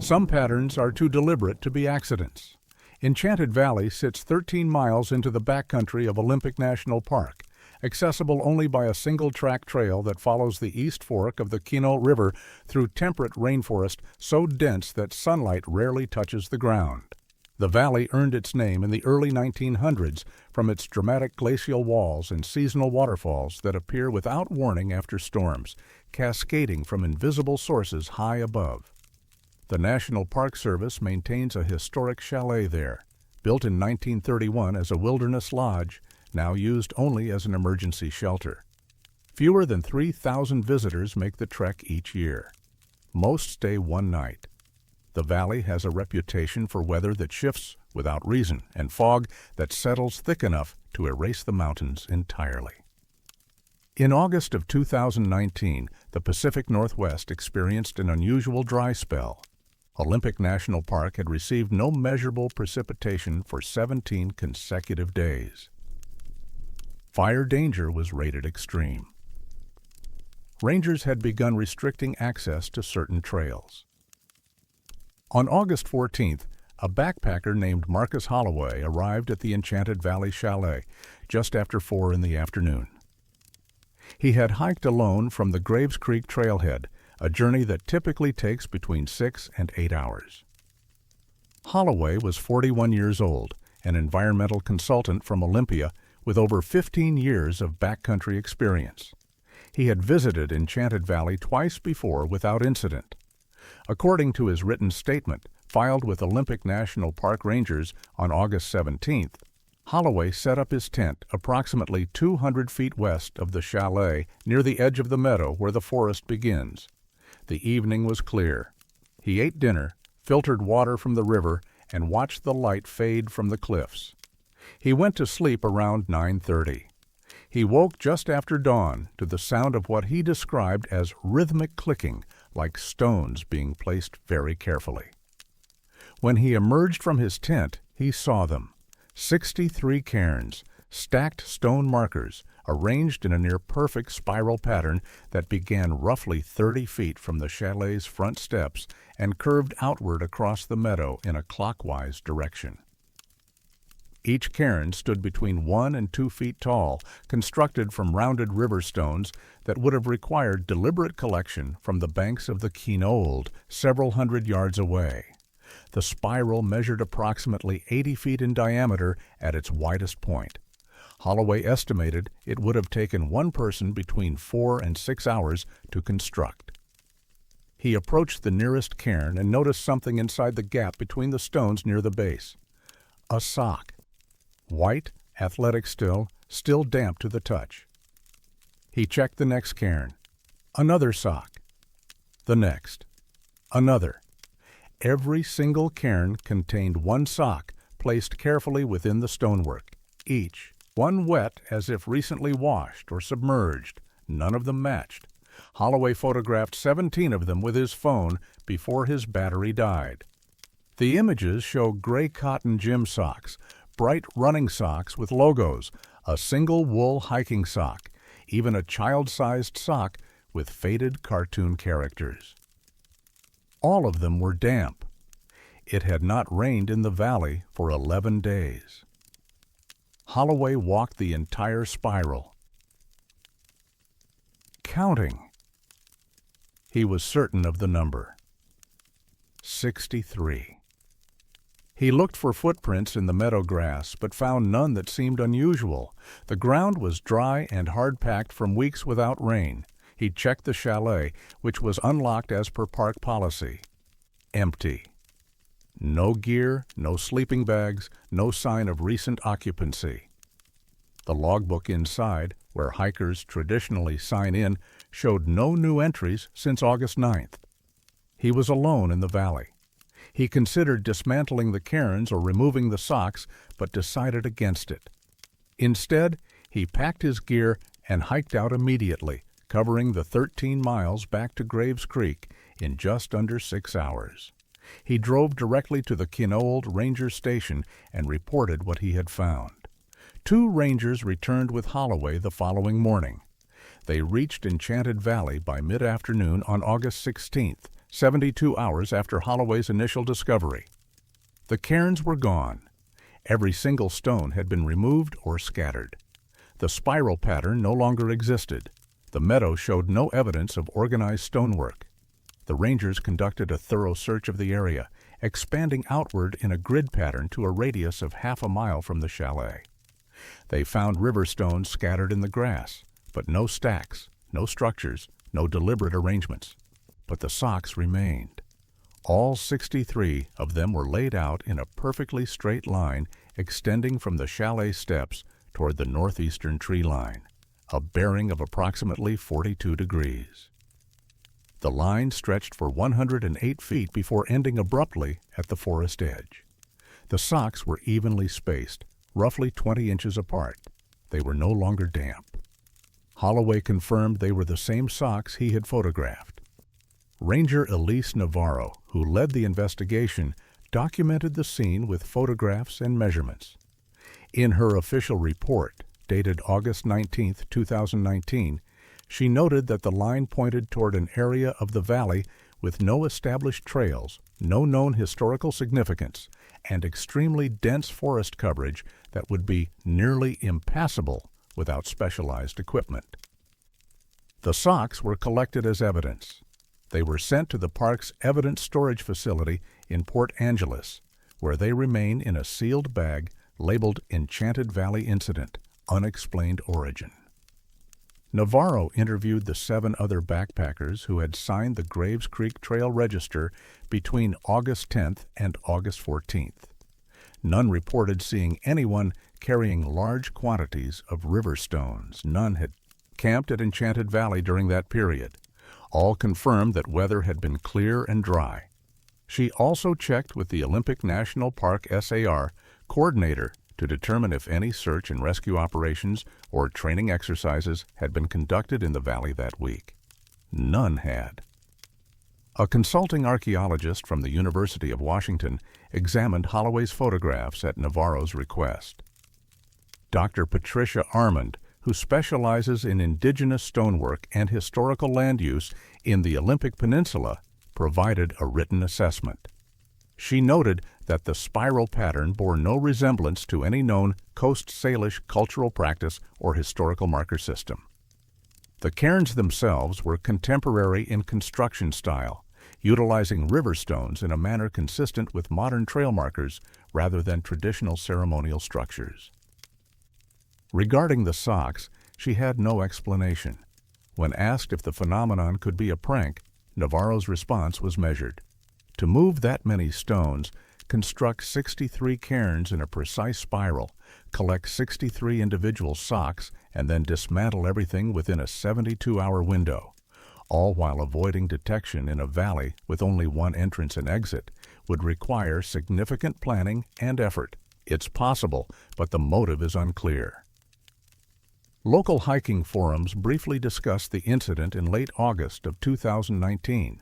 Some patterns are too deliberate to be accidents. Enchanted Valley sits 13 miles into the backcountry of Olympic National Park, accessible only by a single-track trail that follows the east fork of the Quinault River through temperate rainforest so dense that sunlight rarely touches the ground. The valley earned its name in the early 1900s from its dramatic glacial walls and seasonal waterfalls that appear without warning after storms, cascading from invisible sources high above. The National Park Service maintains a historic chalet there, built in 1931 as a wilderness lodge, now used only as an emergency shelter. Fewer than 3,000 visitors make the trek each year. Most stay one night. The valley has a reputation for weather that shifts without reason and fog that settles thick enough to erase the mountains entirely. In August of 2019, the Pacific Northwest experienced an unusual dry spell. Olympic National Park had received no measurable precipitation for 17 consecutive days. Fire danger was rated extreme. Rangers had begun restricting access to certain trails. On August 14th, a backpacker named Marcus Holloway arrived at the Enchanted Valley Chalet just after 4 in the afternoon. He had hiked alone from the Graves Creek trailhead, a journey that typically takes between 6 and 8 hours. Holloway was 41 years old, an environmental consultant from Olympia with over 15 years of backcountry experience. He had visited Enchanted Valley twice before without incident. According to his written statement, filed with Olympic National Park Rangers on August 17th, Holloway set up his tent approximately 200 feet west of the chalet near the edge of the meadow where the forest begins. The evening was clear. He ate dinner, filtered water from the river, and watched the light fade from the cliffs. He went to sleep around 9:30. He woke just after dawn to the sound of what he described as rhythmic clicking, like stones being placed very carefully. When he emerged from his tent, he saw them. 63 cairns, stacked stone markers, arranged in a near-perfect spiral pattern that began roughly 30 feet from the chalet's front steps and curved outward across the meadow in a clockwise direction. Each cairn stood between 1 and 2 feet tall, constructed from rounded river stones that would have required deliberate collection from the banks of the Quinault several hundred yards away. The spiral measured approximately 80 feet in diameter at its widest point. Holloway estimated it would have taken one person between 4 and 6 hours to construct. He approached the nearest cairn and noticed something inside the gap between the stones near the base. A sock. White, athletic still damp to the touch. He checked the next cairn. Another sock. The next. Another. Every single cairn contained one sock placed carefully within the stonework, each one wet as if recently washed or submerged. None of them matched. Holloway photographed 17 of them with his phone before his battery died. The images show gray cotton gym socks, bright running socks with logos, a single wool hiking sock, even a child-sized sock with faded cartoon characters. All of them were damp. It had not rained in the valley for 11 days. Holloway walked the entire spiral, counting. He was certain of the number. 63. He looked for footprints in the meadow grass, but found none that seemed unusual. The ground was dry and hard-packed from weeks without rain. He checked the chalet, which was unlocked as per park policy. Empty. No gear, no sleeping bags, no sign of recent occupancy. The logbook inside, where hikers traditionally sign in, showed no new entries since August 9th. He was alone in the valley. He considered dismantling the cairns or removing the socks, but decided against it. Instead, he packed his gear and hiked out immediately, covering the 13 miles back to Graves Creek in just under 6 hours. He drove directly to the Quinault Ranger Station and reported what he had found. 2 rangers returned with Holloway the following morning. They reached Enchanted Valley by mid-afternoon on August 16th, 72 hours after Holloway's initial discovery. The cairns were gone. Every single stone had been removed or scattered. The spiral pattern no longer existed. The meadow showed no evidence of organized stonework. The rangers conducted a thorough search of the area, expanding outward in a grid pattern to a radius of half a mile from the chalet. They found river stones scattered in the grass, but no stacks, no structures, no deliberate arrangements. But the socks remained. All 63 of them were laid out in a perfectly straight line extending from the chalet steps toward the northeastern tree line, a bearing of approximately 42 degrees. The line stretched for 108 feet before ending abruptly at the forest edge. The socks were evenly spaced, roughly 20 inches apart. They were no longer damp. Holloway confirmed they were the same socks he had photographed. Ranger Elise Navarro, who led the investigation, documented the scene with photographs and measurements. In her official report, dated August 19, 2019, she noted that the line pointed toward an area of the valley with no established trails, no known historical significance, and extremely dense forest coverage that would be nearly impassable without specialized equipment. The socks were collected as evidence. They were sent to the park's evidence storage facility in Port Angeles, where they remain in a sealed bag labeled Enchanted Valley Incident, Unexplained Origin. Navarro interviewed the 7 other backpackers who had signed the Graves Creek Trail Register between August 10th and August 14th. None reported seeing anyone carrying large quantities of river stones. None had camped at Enchanted Valley during that period. All confirmed that weather had been clear and dry. She also checked with the Olympic National Park SAR coordinator to determine if any search and rescue operations or training exercises had been conducted in the valley that week. None had. A consulting archaeologist from the University of Washington examined Holloway's photographs at Navarro's request. Dr. Patricia Armand, who specializes in indigenous stonework and historical land use in the Olympic Peninsula, provided a written assessment. She noted that the spiral pattern bore no resemblance to any known Coast Salish cultural practice or historical marker system. The cairns themselves were contemporary in construction style, utilizing river stones in a manner consistent with modern trail markers rather than traditional ceremonial structures. Regarding the socks, she had no explanation. When asked if the phenomenon could be a prank, Navarro's response was measured. To move that many stones, construct 63 cairns in a precise spiral, collect 63 individual socks, and then dismantle everything within a 72-hour window, all while avoiding detection in a valley with only one entrance and exit, would require significant planning and effort. It's possible, but the motive is unclear. Local hiking forums briefly discussed the incident in late August of 2019.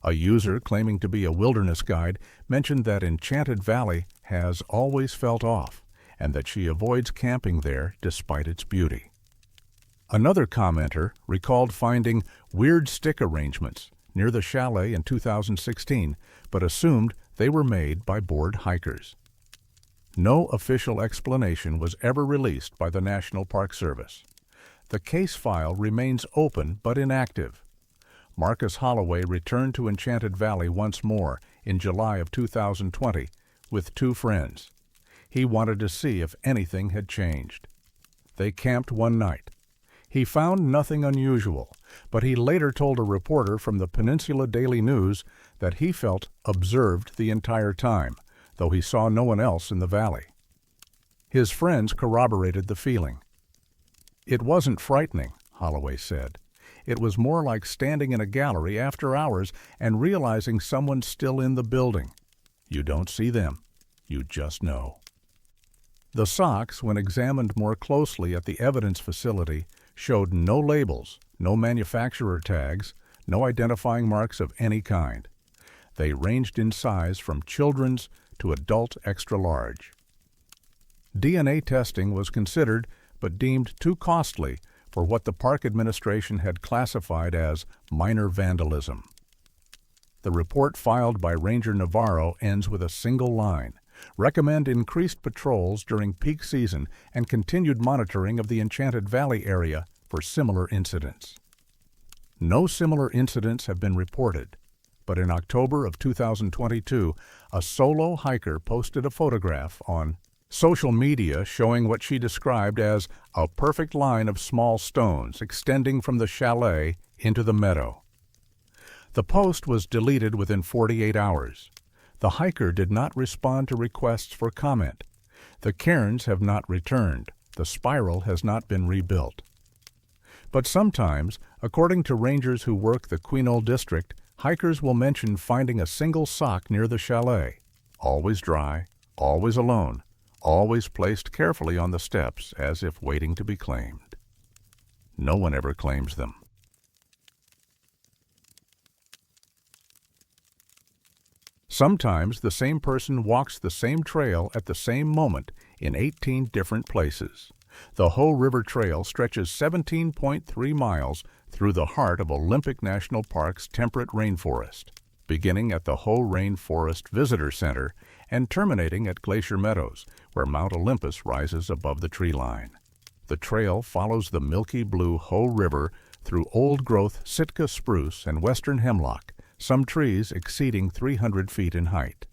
A user claiming to be a wilderness guide mentioned that Enchanted Valley has always felt off and that she avoids camping there despite its beauty. Another commenter recalled finding weird stick arrangements near the chalet in 2016, but assumed they were made by bored hikers. No official explanation was ever released by the National Park Service. The case file remains open but inactive. Marcus Holloway returned to Enchanted Valley once more in July of 2020 with 2 friends. He wanted to see if anything had changed. They camped one night. He found nothing unusual, but he later told a reporter from the Peninsula Daily News that he felt observed the entire time, though he saw no one else in the valley. His friends corroborated the feeling. "It wasn't frightening," Holloway said. "It was more like standing in a gallery after hours and realizing someone's still in the building. You don't see them. You just know." The socks, when examined more closely at the evidence facility, showed no labels, no manufacturer tags, no identifying marks of any kind. They ranged in size from children's to adult extra large. DNA testing was considered but deemed too costly for what the park administration had classified as minor vandalism. The report filed by Ranger Navarro ends with a single line: recommend increased patrols during peak season and continued monitoring of the Enchanted Valley area for similar incidents. No similar incidents have been reported, but in October of 2022, a solo hiker posted a photograph on social media showing what she described as a perfect line of small stones extending from the chalet into the meadow. The post was deleted within 48 hours. The hiker did not respond to requests for comment. The cairns have not returned. The spiral has not been rebuilt. But sometimes, according to rangers who work the Quinault district, hikers will mention finding a single sock near the chalet, always dry, always alone, always placed carefully on the steps as if waiting to be claimed. No one ever claims them. Sometimes the same person walks the same trail at the same moment in 18 different places. The Hoh River Trail stretches 17.3 miles through the heart of Olympic National Park's temperate rainforest, beginning at the Hoh Rainforest Visitor Center and terminating at Glacier Meadows, where Mount Olympus rises above the tree line. The trail follows the milky blue Hoh River through old-growth Sitka spruce and western hemlock, some trees exceeding 300 feet in height.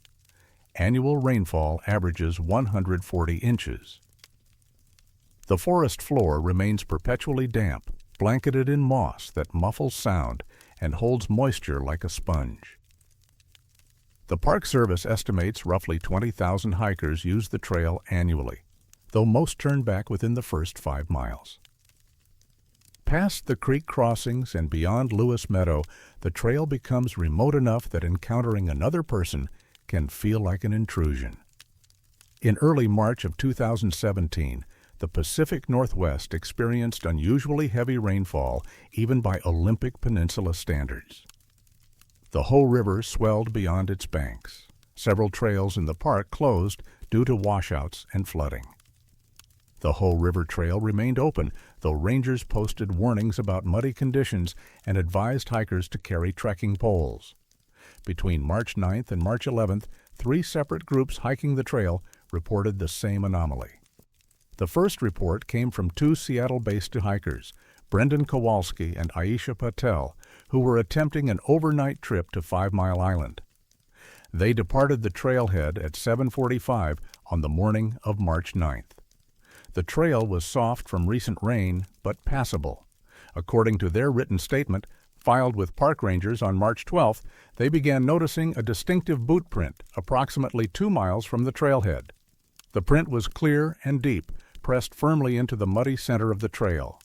Annual rainfall averages 140 inches. The forest floor remains perpetually damp, blanketed in moss that muffles sound and holds moisture like a sponge. The Park Service estimates roughly 20,000 hikers use the trail annually, though most turn back within the first 5 miles. Past the creek crossings and beyond Lewis Meadow, the trail becomes remote enough that encountering another person can feel like an intrusion. In early March of 2017, the Pacific Northwest experienced unusually heavy rainfall even by Olympic Peninsula standards. The Hoh River swelled beyond its banks. Several trails in the park closed due to washouts and flooding. The Hoh River Trail remained open, though rangers posted warnings about muddy conditions and advised hikers to carry trekking poles. Between March 9th and March 11th, 3 separate groups hiking the trail reported the same anomaly. The first report came from 2 Seattle-based hikers, Brendan Kowalski and Aisha Patel, who were attempting an overnight trip to 5 Mile Island. They departed the trailhead at 7:45 on the morning of March 9th. The trail was soft from recent rain, but passable. According to their written statement, filed with park rangers on March 12th, they began noticing a distinctive boot print approximately 2 miles from the trailhead. The print was clear and deep, pressed firmly into the muddy center of the trail.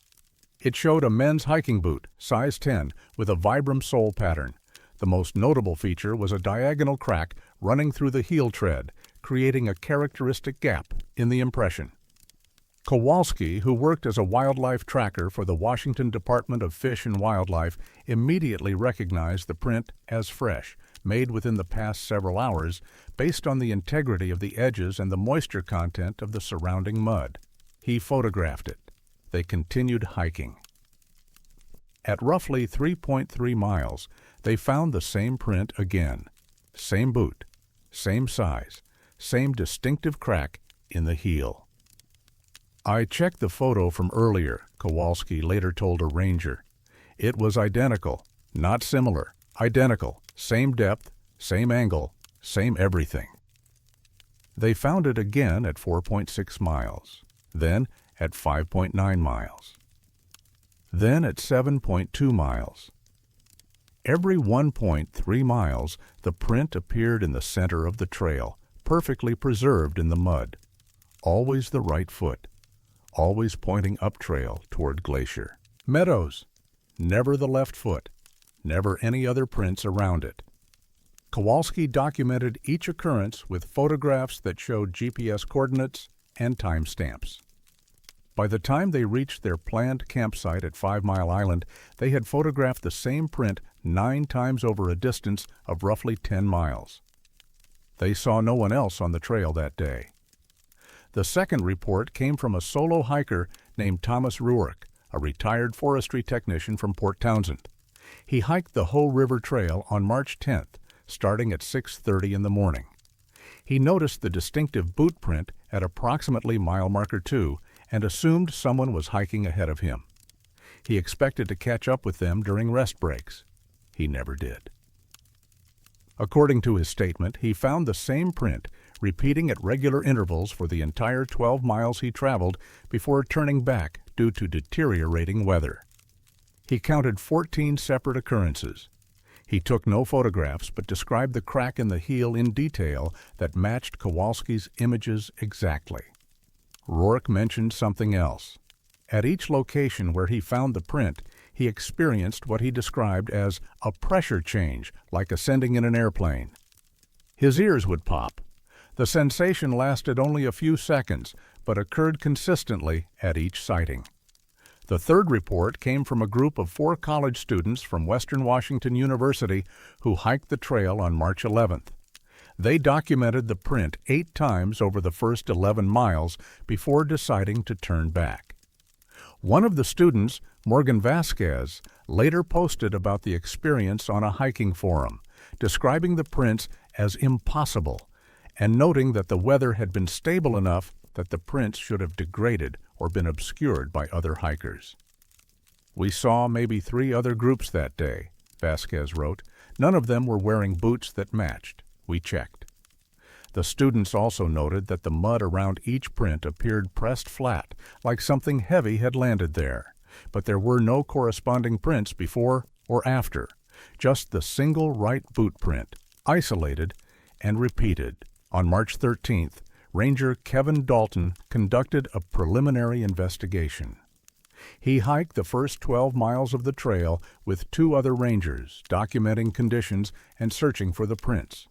It showed a men's hiking boot, size 10, with a Vibram sole pattern. The most notable feature was a diagonal crack running through the heel tread, creating a characteristic gap in the impression. Kowalski, who worked as a wildlife tracker for the Washington Department of Fish and Wildlife, immediately recognized the print as fresh, made within the past several hours, based on the integrity of the edges and the moisture content of the surrounding mud. He photographed it. They continued hiking. At roughly 3.3 miles, they found the same print again. Same boot, same size, same distinctive crack in the heel. I checked the photo from earlier, Kowalski later told a ranger. It was identical, not similar, identical, same depth, same angle, same everything. They found it again at 4.6 miles, then at 5.9 miles, then at 7.2 miles. Every 1.3 miles, the print appeared in the center of the trail, perfectly preserved in the mud. Always the right foot, always pointing up trail toward Glacier. Meadows, never the left foot, never any other prints around it. Kowalski documented each occurrence with photographs that showed GPS coordinates and timestamps. By the time they reached their planned campsite at 5 Mile Island, they had photographed the same print 9 times over a distance of roughly 10 miles. They saw no one else on the trail that day. The second report came from a solo hiker named Thomas Ruark, a retired forestry technician from Port Townsend. He hiked the Hoe River Trail on March 10th, starting at 6:30 in the morning. He noticed the distinctive boot print at approximately mile marker 2 and assumed someone was hiking ahead of him. He expected to catch up with them during rest breaks. He never did. According to his statement, he found the same print repeating at regular intervals for the entire 12 miles he traveled before turning back due to deteriorating weather. He counted 14 separate occurrences. He took no photographs but described the crack in the heel in detail that matched Kowalski's images exactly. Rourke mentioned something else. At each location where he found the print, he experienced what he described as a pressure change, like ascending in an airplane. His ears would pop. The sensation lasted only a few seconds, but occurred consistently at each sighting. The third report came from a group of 4 college students from Western Washington University who hiked the trail on March 11th. They documented the print 8 times over the first 11 miles before deciding to turn back. One of the students, Morgan Vasquez, later posted about the experience on a hiking forum, describing the prints as impossible and noting that the weather had been stable enough that the prints should have degraded or been obscured by other hikers. "We saw maybe 3 other groups that day," Vasquez wrote. "None of them were wearing boots that matched. We checked." The students also noted that the mud around each print appeared pressed flat, like something heavy had landed there, but there were no corresponding prints before or after, just the single right boot print, isolated and repeated. On March 13th, Ranger Kevin Dalton conducted a preliminary investigation. He hiked the first 12 miles of the trail with 2 other rangers, documenting conditions and searching for the prints.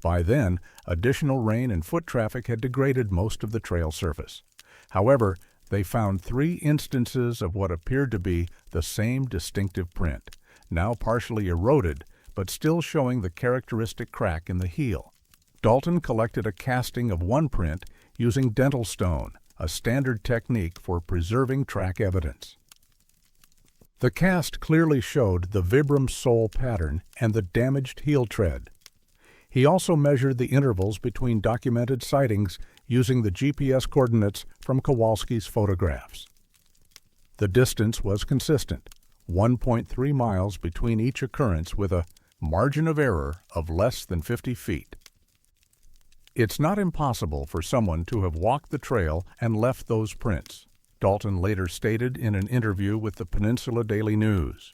By then, additional rain and foot traffic had degraded most of the trail surface. However, they found 3 instances of what appeared to be the same distinctive print, now partially eroded, but still showing the characteristic crack in the heel. Dalton collected a casting of one print using dental stone, a standard technique for preserving track evidence. The cast clearly showed the Vibram sole pattern and the damaged heel tread. He also measured the intervals between documented sightings using the GPS coordinates from Kowalski's photographs. The distance was consistent, 1.3 miles between each occurrence with a margin of error of less than 50 feet. "It's not impossible for someone to have walked the trail and left those prints," Dalton later stated in an interview with the Peninsula Daily News.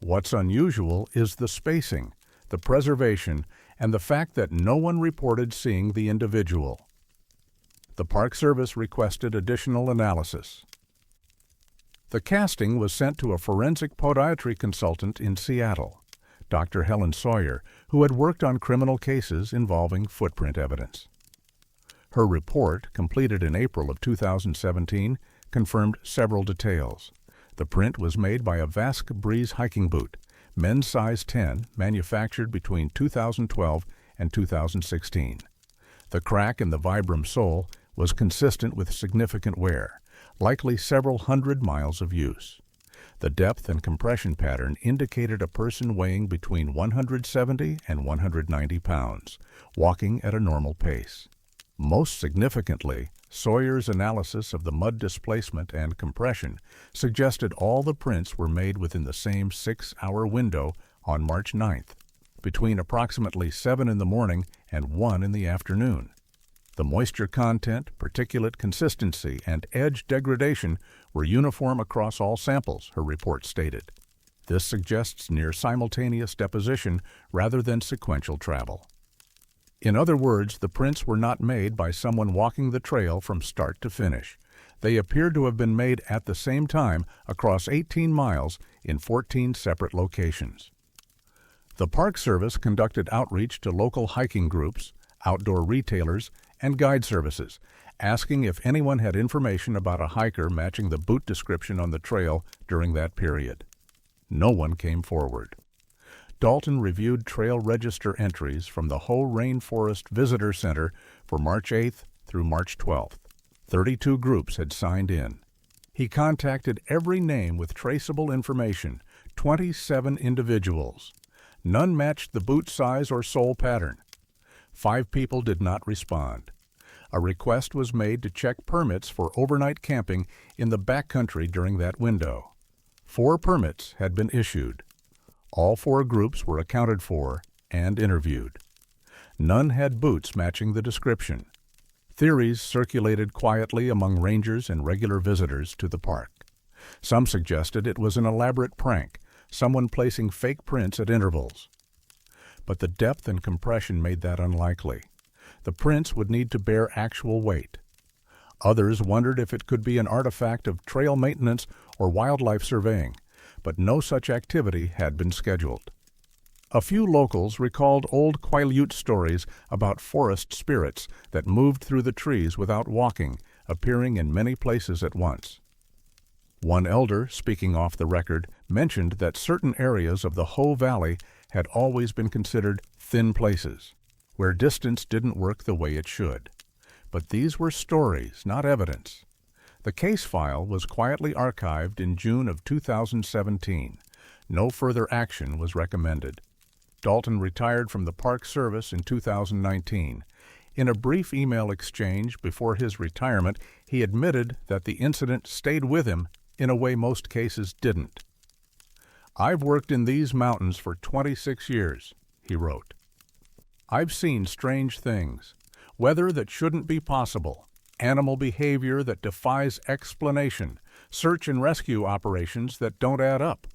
"What's unusual is the spacing, the preservation, and the fact that no one reported seeing the individual." The Park Service requested additional analysis. The casting was sent to a forensic podiatry consultant in Seattle, Dr. Helen Sawyer, who had worked on criminal cases involving footprint evidence. Her report, completed in April of 2017, confirmed several details. The print was made by a Vasque Breeze hiking boot, men's size 10, manufactured between 2012 and 2016. The crack in the Vibram sole was consistent with significant wear, likely several hundred miles of use. The depth and compression pattern indicated a person weighing between 170 and 190 pounds, walking at a normal pace. Most significantly, Sawyer's analysis of the mud displacement and compression suggested all the prints were made within the same 6-hour window on March 9th, between approximately 7 in the morning and 1 in the afternoon. The moisture content, particulate consistency, and edge degradation were uniform across all samples, her report stated. This suggests near simultaneous deposition rather than sequential travel. In other words, the prints were not made by someone walking the trail from start to finish. They appeared to have been made at the same time across 18 miles in 14 separate locations. The Park Service conducted outreach to local hiking groups, outdoor retailers, and guide services, asking if anyone had information about a hiker matching the boot description on the trail during that period. No one came forward. Dalton reviewed trail register entries from the Hoe Rainforest Visitor Center for March 8th through March 12th. 32 groups had signed in. He contacted every name with traceable information, 27 individuals. None matched the boot size or sole pattern. 5 people did not respond. A request was made to check permits for overnight camping in the backcountry during that window. 4 permits had been issued. All 4 groups were accounted for and interviewed. None had boots matching the description. Theories circulated quietly among rangers and regular visitors to the park. Some suggested it was an elaborate prank, someone placing fake prints at intervals. But the depth and compression made that unlikely. The prints would need to bear actual weight. Others wondered if it could be an artifact of trail maintenance or wildlife surveying, but no such activity had been scheduled. A few locals recalled old Quileute stories about forest spirits that moved through the trees without walking, appearing in many places at once. One elder, speaking off the record, mentioned that certain areas of the Hoh Valley had always been considered thin places, where distance didn't work the way it should. But these were stories, not evidence. The case file was quietly archived in June of 2017. No further action was recommended. Dalton retired from the Park Service in 2019. In a brief email exchange before his retirement, he admitted that the incident stayed with him in a way most cases didn't. "I've worked in these mountains for 26 years," he wrote. "I've seen strange things, weather that shouldn't be possible, animal behavior that defies explanation, search and rescue operations that don't add up.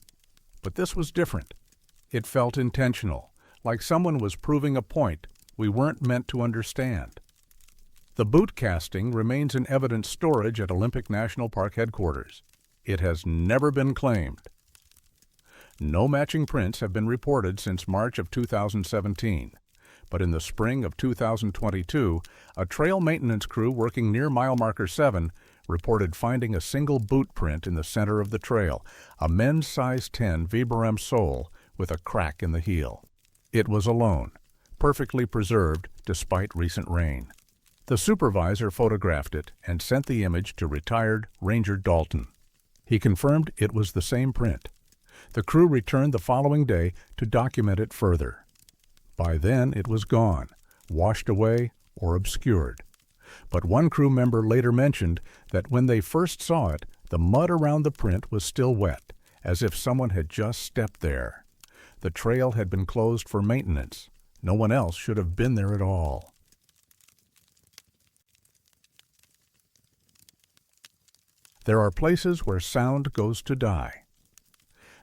But this was different. It felt intentional, like someone was proving a point we weren't meant to understand." The boot casting remains in evidence storage at Olympic National Park headquarters. It has never been claimed. No matching prints have been reported since March of 2017. But in the spring of 2022, a trail maintenance crew working near mile marker 7 reported finding a single boot print in the center of the trail, a men's size 10 Vibram sole with a crack in the heel. It was alone, perfectly preserved despite recent rain. The supervisor photographed it and sent the image to retired Ranger Dalton. He confirmed it was the same print. The crew returned the following day to document it further. By then it was gone, washed away, or obscured. But one crew member later mentioned that when they first saw it, the mud around the print was still wet, as if someone had just stepped there. The trail had been closed for maintenance. No one else should have been there at all. There are places where sound goes to die.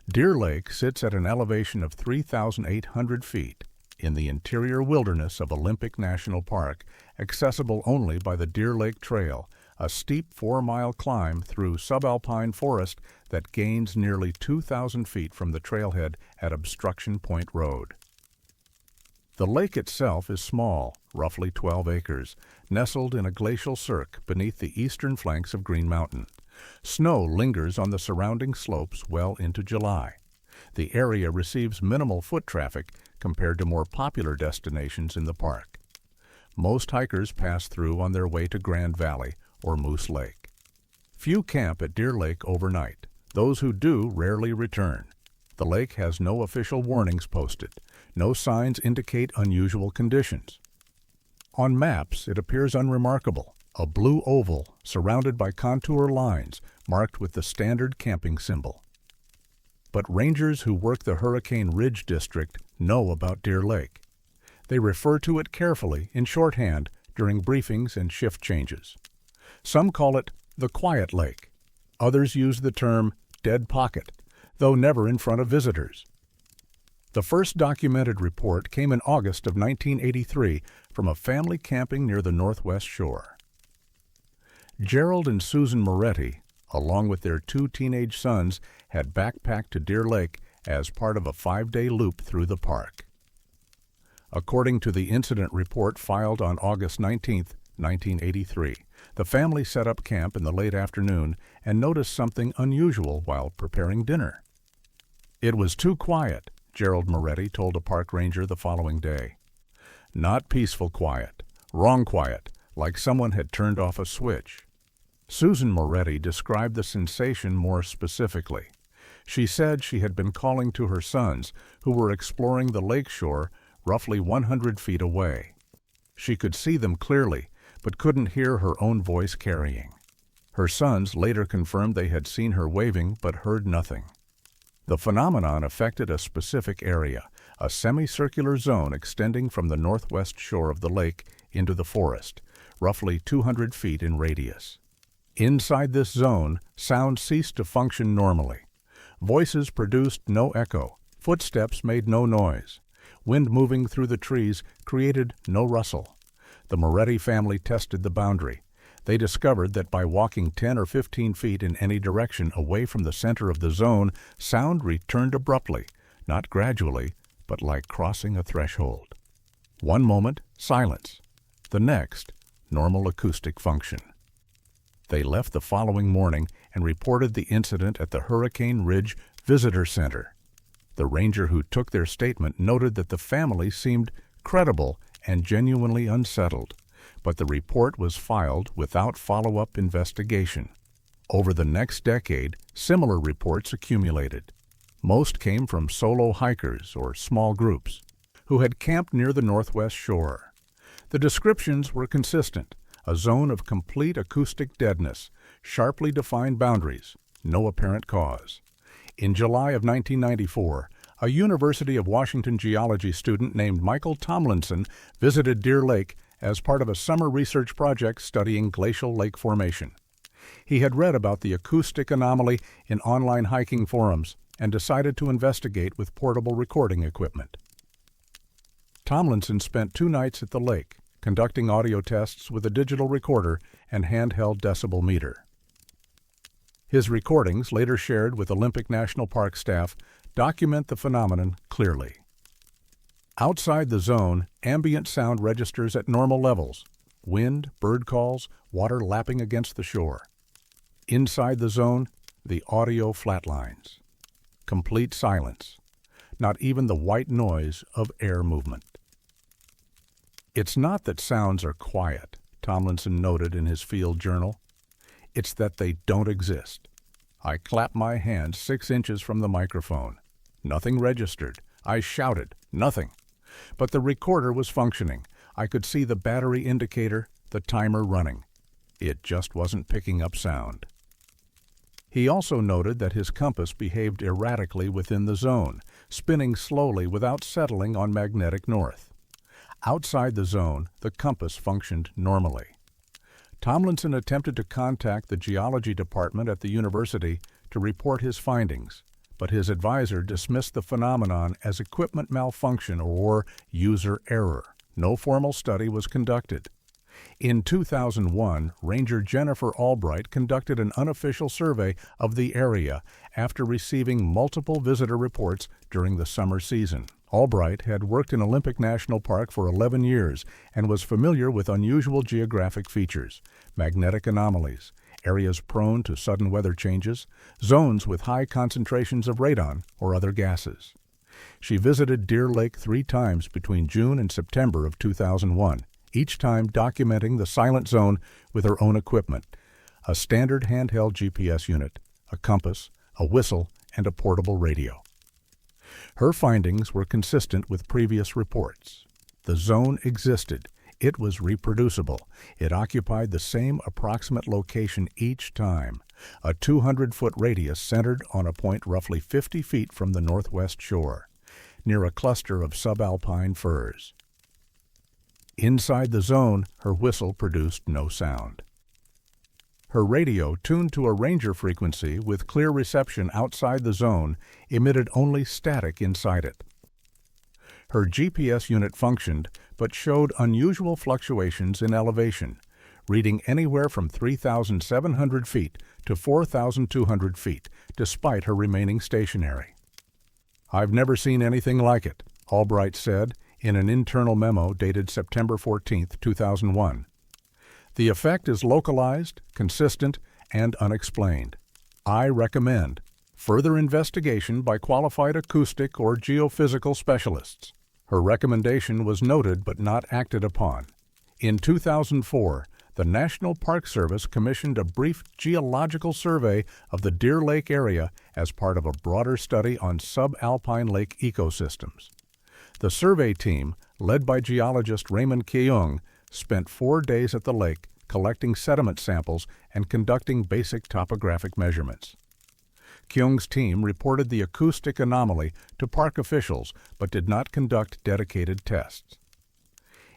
Deer Lake sits at an elevation of 3,800 feet in the interior wilderness of Olympic National Park, accessible only by the Deer Lake Trail, a steep 4-mile climb through subalpine forest that gains nearly 2,000 feet from the trailhead at Obstruction Point Road. The lake itself is small, roughly 12 acres, nestled in a glacial cirque beneath the eastern flanks of Green Mountain. Snow lingers on the surrounding slopes well into July. The area receives minimal foot traffic compared to more popular destinations in the park. Most hikers pass through on their way to Grand Valley or Moose Lake. Few camp at Deer Lake overnight. Those who do rarely return. The lake has no official warnings posted. No signs indicate unusual conditions. On maps, it appears unremarkable, a blue oval surrounded by contour lines marked with the standard camping symbol. But rangers who work the Hurricane Ridge District know about Deer Lake. They refer to it carefully in shorthand during briefings and shift changes. Some call it the Quiet Lake. Others use the term Dead Pocket, though never in front of visitors. The first documented report came in August of 1983 from a family camping near the northwest shore. Gerald and Susan Moretti, along with their 2 teenage sons, had backpacked to Deer Lake as part of a 5-day loop through the park. According to the incident report filed on August 19, 1983, the family set up camp in the late afternoon and noticed something unusual while preparing dinner. "It was too quiet," Gerald Moretti told a park ranger the following day. "Not peaceful quiet, wrong quiet, like someone had turned off a switch." Susan Moretti described the sensation more specifically. She said she had been calling to her sons, who were exploring the lake shore roughly 100 feet away. She could see them clearly, but couldn't hear her own voice carrying. Her sons later confirmed they had seen her waving but heard nothing. The phenomenon affected a specific area, a semicircular zone extending from the northwest shore of the lake into the forest, roughly 200 feet in radius. Inside this zone, sound ceased to function normally. Voices produced no echo, footsteps made no noise. Wind moving through the trees created no rustle. The Moretti family tested the boundary. They discovered that by walking 10 or 15 feet in any direction away from the center of the zone, sound returned abruptly, not gradually, but like crossing a threshold. One moment, silence. The next, normal acoustic function. They left the following morning and reported the incident at the Hurricane Ridge Visitor Center. The ranger who took their statement noted that the family seemed credible and genuinely unsettled, but the report was filed without follow-up investigation. Over the next decade, similar reports accumulated. Most came from solo hikers or small groups who had camped near the northwest shore. The descriptions were consistent: a zone of complete acoustic deadness, sharply defined boundaries, no apparent cause. In July of 1994, a University of Washington geology student named Michael Tomlinson visited Deer Lake as part of a summer research project studying glacial lake formation. He had read about the acoustic anomaly in online hiking forums and decided to investigate with portable recording equipment. Tomlinson spent 2 nights at the lake, conducting audio tests with a digital recorder and handheld decibel meter. His recordings, later shared with Olympic National Park staff, document the phenomenon clearly. Outside the zone, ambient sound registers at normal levels: wind, bird calls, water lapping against the shore. Inside the zone, the audio flatlines. Complete silence. Not even the white noise of air movement. It's not that sounds are quiet, Tomlinson noted in his field journal. It's that they don't exist. I clapped my hand 6 inches from the microphone. Nothing registered. I shouted. Nothing. But the recorder was functioning. I could see the battery indicator, the timer running. It just wasn't picking up sound. He also noted that his compass behaved erratically within the zone, spinning slowly without settling on magnetic north. Outside the zone, the compass functioned normally. Tomlinson attempted to contact the geology department at the university to report his findings, but his advisor dismissed the phenomenon as equipment malfunction or user error. No formal study was conducted. In 2001, Ranger Jennifer Albright conducted an unofficial survey of the area after receiving multiple visitor reports during the summer season. Albright had worked in Olympic National Park for 11 years and was familiar with unusual geographic features, magnetic anomalies, areas prone to sudden weather changes, zones with high concentrations of radon or other gases. She visited Deer Lake 3 times between June and September of 2001, each time documenting the silent zone with her own equipment: a standard handheld GPS unit, a compass, a whistle, and a portable radio. Her findings were consistent with previous reports. The zone existed. It was reproducible. It occupied the same approximate location each time, a 200-foot radius centered on a point roughly 50 feet from the northwest shore, near a cluster of subalpine firs. Inside the zone, her whistle produced no sound. Her radio, tuned to a ranger frequency with clear reception outside the zone, emitted only static inside it. Her GPS unit functioned, but showed unusual fluctuations in elevation, reading anywhere from 3,700 feet to 4,200 feet, despite her remaining stationary. "I've never seen anything like it," Albright said in an internal memo dated September 14, 2001. "The effect is localized, consistent, and unexplained. I recommend further investigation by qualified acoustic or geophysical specialists." Her recommendation was noted but not acted upon. In 2004, the National Park Service commissioned a brief geological survey of the Deer Lake area as part of a broader study on subalpine lake ecosystems. The survey team, led by geologist Raymond Keung, spent 4 days at the lake collecting sediment samples and conducting basic topographic measurements. Keung's team reported the acoustic anomaly to park officials but did not conduct dedicated tests.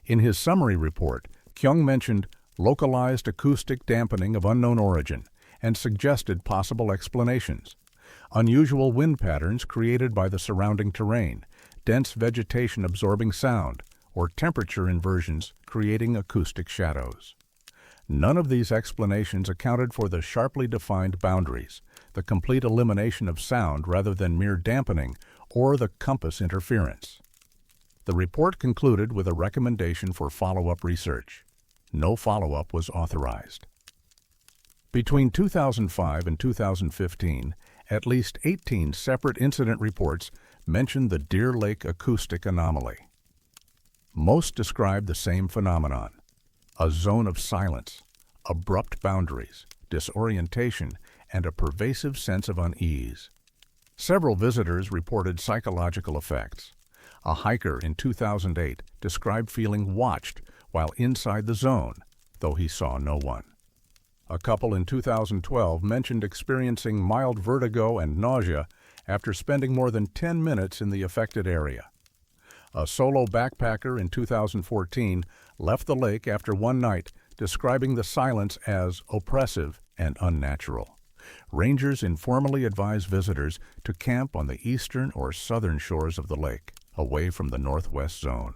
In his summary report, Keung mentioned localized acoustic dampening of unknown origin and suggested possible explanations: unusual wind patterns created by the surrounding terrain, dense vegetation absorbing sound, or temperature inversions creating acoustic shadows. None of these explanations accounted for the sharply defined boundaries, the complete elimination of sound rather than mere dampening, or the compass interference. The report concluded with a recommendation for follow-up research. No follow-up was authorized. Between 2005 and 2015, at least 18 separate incident reports mentioned the Deer Lake acoustic anomaly. Most describe the same phenomenon: a zone of silence, abrupt boundaries, disorientation, and a pervasive sense of unease. Several visitors reported psychological effects. A hiker in 2008 described feeling watched while inside the zone, though he saw no one. A couple in 2012 mentioned experiencing mild vertigo and nausea after spending more than 10 minutes in the affected area. A solo backpacker in 2014 left the lake after one night, describing the silence as oppressive and unnatural. Rangers informally advise visitors to camp on the eastern or southern shores of the lake, away from the northwest zone.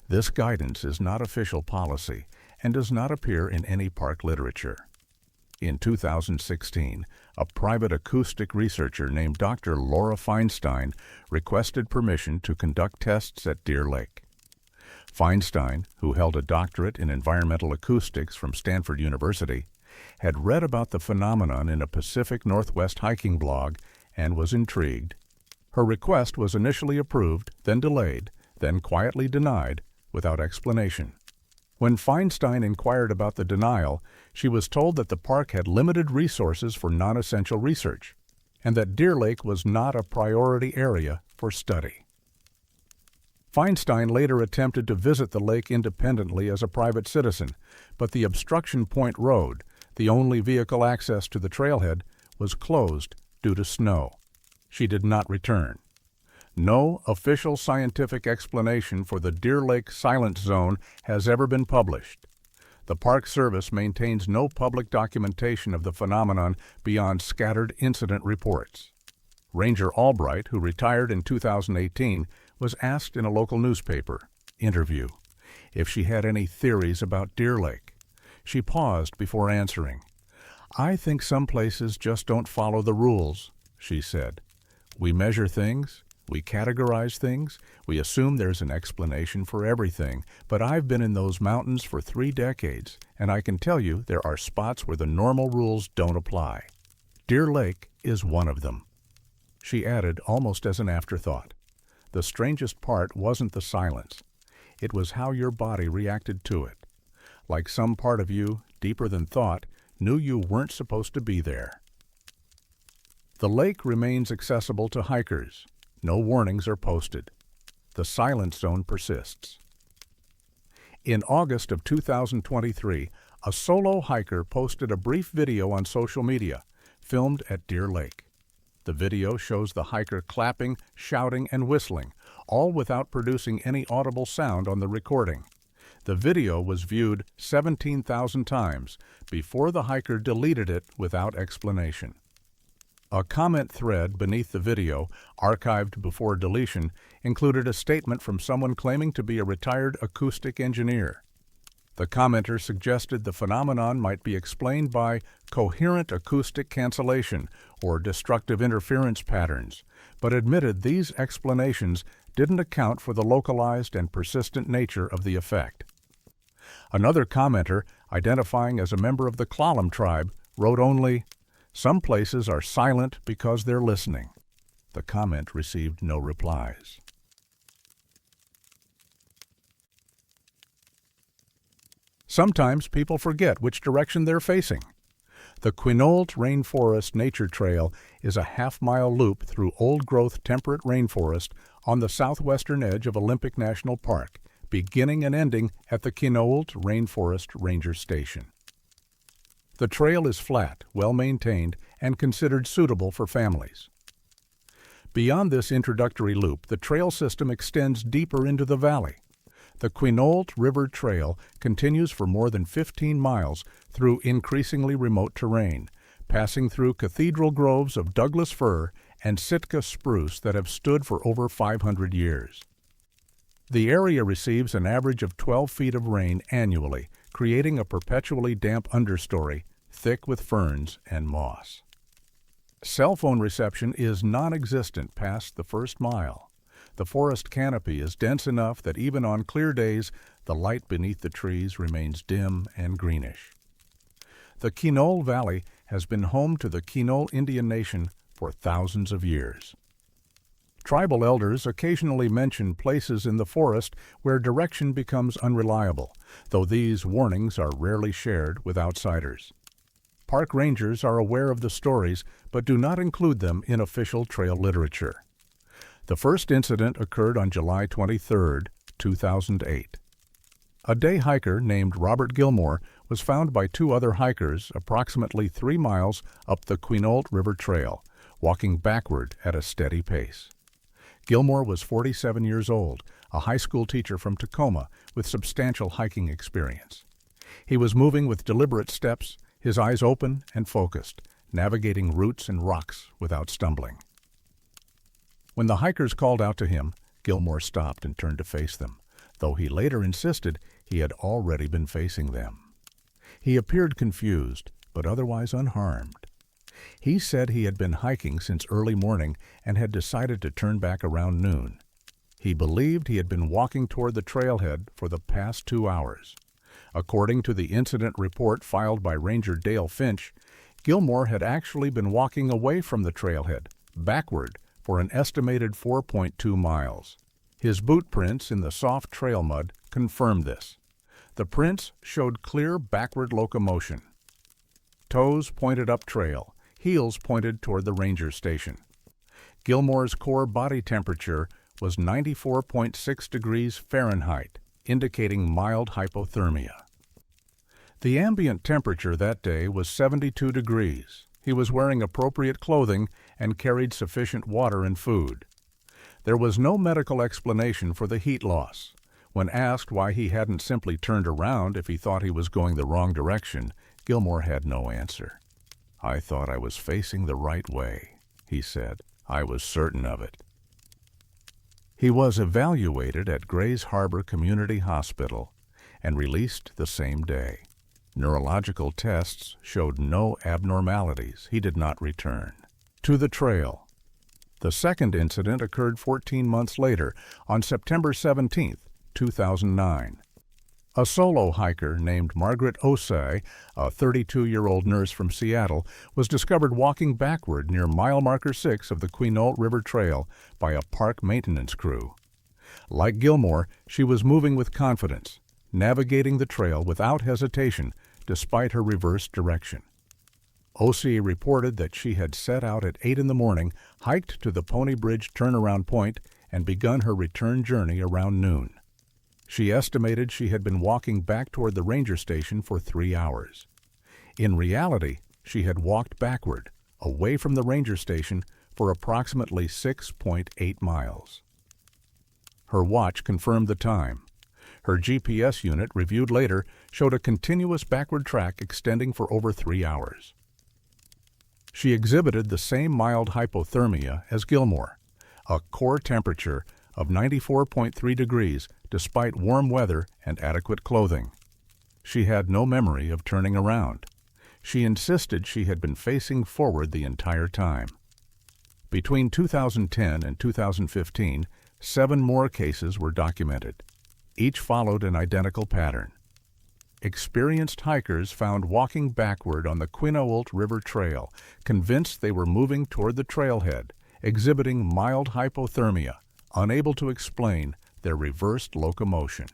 This guidance is not official policy and does not appear in any park literature. In 2016, a private acoustic researcher named Dr. Laura Feinstein requested permission to conduct tests at Deer Lake. Feinstein, who held a doctorate in environmental acoustics from Stanford University, had read about the phenomenon in a Pacific Northwest hiking blog and was intrigued. Her request was initially approved, then delayed, then quietly denied, without explanation. When Feinstein inquired about the denial, she was told that the park had limited resources for non-essential research, and that Deer Lake was not a priority area for study. Feinstein later attempted to visit the lake independently as a private citizen, but the Obstruction Point Road, the only vehicle access to the trailhead, was closed due to snow. She did not return. No official scientific explanation for the Deer Lake Silence Zone has ever been published. The Park Service maintains no public documentation of the phenomenon beyond scattered incident reports. Ranger Albright, who retired in 2018, was asked in a local newspaper interview if she had any theories about Deer Lake. She paused before answering. "I think some places just don't follow the rules," she said. "We measure things, we categorize things, we assume there's an explanation for everything, but I've been in those mountains for 3 decades, and I can tell you there are spots where the normal rules don't apply. Deer Lake is one of them." She added almost as an afterthought, "The strangest part wasn't the silence. It was how your body reacted to it. Like some part of you, deeper than thought, knew you weren't supposed to be there." The lake remains accessible to hikers. No warnings are posted. The silence zone persists. In August of 2023, a solo hiker posted a brief video on social media, filmed at Deer Lake. The video shows the hiker clapping, shouting, and whistling, all without producing any audible sound on the recording. The video was viewed 17,000 times before the hiker deleted it without explanation. A comment thread beneath the video, archived before deletion, included a statement from someone claiming to be a retired acoustic engineer. The commenter suggested the phenomenon might be explained by coherent acoustic cancellation or destructive interference patterns, but admitted these explanations didn't account for the localized and persistent nature of the effect. Another commenter, identifying as a member of the Klallam tribe, wrote only, "Some places are silent because they're listening." The comment received no replies. Sometimes people forget which direction they're facing. The Quinault Rainforest Nature Trail is a half-mile loop through old-growth temperate rainforest on the southwestern edge of Olympic National Park, beginning and ending at the Quinault Rainforest Ranger Station. The trail is flat, well-maintained, and considered suitable for families. Beyond this introductory loop, the trail system extends deeper into the valley. The Quinault River Trail continues for more than 15 miles through increasingly remote terrain, passing through cathedral groves of Douglas fir and Sitka spruce that have stood for over 500 years. The area receives an average of 12 feet of rain annually, creating a perpetually damp understory, thick with ferns and moss. Cell phone reception is non-existent past the first mile. The forest canopy is dense enough that even on clear days, the light beneath the trees remains dim and greenish. The Quinault Valley has been home to the Quinault Indian Nation for thousands of years. Tribal elders occasionally mention places in the forest where direction becomes unreliable, though these warnings are rarely shared with outsiders. Park rangers are aware of the stories, but do not include them in official trail literature. The first incident occurred on July 23, 2008. A day hiker named Robert Gilmore was found by two other hikers approximately 3 miles up the Quinault River Trail, walking backward at a steady pace. Gilmore was 47 years old, a high school teacher from Tacoma with substantial hiking experience. He was moving with deliberate steps, his eyes open and focused, navigating roots and rocks without stumbling. When the hikers called out to him, Gilmore stopped and turned to face them, though he later insisted he had already been facing them. He appeared confused, but otherwise unharmed. He said he had been hiking since early morning and had decided to turn back around noon. He believed he had been walking toward the trailhead for the past 2 hours. According to the incident report filed by Ranger Dale Finch, Gilmore had actually been walking away from the trailhead, backward, for an estimated 4.2 miles. His boot prints in the soft trail mud confirmed this. The prints showed clear backward locomotion. Toes pointed up trail, heels pointed toward the ranger station. Gilmore's core body temperature was 94.6 degrees Fahrenheit, indicating mild hypothermia. The ambient temperature that day was 72 degrees. He was wearing appropriate clothing and carried sufficient water and food. There was no medical explanation for the heat loss. When asked why he hadn't simply turned around if he thought he was going the wrong direction, Gilmore had no answer. "I thought I was facing the right way," he said. "I was certain of it." He was evaluated at Grays Harbor Community Hospital and released the same day. Neurological tests showed no abnormalities. He did not return. To the trail. The second incident occurred 14 months later, on September 17, 2009. A solo hiker named Margaret Osei, a 32-year-old nurse from Seattle, was discovered walking backward near mile marker 6 of the Quinault River Trail by a park maintenance crew. Like Gilmore, she was moving with confidence, navigating the trail without hesitation despite her reverse direction. Osei reported that she had set out at 8 in the morning, hiked to the Pony Bridge turnaround point, and begun her return journey around noon. She estimated she had been walking back toward the ranger station for 3 hours. In reality, she had walked backward, away from the ranger station, for approximately 6.8 miles. Her watch confirmed the time. Her GPS unit, reviewed later, showed a continuous backward track extending for over 3 hours. She exhibited the same mild hypothermia as Gilmore, a core temperature of 94.3 degrees despite warm weather and adequate clothing. She had no memory of turning around. She insisted she had been facing forward the entire time. Between 2010 and 2015, 7 more cases were documented. Each followed an identical pattern. Experienced hikers found walking backward on the Quinault River Trail, convinced they were moving toward the trailhead, exhibiting mild hypothermia, unable to explain their reversed locomotion.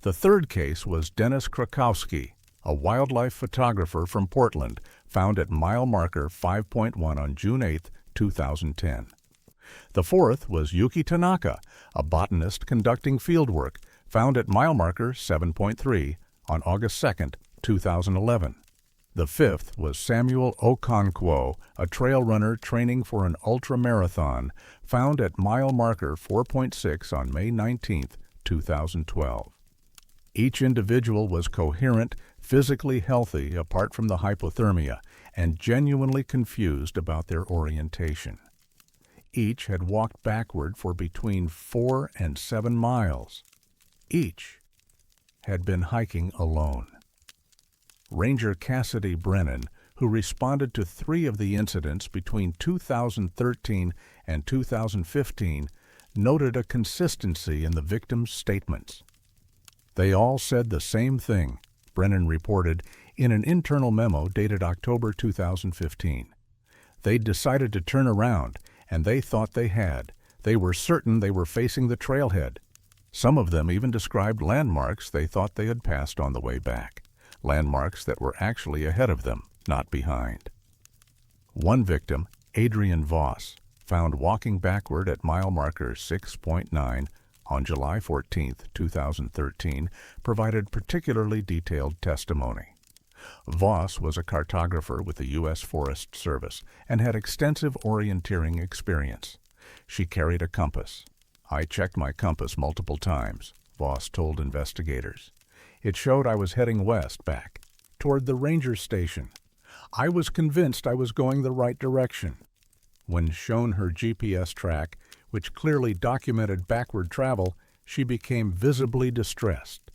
The third case was Dennis Krakowski, a wildlife photographer from Portland, found at mile marker 5.1 on June 8, 2010. The fourth was Yuki Tanaka, a botanist conducting fieldwork, found at mile marker 7.3 on August 2, 2011. The fifth was Samuel Okonkwo, a trail runner training for an ultramarathon, found at mile marker 4.6 on May 19, 2012. Each individual was coherent, physically healthy apart from the hypothermia, and genuinely confused about their orientation. Each had walked backward for between 4 and 7 miles. Each had been hiking alone. Ranger Cassidy Brennan, who responded to 3 of the incidents between 2013 and 2015, noted a consistency in the victims' statements. They all said the same thing, Brennan reported in an internal memo dated October 2015. They'd decided to turn around, and they thought they had. They were certain they were facing the trailhead. Some of them even described landmarks they thought they had passed on the way back, landmarks that were actually ahead of them, not behind. One victim, Adrian Voss, found walking backward at mile marker 6.9 on July 14, 2013, provided particularly detailed testimony. Voss was a cartographer with the U.S. Forest Service and had extensive orienteering experience. She carried a compass. "I checked my compass multiple times," Voss told investigators. "It showed I was heading west back, toward the ranger station. I was convinced I was going the right direction." When shown her GPS track, which clearly documented backward travel, she became visibly distressed.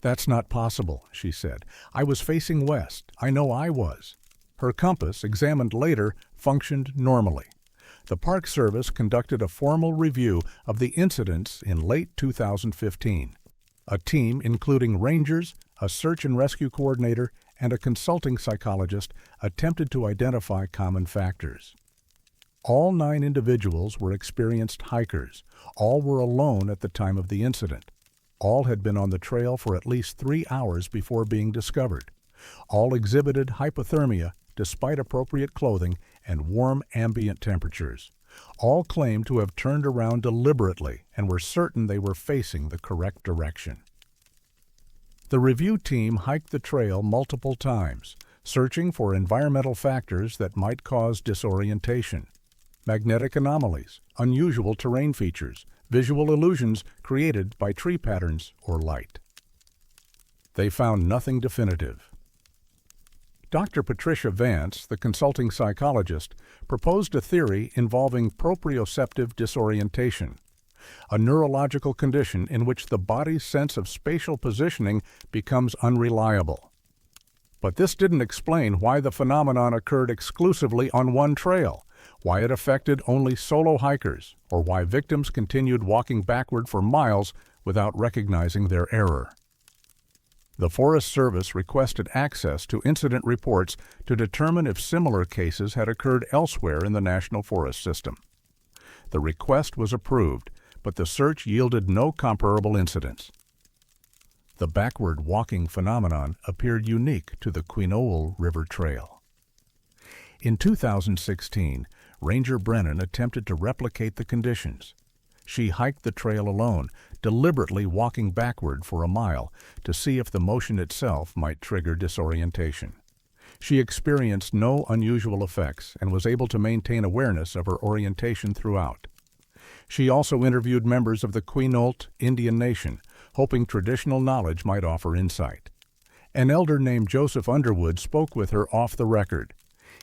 "That's not possible," she said. "I was facing west. I know I was." Her compass, examined later, functioned normally. The Park Service conducted a formal review of the incidents in late 2015. A team including rangers, a search and rescue coordinator, and a consulting psychologist attempted to identify common factors. All 9 individuals were experienced hikers. All were alone at the time of the incident. All had been on the trail for at least 3 hours before being discovered. All exhibited hypothermia despite appropriate clothing and warm ambient temperatures. All claimed to have turned around deliberately and were certain they were facing the correct direction. The review team hiked the trail multiple times, searching for environmental factors that might cause disorientation. Magnetic anomalies, unusual terrain features, visual illusions created by tree patterns or light. They found nothing definitive. Dr. Patricia Vance, the consulting psychologist, proposed a theory involving proprioceptive disorientation, a neurological condition in which the body's sense of spatial positioning becomes unreliable. But this didn't explain why the phenomenon occurred exclusively on one trail, why it affected only solo hikers, or why victims continued walking backward for miles without recognizing their error. The Forest Service requested access to incident reports to determine if similar cases had occurred elsewhere in the National Forest System. The request was approved, but the search yielded no comparable incidents. The backward walking phenomenon appeared unique to the Quinault River Trail. In 2016, Ranger Brennan attempted to replicate the conditions. She hiked the trail alone, deliberately walking backward for a mile to see if the motion itself might trigger disorientation. She experienced no unusual effects and was able to maintain awareness of her orientation throughout. She also interviewed members of the Quinault Indian Nation, hoping traditional knowledge might offer insight. An elder named Joseph Underwood spoke with her off the record.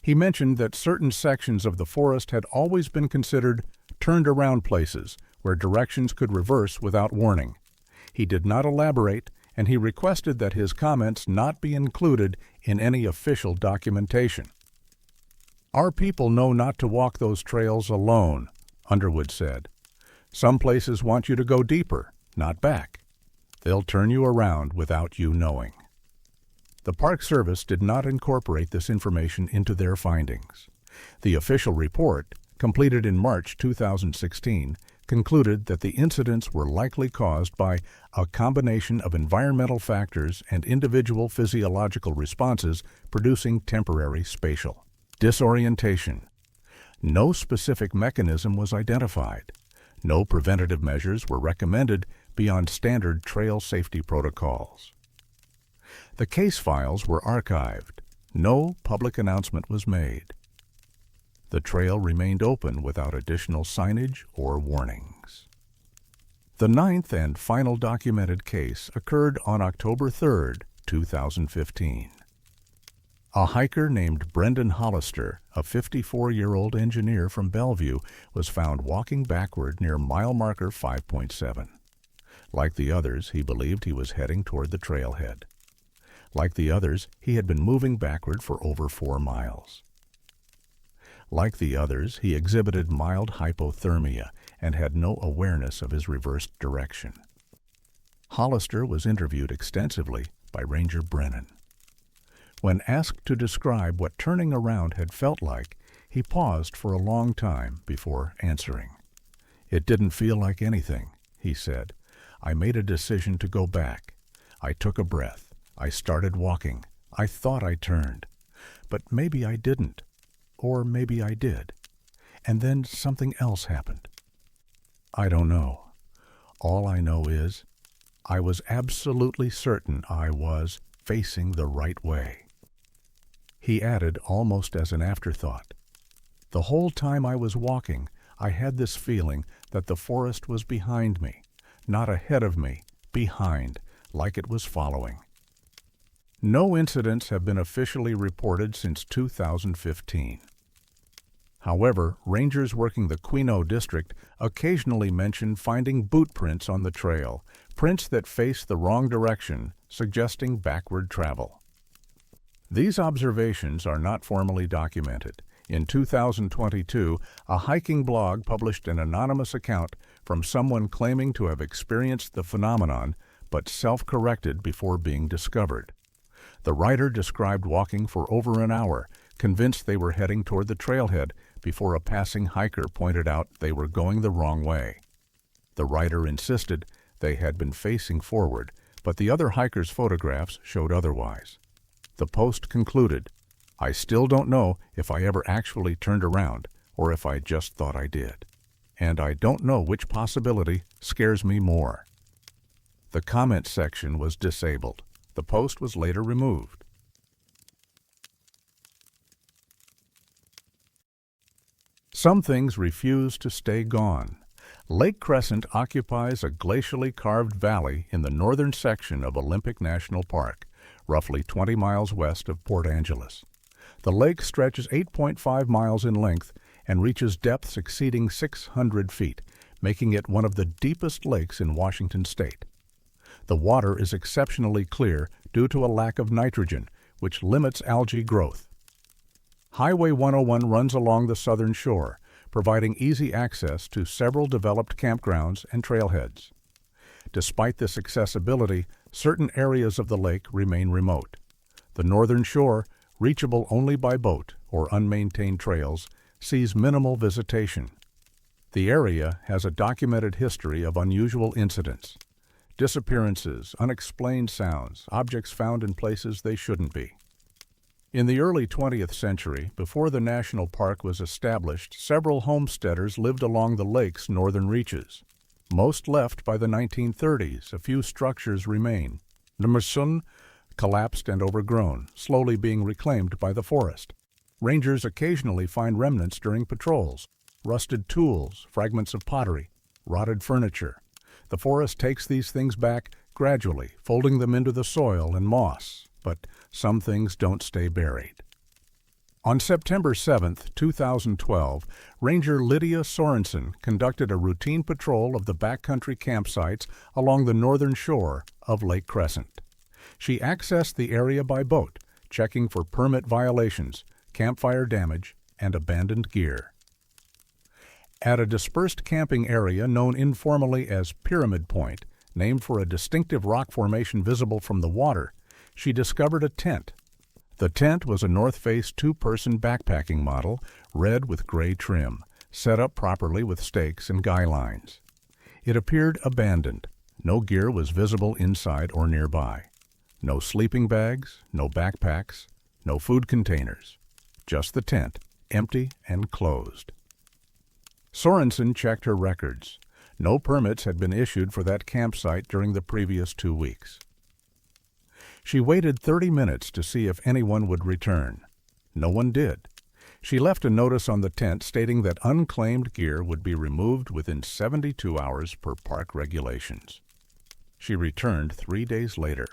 He mentioned that certain sections of the forest had always been considered turned-around places where directions could reverse without warning. He did not elaborate, and he requested that his comments not be included in any official documentation. "Our people know not to walk those trails alone," Underwood said. "Some places want you to go deeper, not back. They'll turn you around without you knowing." The Park Service did not incorporate this information into their findings. The official report, completed in March 2016, concluded that the incidents were likely caused by a combination of environmental factors and individual physiological responses producing temporary spatial disorientation. No specific mechanism was identified. No preventative measures were recommended beyond standard trail safety protocols. The case files were archived. No public announcement was made. The trail remained open without additional signage or warnings. The ninth and final documented case occurred on October 3, 2015. A hiker named Brendan Hollister, a 54-year-old engineer from Bellevue, was found walking backward near mile marker 5.7. Like the others, he believed he was heading toward the trailhead. Like the others, he had been moving backward for over 4 miles. Like the others, he exhibited mild hypothermia and had no awareness of his reversed direction. Hollister was interviewed extensively by Ranger Brennan. When asked to describe what turning around had felt like, he paused for a long time before answering. "It didn't feel like anything," he said. "I made a decision to go back. I took a breath. I started walking. I thought I turned. But maybe I didn't. Or maybe I did. And then something else happened. I don't know. All I know is I was absolutely certain I was facing the right way." He added almost as an afterthought, "The whole time I was walking, I had this feeling that the forest was behind me, not ahead of me, behind, like it was following." No incidents have been officially reported since 2015. However, rangers working the Quinault district occasionally mention finding boot prints on the trail, prints that face the wrong direction, suggesting backward travel. These observations are not formally documented. In 2022, a hiking blog published an anonymous account from someone claiming to have experienced the phenomenon, but self-corrected before being discovered. The writer described walking for over an hour, convinced they were heading toward the trailhead, before a passing hiker pointed out they were going the wrong way. The writer insisted they had been facing forward, but the other hikers' photographs showed otherwise. The post concluded, "I still don't know if I ever actually turned around or if I just thought I did. And I don't know which possibility scares me more." The comment section was disabled. The post was later removed. Some things refuse to stay gone. Lake Crescent occupies a glacially carved valley in the northern section of Olympic National Park, roughly 20 miles west of Port Angeles. The lake stretches 8.5 miles in length and reaches depths exceeding 600 feet, making it one of the deepest lakes in Washington state. The water is exceptionally clear due to a lack of nitrogen, which limits algae growth. Highway 101 runs along the southern shore, providing easy access to several developed campgrounds and trailheads. Despite this accessibility, certain areas of the lake remain remote. The northern shore, reachable only by boat or unmaintained trails, sees minimal visitation. The area has a documented history of unusual incidents. Disappearances, unexplained sounds, objects found in places they shouldn't be. In the early 20th century, before the national park was established, several homesteaders lived along the lake's northern reaches. Most left by the 1930s. A few structures remain. The maison collapsed and overgrown, slowly being reclaimed by the forest. Rangers occasionally find remnants during patrols: rusted tools, fragments of pottery, rotted furniture. The forest takes these things back gradually, folding them into the soil and moss, but some things don't stay buried. On September 7, 2012, Ranger Lydia Sorensen conducted a routine patrol of the backcountry campsites along the northern shore of Lake Crescent. She accessed the area by boat, checking for permit violations, campfire damage, and abandoned gear. At a dispersed camping area known informally as Pyramid Point, named for a distinctive rock formation visible from the water, she discovered a tent. The tent was a North Face two-person backpacking model, red with gray trim, set up properly with stakes and guy lines. It appeared abandoned. No gear was visible inside or nearby. No sleeping bags, no backpacks, no food containers. Just the tent, empty and closed. Sorensen checked her records. No permits had been issued for that campsite during the previous 2 weeks. She waited 30 minutes to see if anyone would return. No one did. She left a notice on the tent stating that unclaimed gear would be removed within 72 hours per park regulations. She returned 3 days later.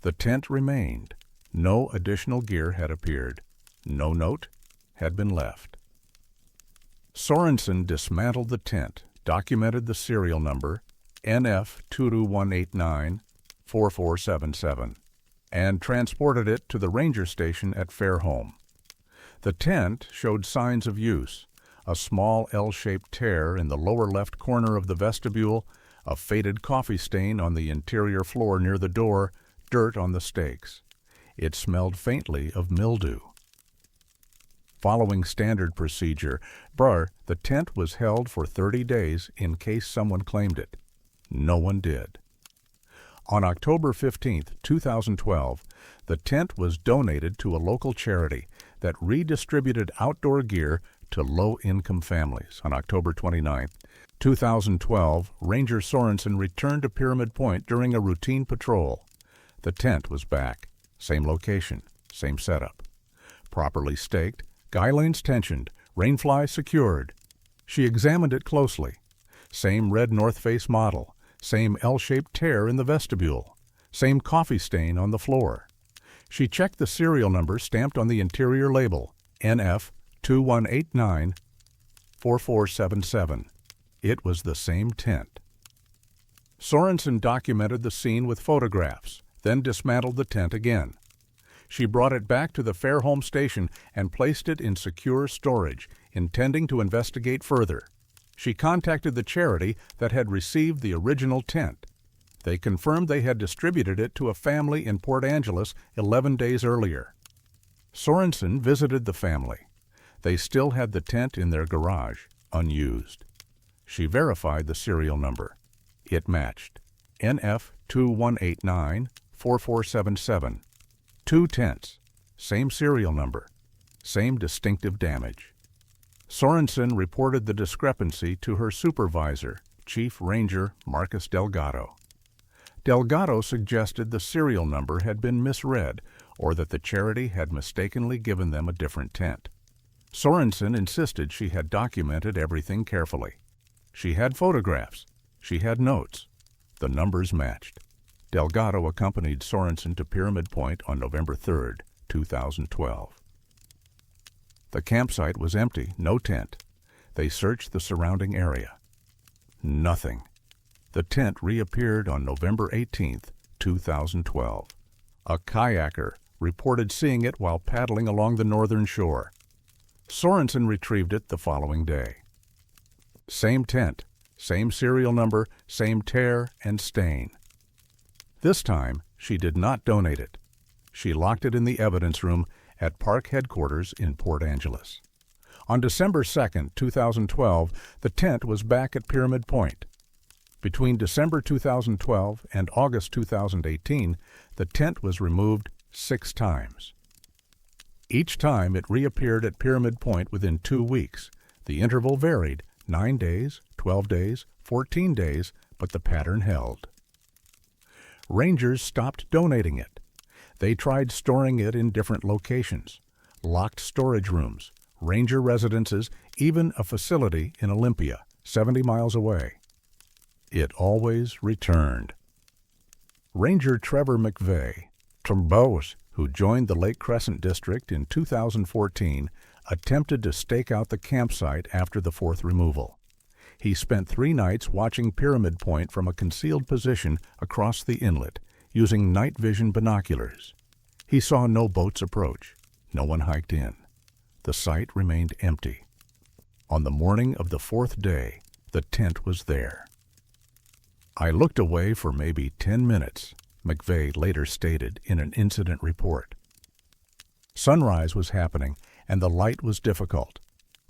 The tent remained. No additional gear had appeared. No note had been left. Sorensen dismantled the tent, documented the serial number NF221894477, and transported it to the ranger station at Fairholme. The tent showed signs of use: a small L-shaped tear in the lower left corner of the vestibule, a faded coffee stain on the interior floor near the door, dirt on the stakes. It smelled faintly of mildew. Following standard procedure, the tent was held for 30 days in case someone claimed it. No one did. On October 15, 2012, the tent was donated to a local charity that redistributed outdoor gear to low-income families. On October 29, 2012, Ranger Sorensen returned to Pyramid Point during a routine patrol. The tent was back. Same location, same setup. Properly staked, guy lanes tensioned, rainfly secured. She examined it closely. Same red North Face model, same L-shaped tear in the vestibule, same coffee stain on the floor. She checked the serial number stamped on the interior label, NF21894477. It was the same tent. Sorensen documented the scene with photographs, then dismantled the tent again. She brought it back to the Fairholme station and placed it in secure storage, intending to investigate further. She contacted the charity that had received the original tent. They confirmed they had distributed it to a family in Port Angeles 11 days earlier. Sorensen visited the family. They still had the tent in their garage, unused. She verified the serial number. It matched. NF21894477. 2 tents, same serial number, same distinctive damage. Sorensen reported the discrepancy to her supervisor, Chief Ranger Marcus Delgado. Delgado suggested the serial number had been misread or that the charity had mistakenly given them a different tent. Sorensen insisted she had documented everything carefully. She had photographs. She had notes. The numbers matched. Delgado accompanied Sorensen to Pyramid Point on November 3, 2012. The campsite was empty, no tent. They searched the surrounding area. Nothing. The tent reappeared on November 18, 2012. A kayaker reported seeing it while paddling along the northern shore. Sorensen retrieved it the following day. Same tent, same serial number, same tear and stain. This time, she did not donate it. She locked it in the evidence room at park headquarters in Port Angeles. On December 2, 2012, the tent was back at Pyramid Point. Between December 2012 and August 2018, the tent was removed 6 times. Each time it reappeared at Pyramid Point within 2 weeks. The interval varied, 9 days, 12 days, 14 days, but the pattern held. Rangers stopped donating it. They tried storing it in different locations, locked storage rooms, ranger residences, even a facility in Olympia, 70 miles away. It always returned. Ranger Trevor McVeigh, who joined the Lake Crescent District in 2014, attempted to stake out the campsite after the 4th removal. He spent 3 nights watching Pyramid Point from a concealed position across the inlet, using night vision binoculars. He saw no boats approach. No one hiked in. The site remained empty. On the morning of the 4th day, the tent was there. I looked away for maybe 10 minutes, McVeigh later stated in an incident report. Sunrise was happening, and the light was difficult.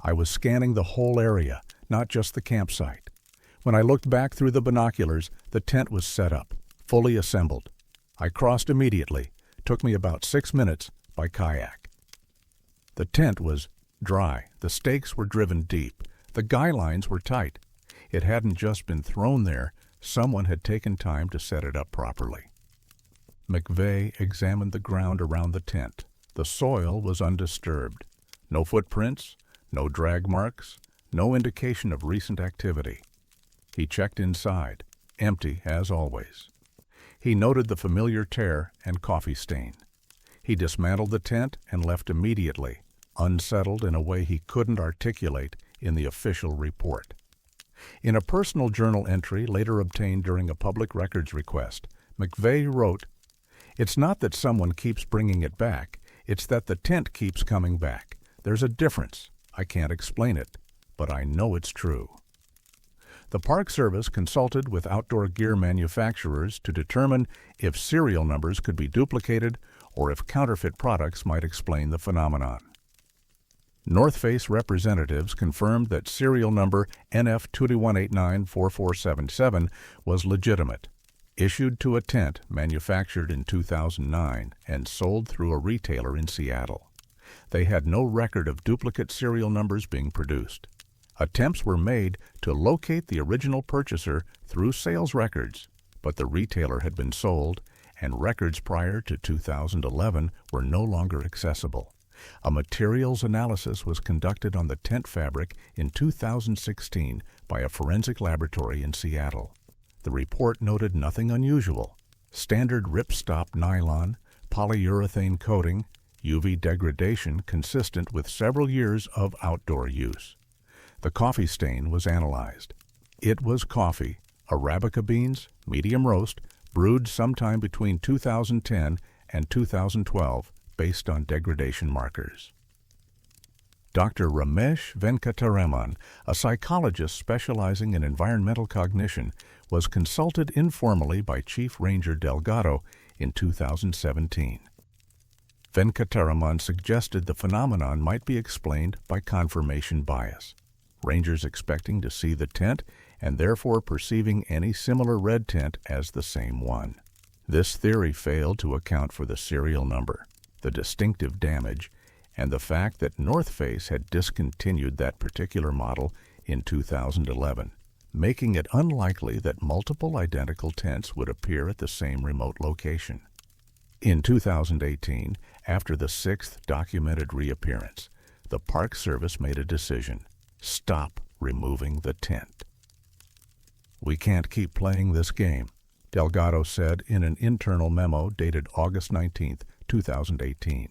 I was scanning the whole area, not just the campsite. When I looked back through the binoculars, the tent was set up, fully assembled. I crossed immediately. Took me about 6 minutes by kayak. The tent was dry. The stakes were driven deep. The guy lines were tight. It hadn't just been thrown there. Someone had taken time to set it up properly. McVeigh examined the ground around the tent. The soil was undisturbed. No footprints, no drag marks, no indication of recent activity. He checked inside, empty as always. He noted the familiar tear and coffee stain. He dismantled the tent and left immediately, unsettled in a way he couldn't articulate in the official report. In a personal journal entry later obtained during a public records request, McVeigh wrote, "It's not that someone keeps bringing it back, it's that the tent keeps coming back. There's a difference. I can't explain it, but I know it's true." The Park Service consulted with outdoor gear manufacturers to determine if serial numbers could be duplicated or if counterfeit products might explain the phenomenon. North Face representatives confirmed that serial number NF21894477 was legitimate, issued to a tent manufactured in 2009 and sold through a retailer in Seattle. They had no record of duplicate serial numbers being produced. Attempts were made to locate the original purchaser through sales records, but the retailer had been sold, and records prior to 2011 were no longer accessible. A materials analysis was conducted on the tent fabric in 2016 by a forensic laboratory in Seattle. The report noted nothing unusual: standard ripstop nylon, polyurethane coating, UV degradation consistent with several years of outdoor use. The coffee stain was analyzed. It was coffee, Arabica beans, medium roast, brewed sometime between 2010 and 2012 based on degradation markers. Dr. Ramesh Venkataraman, a psychologist specializing in environmental cognition, was consulted informally by Chief Ranger Delgado in 2017. Venkataraman suggested the phenomenon might be explained by confirmation bias. Rangers expecting to see the tent and therefore perceiving any similar red tent as the same one. This theory failed to account for the serial number, the distinctive damage, and the fact that North Face had discontinued that particular model in 2011, making it unlikely that multiple identical tents would appear at the same remote location. In 2018, after the 6th documented reappearance, the Park Service made a decision: stop removing the tent. "We can't keep playing this game," Delgado said in an internal memo dated August 19, 2018.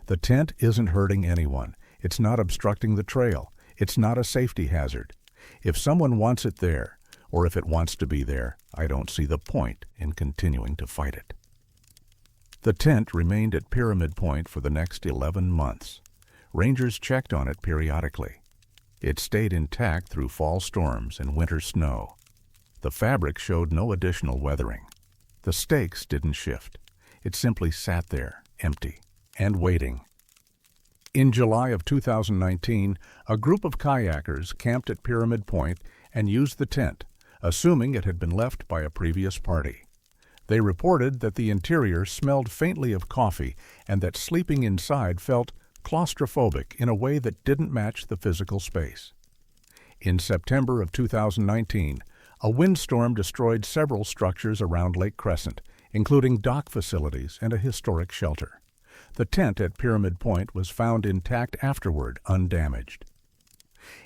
"The tent isn't hurting anyone. It's not obstructing the trail. It's not a safety hazard. If someone wants it there, or if it wants to be there, I don't see the point in continuing to fight it." The tent remained at Pyramid Point for the next 11 months. Rangers checked on it periodically. It stayed intact through fall storms and winter snow. The fabric showed no additional weathering. The stakes didn't shift. It simply sat there, empty, and waiting. In July of 2019, a group of kayakers camped at Pyramid Point and used the tent, assuming it had been left by a previous party. They reported that the interior smelled faintly of coffee and that sleeping inside felt claustrophobic in a way that didn't match the physical space. In September of 2019, a windstorm destroyed several structures around Lake Crescent, including dock facilities and a historic shelter. The tent at Pyramid Point was found intact afterward, undamaged.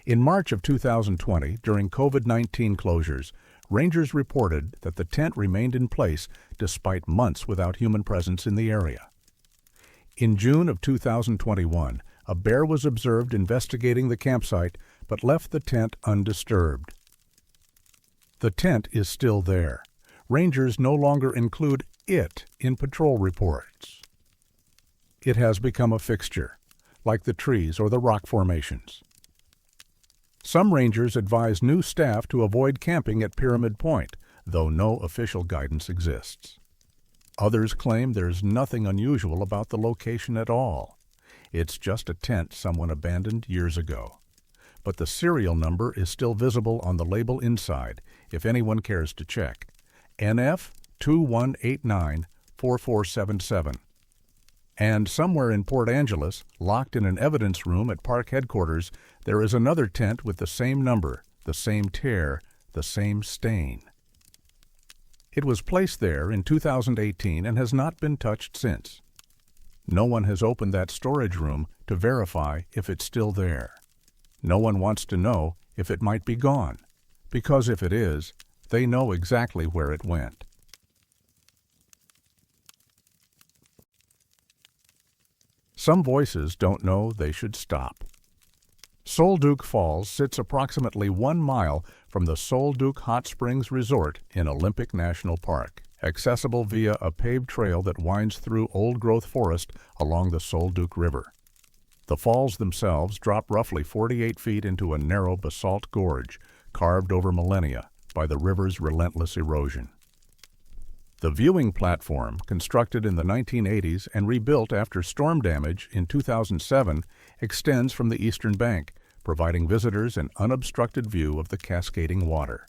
In March of 2020, during COVID-19 closures, rangers reported that the tent remained in place despite months without human presence in the area. In June of 2021, a bear was observed investigating the campsite but left the tent undisturbed. The tent is still there. Rangers no longer include it in patrol reports. It has become a fixture, like the trees or the rock formations. Some rangers advise new staff to avoid camping at Pyramid Point, though no official guidance exists. Others claim there's nothing unusual about the location at all. It's just a tent someone abandoned years ago. but the serial number is still visible on the label inside if anyone cares to check. NF 2189-4477. And somewhere in Port Angeles, locked in an evidence room at park headquarters, there is another tent with the same number, the same tear, the same stain. It was placed there in 2018 and has not been touched since. No one has opened that storage room to verify if it's still there. No one wants to know if it might be gone, because if it is, they know exactly where it went. Some voices don't know they should stop. Solduke Falls sits approximately 1 mile from the Solduke Hot Springs Resort in Olympic National Park, accessible via a paved trail that winds through old-growth forest along the Solduke River. The falls themselves drop roughly 48 feet into a narrow basalt gorge, carved over millennia by the river's relentless erosion. The viewing platform, constructed in the 1980s and rebuilt after storm damage in 2007, extends from the eastern bank, providing visitors an unobstructed view of the cascading water.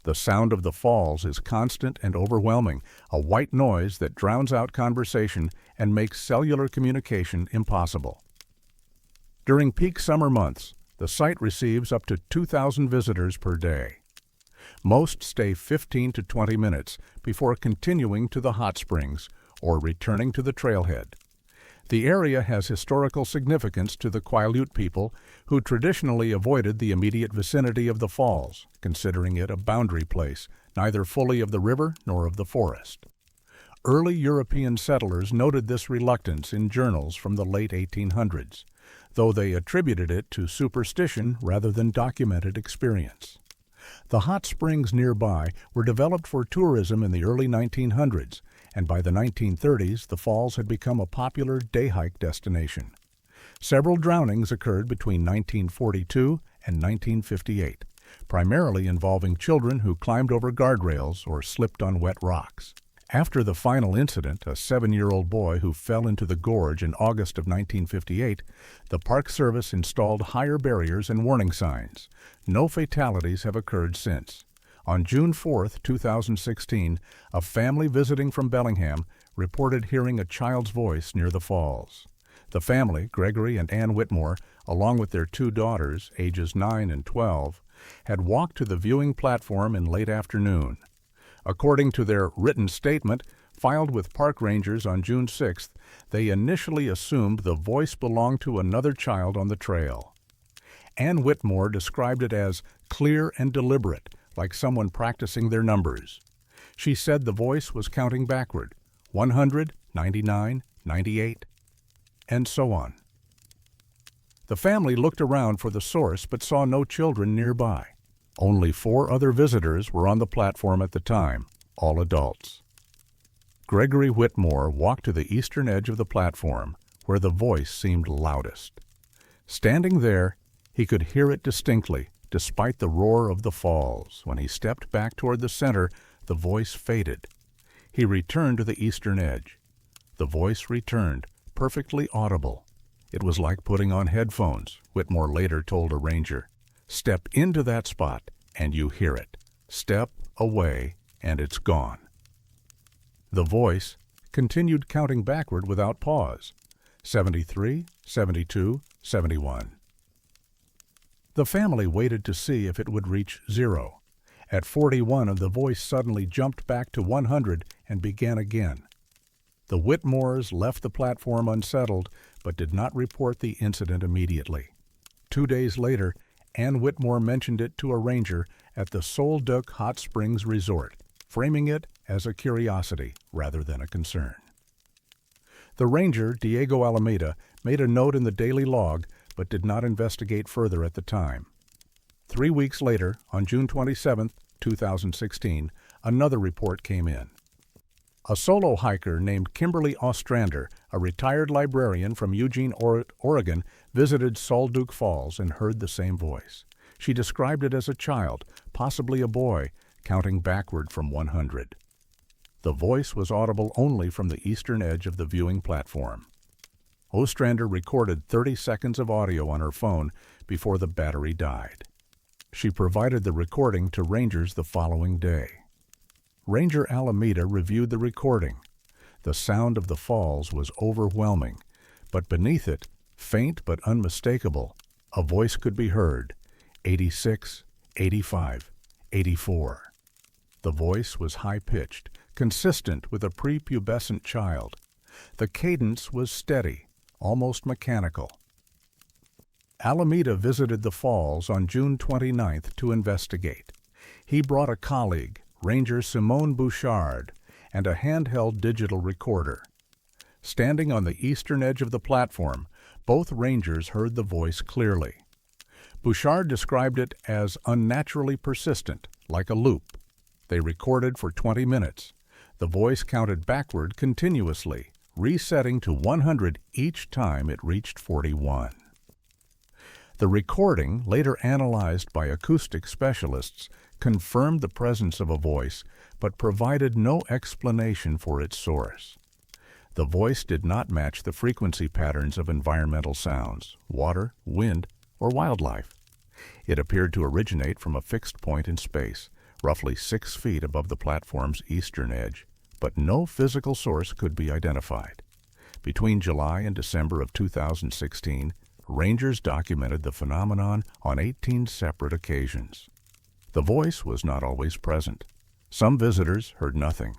The sound of the falls is constant and overwhelming, a white noise that drowns out conversation and makes cellular communication impossible. During peak summer months, the site receives up to 2,000 visitors per day. Most stay 15 to 20 minutes before continuing to the hot springs or returning to the trailhead. The area has historical significance to the Quileute people, who traditionally avoided the immediate vicinity of the falls, considering it a boundary place, neither fully of the river nor of the forest. Early European settlers noted this reluctance in journals from the late 1800s, though they attributed it to superstition rather than documented experience. The hot springs nearby were developed for tourism in the early 1900s, and by the 1930s the falls had become a popular day hike destination. Several drownings occurred between 1942 and 1958, primarily involving children who climbed over guardrails or slipped on wet rocks. After the final incident, a 7-year-old boy who fell into the gorge in August of 1958, the Park Service installed higher barriers and warning signs. No fatalities have occurred since. On June 4, 2016, a family visiting from Bellingham reported hearing a child's voice near the falls. The family, Gregory and Ann Whitmore, along with their 2 daughters, ages 9 and 12, had walked to the viewing platform in late afternoon. According to their written statement, filed with park rangers on June 6th, they initially assumed the voice belonged to another child on the trail. Ann Whitmore described it as clear and deliberate, like someone practicing their numbers. She said the voice was counting backward, 100, 99, 98, and so on. The family looked around for the source but saw no children nearby. Only 4 other visitors were on the platform at the time, all adults. Gregory Whitmore walked to the eastern edge of the platform, where the voice seemed loudest. Standing there, he could hear it distinctly, despite the roar of the falls. When he stepped back toward the center, the voice faded. He returned to the eastern edge. The voice returned, perfectly audible. It was like putting on headphones, Whitmore later told a ranger. Step into that spot, and you hear it. Step away, and it's gone. The voice continued counting backward without pause. 73, 72, 71. The family waited to see if it would reach 0. At 41, the voice suddenly jumped back to 100 and began again. The Whitmores left the platform unsettled, but did not report the incident immediately. 2 days later, Ann Whitmore mentioned it to a ranger at the Solduke Hot Springs Resort, framing it as a curiosity rather than a concern. The ranger, Diego Alameda, made a note in the daily log but did not investigate further at the time. 3 weeks later, on June 27, 2016, another report came in. A solo hiker named Kimberly Ostrander, a retired librarian from Eugene, Oregon, visited Solduke Falls and heard the same voice. She described it as a child, possibly a boy, counting backward from 100. The voice was audible only from the eastern edge of the viewing platform. Ostrander recorded 30 seconds of audio on her phone before the battery died. She provided the recording to rangers the following day. Ranger Alameda reviewed the recording. The sound of the falls was overwhelming, but beneath it, faint but unmistakable, a voice could be heard, 86, 85, 84. The voice was high-pitched, consistent with a prepubescent child. The cadence was steady, almost mechanical. Alameda visited the falls on June 29th to investigate. He brought a colleague, Ranger Simone Bouchard, and a handheld digital recorder. Standing on the eastern edge of the platform, both rangers heard the voice clearly. Bouchard described it as unnaturally persistent, like a loop. They recorded for 20 minutes. The voice counted backward continuously, resetting to 100 each time it reached 41. The recording, later analyzed by acoustic specialists, confirmed the presence of a voice, but provided no explanation for its source. The voice did not match the frequency patterns of environmental sounds, water, wind, or wildlife. It appeared to originate from a fixed point in space, roughly 6 feet above the platform's eastern edge, but no physical source could be identified. Between July and December of 2016, rangers documented the phenomenon on 18 separate occasions. The voice was not always present. Some visitors heard nothing.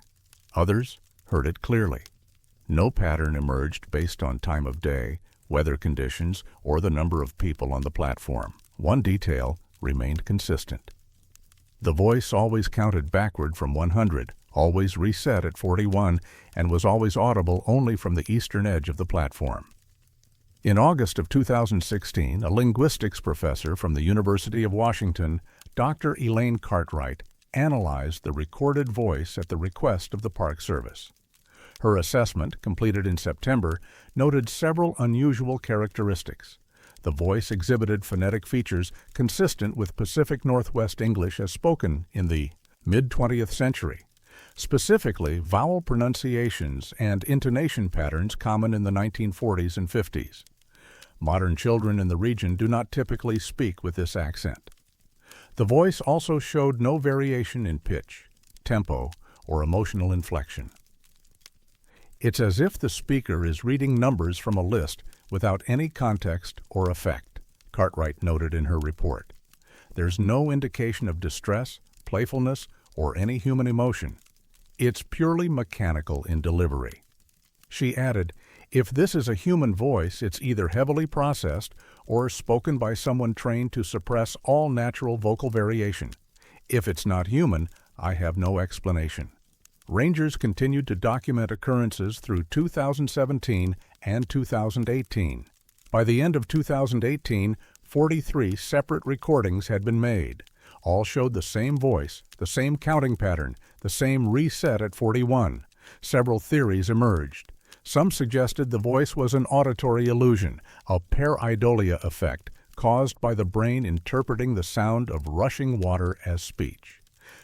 Others heard it clearly. No pattern emerged based on time of day, weather conditions, or the number of people on the platform. One detail remained consistent. The voice always counted backward from 100, always reset at 41, and was always audible only from the eastern edge of the platform. In August of 2016, a linguistics professor from the University of Washington, Dr. Elaine Cartwright, analyzed the recorded voice at the request of the Park Service. Her assessment, completed in September, noted several unusual characteristics. The voice exhibited phonetic features consistent with Pacific Northwest English as spoken in the mid-20th century, specifically vowel pronunciations and intonation patterns common in the 1940s and 50s. Modern children in the region do not typically speak with this accent. The voice also showed no variation in pitch, tempo, or emotional inflection. It's as if the speaker is reading numbers from a list without any context or effect, Cartwright noted in her report. There's no indication of distress, playfulness, or any human emotion. It's purely mechanical in delivery. She added, if this is a human voice, it's either heavily processed or spoken by someone trained to suppress all natural vocal variation. If it's not human, I have no explanation. Rangers continued to document occurrences through 2017 and 2018. By the end of 2018, 43 separate recordings had been made. All showed the same voice, the same counting pattern, the same reset at 41. Several theories emerged. Some suggested the voice was an auditory illusion, a pareidolia effect, caused by the brain interpreting the sound of rushing water as speech.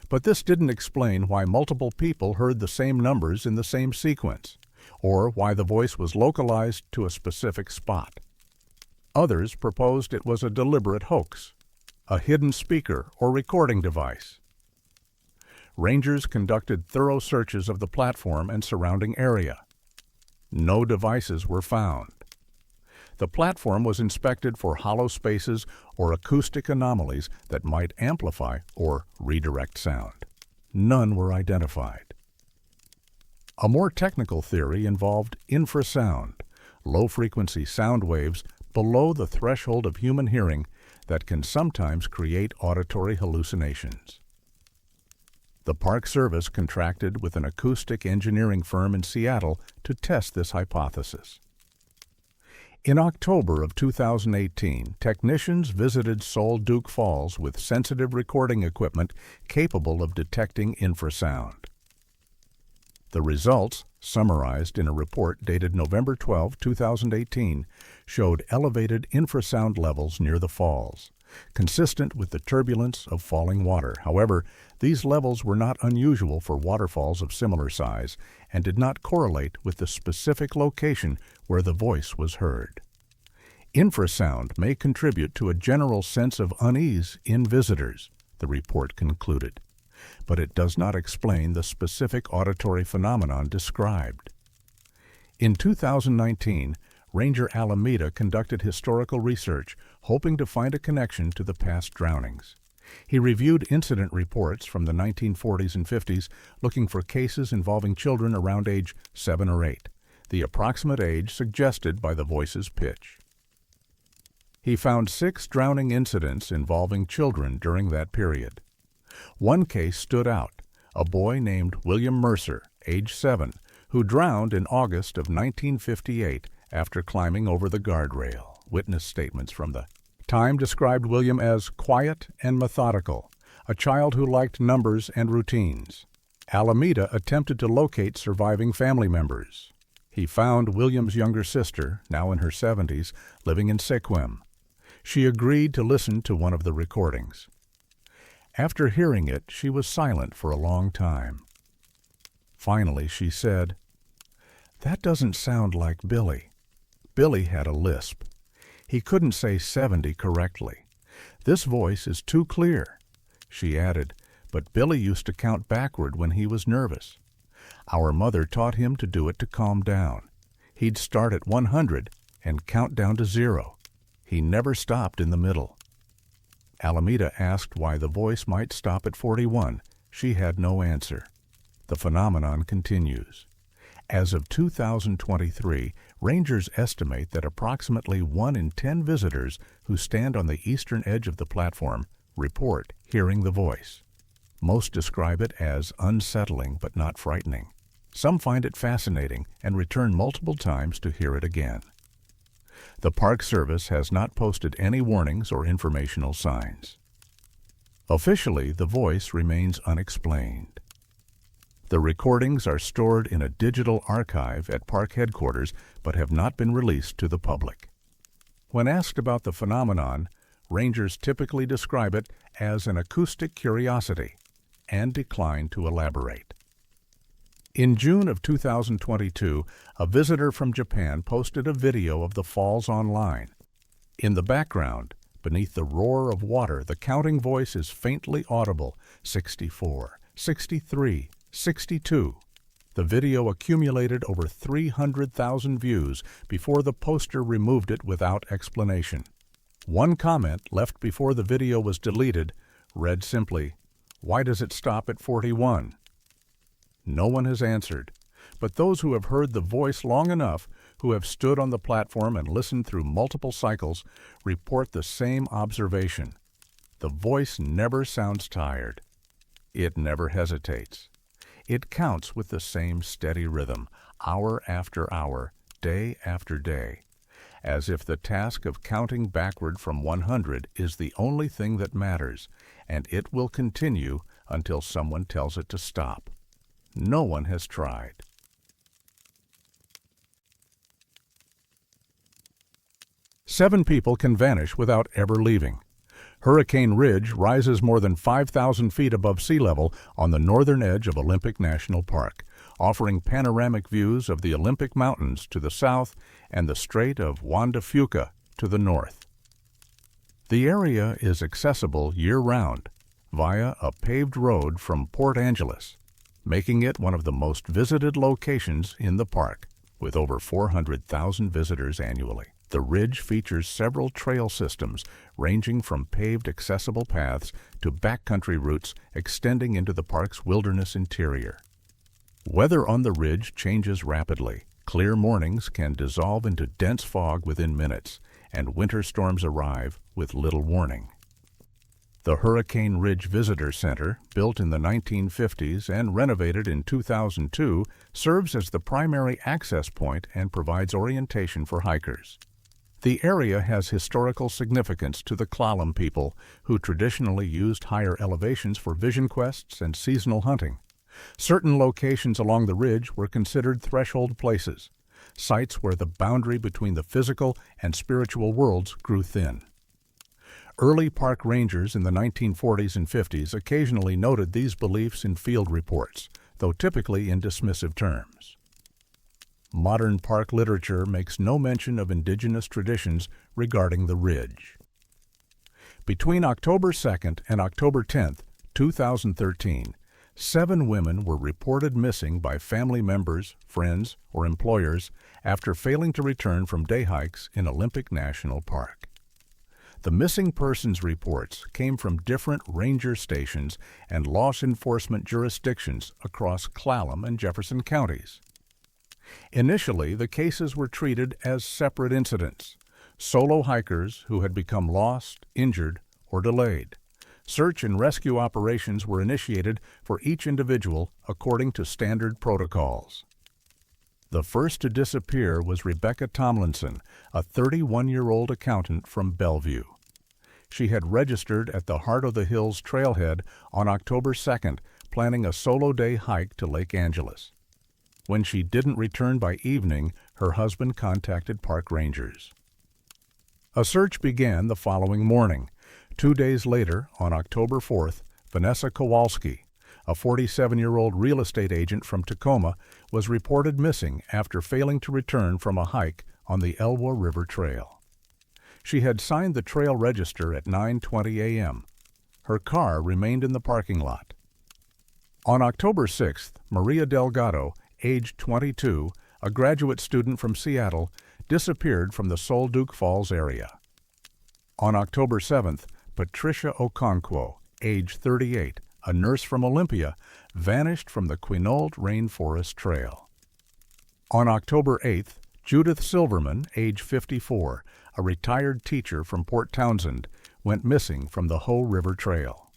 But this didn't explain why multiple people heard the same numbers in the same sequence, or why the voice was localized to a specific spot. Others proposed it was a deliberate hoax, a hidden speaker or recording device. Rangers conducted thorough searches of the platform and surrounding area. No devices were found. The platform was inspected for hollow spaces or acoustic anomalies that might amplify or redirect sound. None were identified. A more technical theory involved infrasound, low-frequency sound waves below the threshold of human hearing that can sometimes create auditory hallucinations. The Park Service contracted with an acoustic engineering firm in Seattle to test this hypothesis. In October of 2018, technicians visited Sol Duke Falls with sensitive recording equipment capable of detecting infrasound. The results, summarized in a report dated November 12, 2018, showed elevated infrasound levels near the falls, consistent with the turbulence of falling water. However, these levels were not unusual for waterfalls of similar size and did not correlate with the specific location where the voice was heard. Infrasound may contribute to a general sense of unease in visitors, the report concluded, but it does not explain the specific auditory phenomenon described. In 2019, Ranger Alameda conducted historical research, hoping to find a connection to the past drownings. He reviewed incident reports from the 1940s and 50s, looking for cases involving children around age 7 or 8, the approximate age suggested by the voice's pitch. He found 6 drowning incidents involving children during that period. One case stood out, a boy named William Mercer, age 7, who drowned in August of 1958 after climbing over the guardrail. Witness statements from the time described William as quiet and methodical, a child who liked numbers and routines. Alameda attempted to locate surviving family members. He found William's younger sister, now in her 70s, living in Sequim. She agreed to listen to one of the recordings. After hearing it, she was silent for a long time. Finally, she said, "That doesn't sound like Billy." Billy had a lisp. He couldn't say 70 correctly. "This voice is too clear." She added, "But Billy used to count backward when he was nervous. Our mother taught him to do it to calm down. He'd start at 100 and count down to 0. He never stopped in the middle." Alameda asked why the voice might stop at 41. She had no answer. The phenomenon continues. As of 2023, rangers estimate that approximately 1 in 10 visitors who stand on the eastern edge of the platform report hearing the voice. Most describe it as unsettling but not frightening. Some find it fascinating and return multiple times to hear it again. The Park Service has not posted any warnings or informational signs. Officially, the voice remains unexplained. The recordings are stored in a digital archive at park headquarters but have not been released to the public. When asked about the phenomenon, rangers typically describe it as an acoustic curiosity and decline to elaborate. In June of 2022, a visitor from Japan posted a video of the falls online. In the background, beneath the roar of water, the counting voice is faintly audible: 64, 63, 62. The video accumulated over 300,000 views before the poster removed it without explanation. One comment left before the video was deleted read simply, "Why does it stop at 41? No one has answered, but those who have heard the voice long enough, who have stood on the platform and listened through multiple cycles, report the same observation. The voice never sounds tired. It never hesitates. It counts with the same steady rhythm, hour after hour, day after day, as if the task of counting backward from 100 is the only thing that matters, and it will continue until someone tells it to stop. No one has tried. Seven people can vanish without ever leaving. Hurricane Ridge rises more than 5,000 feet above sea level on the northern edge of Olympic National Park, offering panoramic views of the Olympic Mountains to the south and the Strait of Juan de Fuca to the north. The area is accessible year-round via a paved road from Port Angeles, making it one of the most visited locations in the park, with over 400,000 visitors annually. The ridge features several trail systems ranging from paved accessible paths to backcountry routes extending into the park's wilderness interior. Weather on the ridge changes rapidly. Clear mornings can dissolve into dense fog within minutes, and winter storms arrive with little warning. The Hurricane Ridge Visitor Center, built in the 1950s and renovated in 2002, serves as the primary access point and provides orientation for hikers. The area has historical significance to the Klallam people, who traditionally used higher elevations for vision quests and seasonal hunting. Certain locations along the ridge were considered threshold places, sites where the boundary between the physical and spiritual worlds grew thin. Early park rangers in the 1940s and 50s occasionally noted these beliefs in field reports, though typically in dismissive terms. Modern park literature makes no mention of indigenous traditions regarding the ridge. Between October 2nd and October 10th, 2013, 7 women were reported missing by family members, friends, or employers after failing to return from day hikes in Olympic National Park. The missing persons reports came from different ranger stations and law enforcement jurisdictions across Clallam and Jefferson counties. Initially, the cases were treated as separate incidents, solo hikers who had become lost, injured, or delayed. Search and rescue operations were initiated for each individual according to standard protocols. The first to disappear was Rebecca Tomlinson, a 31-year-old accountant from Bellevue. She had registered at the Heart of the Hills trailhead on October 2nd, planning a solo day hike to Lake Angeles. When she didn't return by evening, her husband contacted park rangers. A search began the following morning. 2 days later, on October 4th, Vanessa Kowalski, a 47-year-old real estate agent from Tacoma, was reported missing after failing to return from a hike on the Elwha River Trail. She had signed the trail register at 9:20 a.m. Her car remained in the parking lot. On October 6th, Maria Delgado, aged 22, a graduate student from Seattle, disappeared from the Solduke Falls area. On October 7th, Patricia Okonkwo, age 38, a nurse from Olympia, vanished from the Quinault Rainforest Trail. On October 8th, Judith Silverman, age 54, a retired teacher from Port Townsend, went missing from the Hoh River Trail.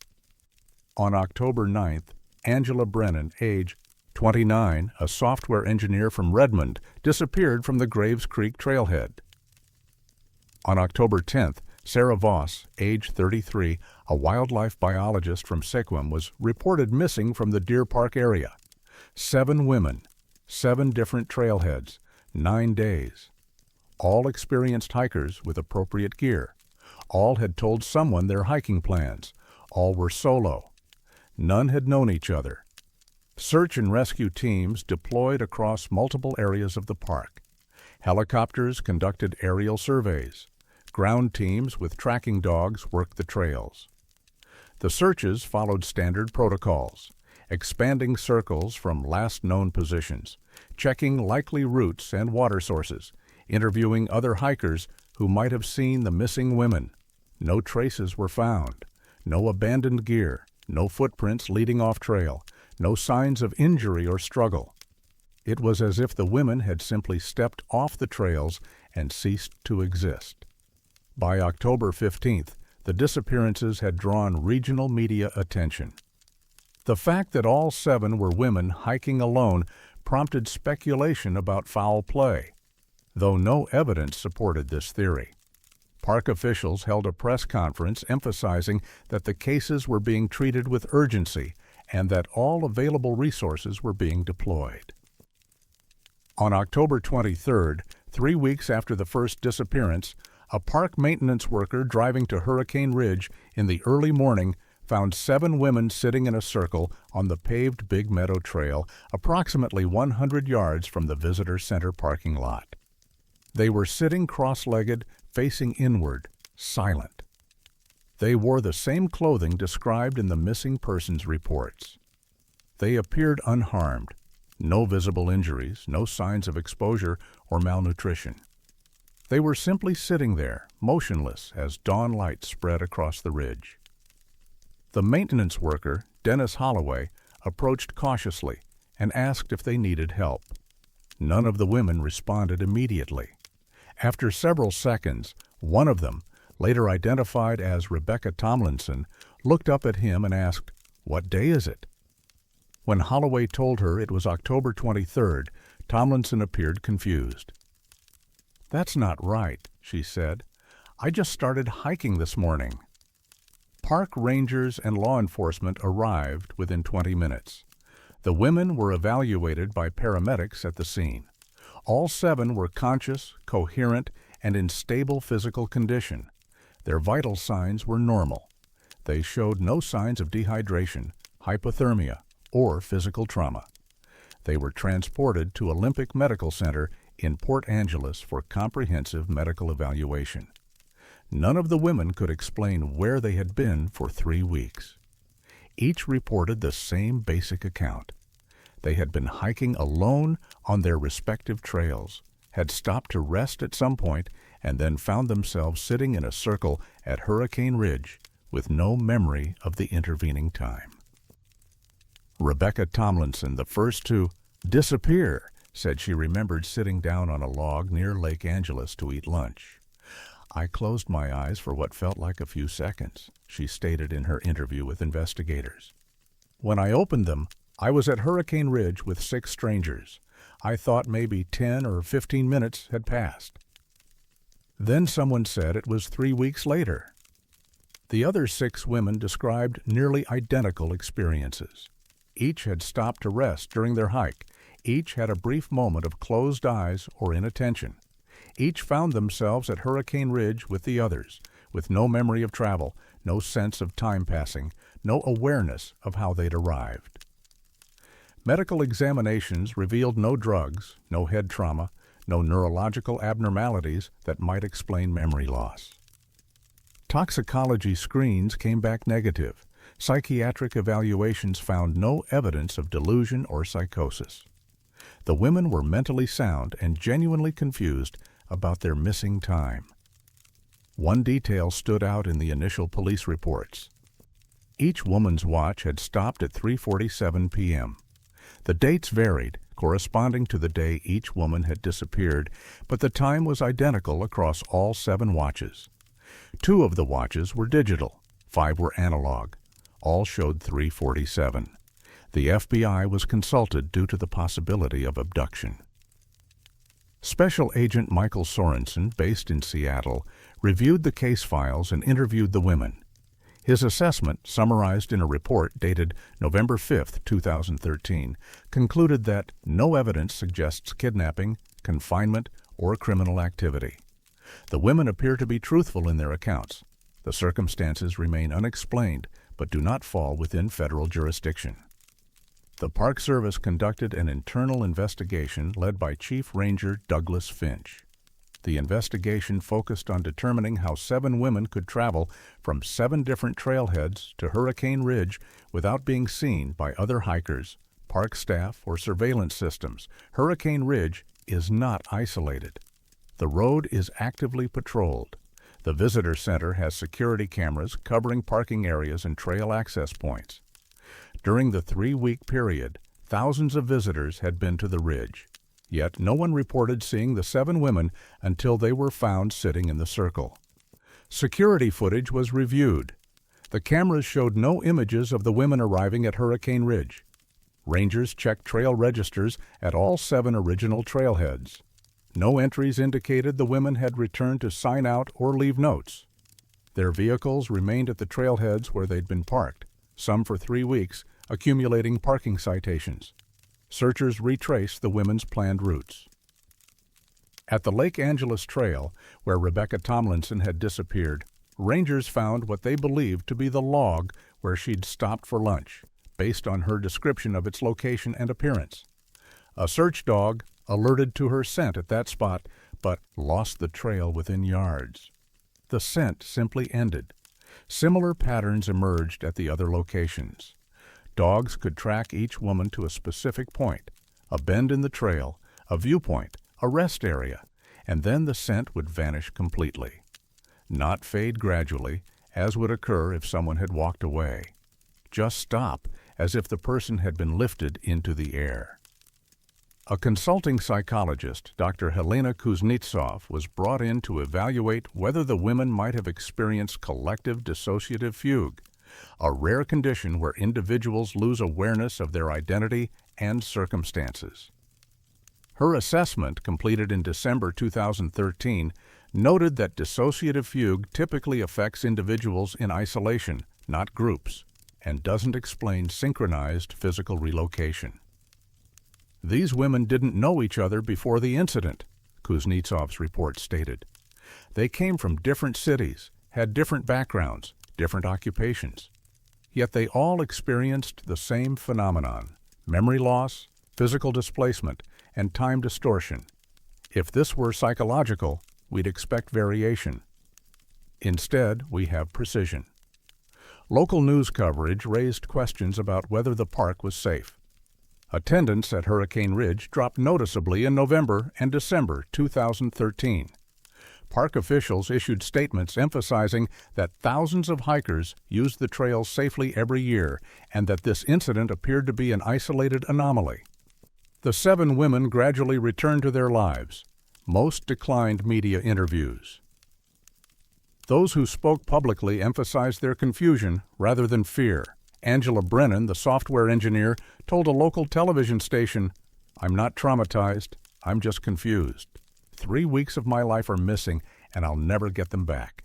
On October 9th, Angela Brennan, age 29, a software engineer from Redmond, disappeared from the Graves Creek Trailhead. On October 10th, Sarah Voss, age 33, a wildlife biologist from Sequim, was reported missing from the Deer Park area. 7 women, 7 different trailheads, 9 days. All experienced hikers with appropriate gear. All had told someone their hiking plans. All were solo. None had known each other. Search and rescue teams deployed across multiple areas of the park. Helicopters conducted aerial surveys. Ground teams with tracking dogs worked the trails. The searches followed standard protocols, expanding circles from last known positions, checking likely routes and water sources, interviewing other hikers who might have seen the missing women. No traces were found. No abandoned gear. No footprints leading off trail. No signs of injury or struggle. It was as if the women had simply stepped off the trails and ceased to exist. By October 15th, the disappearances had drawn regional media attention. The fact that all 7 were women hiking alone prompted speculation about foul play, though no evidence supported this theory. Park officials held a press conference emphasizing that the cases were being treated with urgency and that all available resources were being deployed. On October 23rd, 3 weeks after the first disappearance, a park maintenance worker driving to Hurricane Ridge in the early morning found 7 women sitting in a circle on the paved Big Meadow Trail, approximately 100 yards from the visitor center parking lot. They were sitting cross-legged, facing inward, silent. They wore the same clothing described in the missing persons reports. They appeared unharmed, no visible injuries, no signs of exposure or malnutrition. They were simply sitting there, motionless as dawn light spread across the ridge. The maintenance worker, Dennis Holloway, approached cautiously and asked if they needed help. None of the women responded immediately. After several seconds, one of them, later identified as Rebecca Tomlinson, looked up at him and asked, "What day is it?" When Holloway told her it was October 23rd, Tomlinson appeared confused. "That's not right," she said. "I just started hiking this morning." Park rangers and law enforcement arrived within 20 minutes. The women were evaluated by paramedics at the scene. All 7 were conscious, coherent, and in stable physical condition. Their vital signs were normal. They showed no signs of dehydration, hypothermia, or physical trauma. They were transported to Olympic Medical Center in Port Angeles for comprehensive medical evaluation. None of the women could explain where they had been for 3 weeks. Each reported the same basic account. They had been hiking alone on their respective trails, had stopped to rest at some point, and then found themselves sitting in a circle at Hurricane Ridge with no memory of the intervening time. Rebecca Tomlinson, the first to disappear, said she remembered sitting down on a log near Lake Angeles to eat lunch. "I closed my eyes for what felt like a few seconds," she stated in her interview with investigators. "When I opened them, I was at Hurricane Ridge with 6 strangers. I thought maybe 10 or 15 minutes had passed. Then someone said it was 3 weeks later." The other 6 women described nearly identical experiences. Each had stopped to rest during their hike. Each had a brief moment of closed eyes or inattention. Each found themselves at Hurricane Ridge with the others, with no memory of travel, no sense of time passing, no awareness of how they'd arrived. Medical examinations revealed no drugs, no head trauma, no neurological abnormalities that might explain memory loss. Toxicology screens came back negative. Psychiatric evaluations found no evidence of delusion or psychosis. The women were mentally sound and genuinely confused about their missing time. One detail stood out in the initial police reports. Each woman's watch had stopped at 3:47 p.m. The dates varied, corresponding to the day each woman had disappeared, but the time was identical across all 7 watches. 2 of the watches were digital, 5 were analog. All showed 3:47. The FBI was consulted due to the possibility of abduction. Special Agent Michael Sorensen, based in Seattle, reviewed the case files and interviewed the women. His assessment, summarized in a report dated November 5, 2013, concluded that no evidence suggests kidnapping, confinement, or criminal activity. The women appear to be truthful in their accounts. The circumstances remain unexplained, but do not fall within federal jurisdiction. The Park Service conducted an internal investigation led by Chief Ranger Douglas Finch. The investigation focused on determining how 7 women could travel from 7 different trailheads to Hurricane Ridge without being seen by other hikers, park staff, or surveillance systems. Hurricane Ridge is not isolated. The road is actively patrolled. The visitor center has security cameras covering parking areas and trail access points. During the 3-week period, thousands of visitors had been to the ridge. Yet no one reported seeing the 7 women until they were found sitting in the circle. Security footage was reviewed. The cameras showed no images of the women arriving at Hurricane Ridge. Rangers checked trail registers at all 7 original trailheads. No entries indicated the women had returned to sign out or leave notes. Their vehicles remained at the trailheads where they'd been parked, some for 3 weeks, accumulating parking citations. Searchers retraced the women's planned routes. At the Lake Angeles Trail, where Rebecca Tomlinson had disappeared, rangers found what they believed to be the log where she'd stopped for lunch, based on her description of its location and appearance. A search dog alerted to her scent at that spot, but lost the trail within yards. The scent simply ended. Similar patterns emerged at the other locations. Dogs could track each woman to a specific point, a bend in the trail, a viewpoint, a rest area, and then the scent would vanish completely. Not fade gradually, as would occur if someone had walked away. Just stop, as if the person had been lifted into the air. A consulting psychologist, Dr. Helena Kuznetsov, was brought in to evaluate whether the women might have experienced collective dissociative fugue, a rare condition where individuals lose awareness of their identity and circumstances. Her assessment, completed in December 2013, noted that dissociative fugue typically affects individuals in isolation, not groups, and doesn't explain synchronized physical relocation. These women didn't know each other before the incident, Kuznetsov's report stated. They came from different cities, had different backgrounds, different occupations. Yet they all experienced the same phenomenon: memory loss, physical displacement, and time distortion. If this were psychological, we'd expect variation. Instead, we have precision. Local news coverage raised questions about whether the park was safe. Attendance at Hurricane Ridge dropped noticeably in November and December 2013. Park officials issued statements emphasizing that thousands of hikers used the trail safely every year and that this incident appeared to be an isolated anomaly. The 7 women gradually returned to their lives. Most declined media interviews. Those who spoke publicly emphasized their confusion rather than fear. Angela Brennan, the software engineer, told a local television station, "I'm not traumatized, I'm just confused. 3 weeks of my life are missing, and I'll never get them back.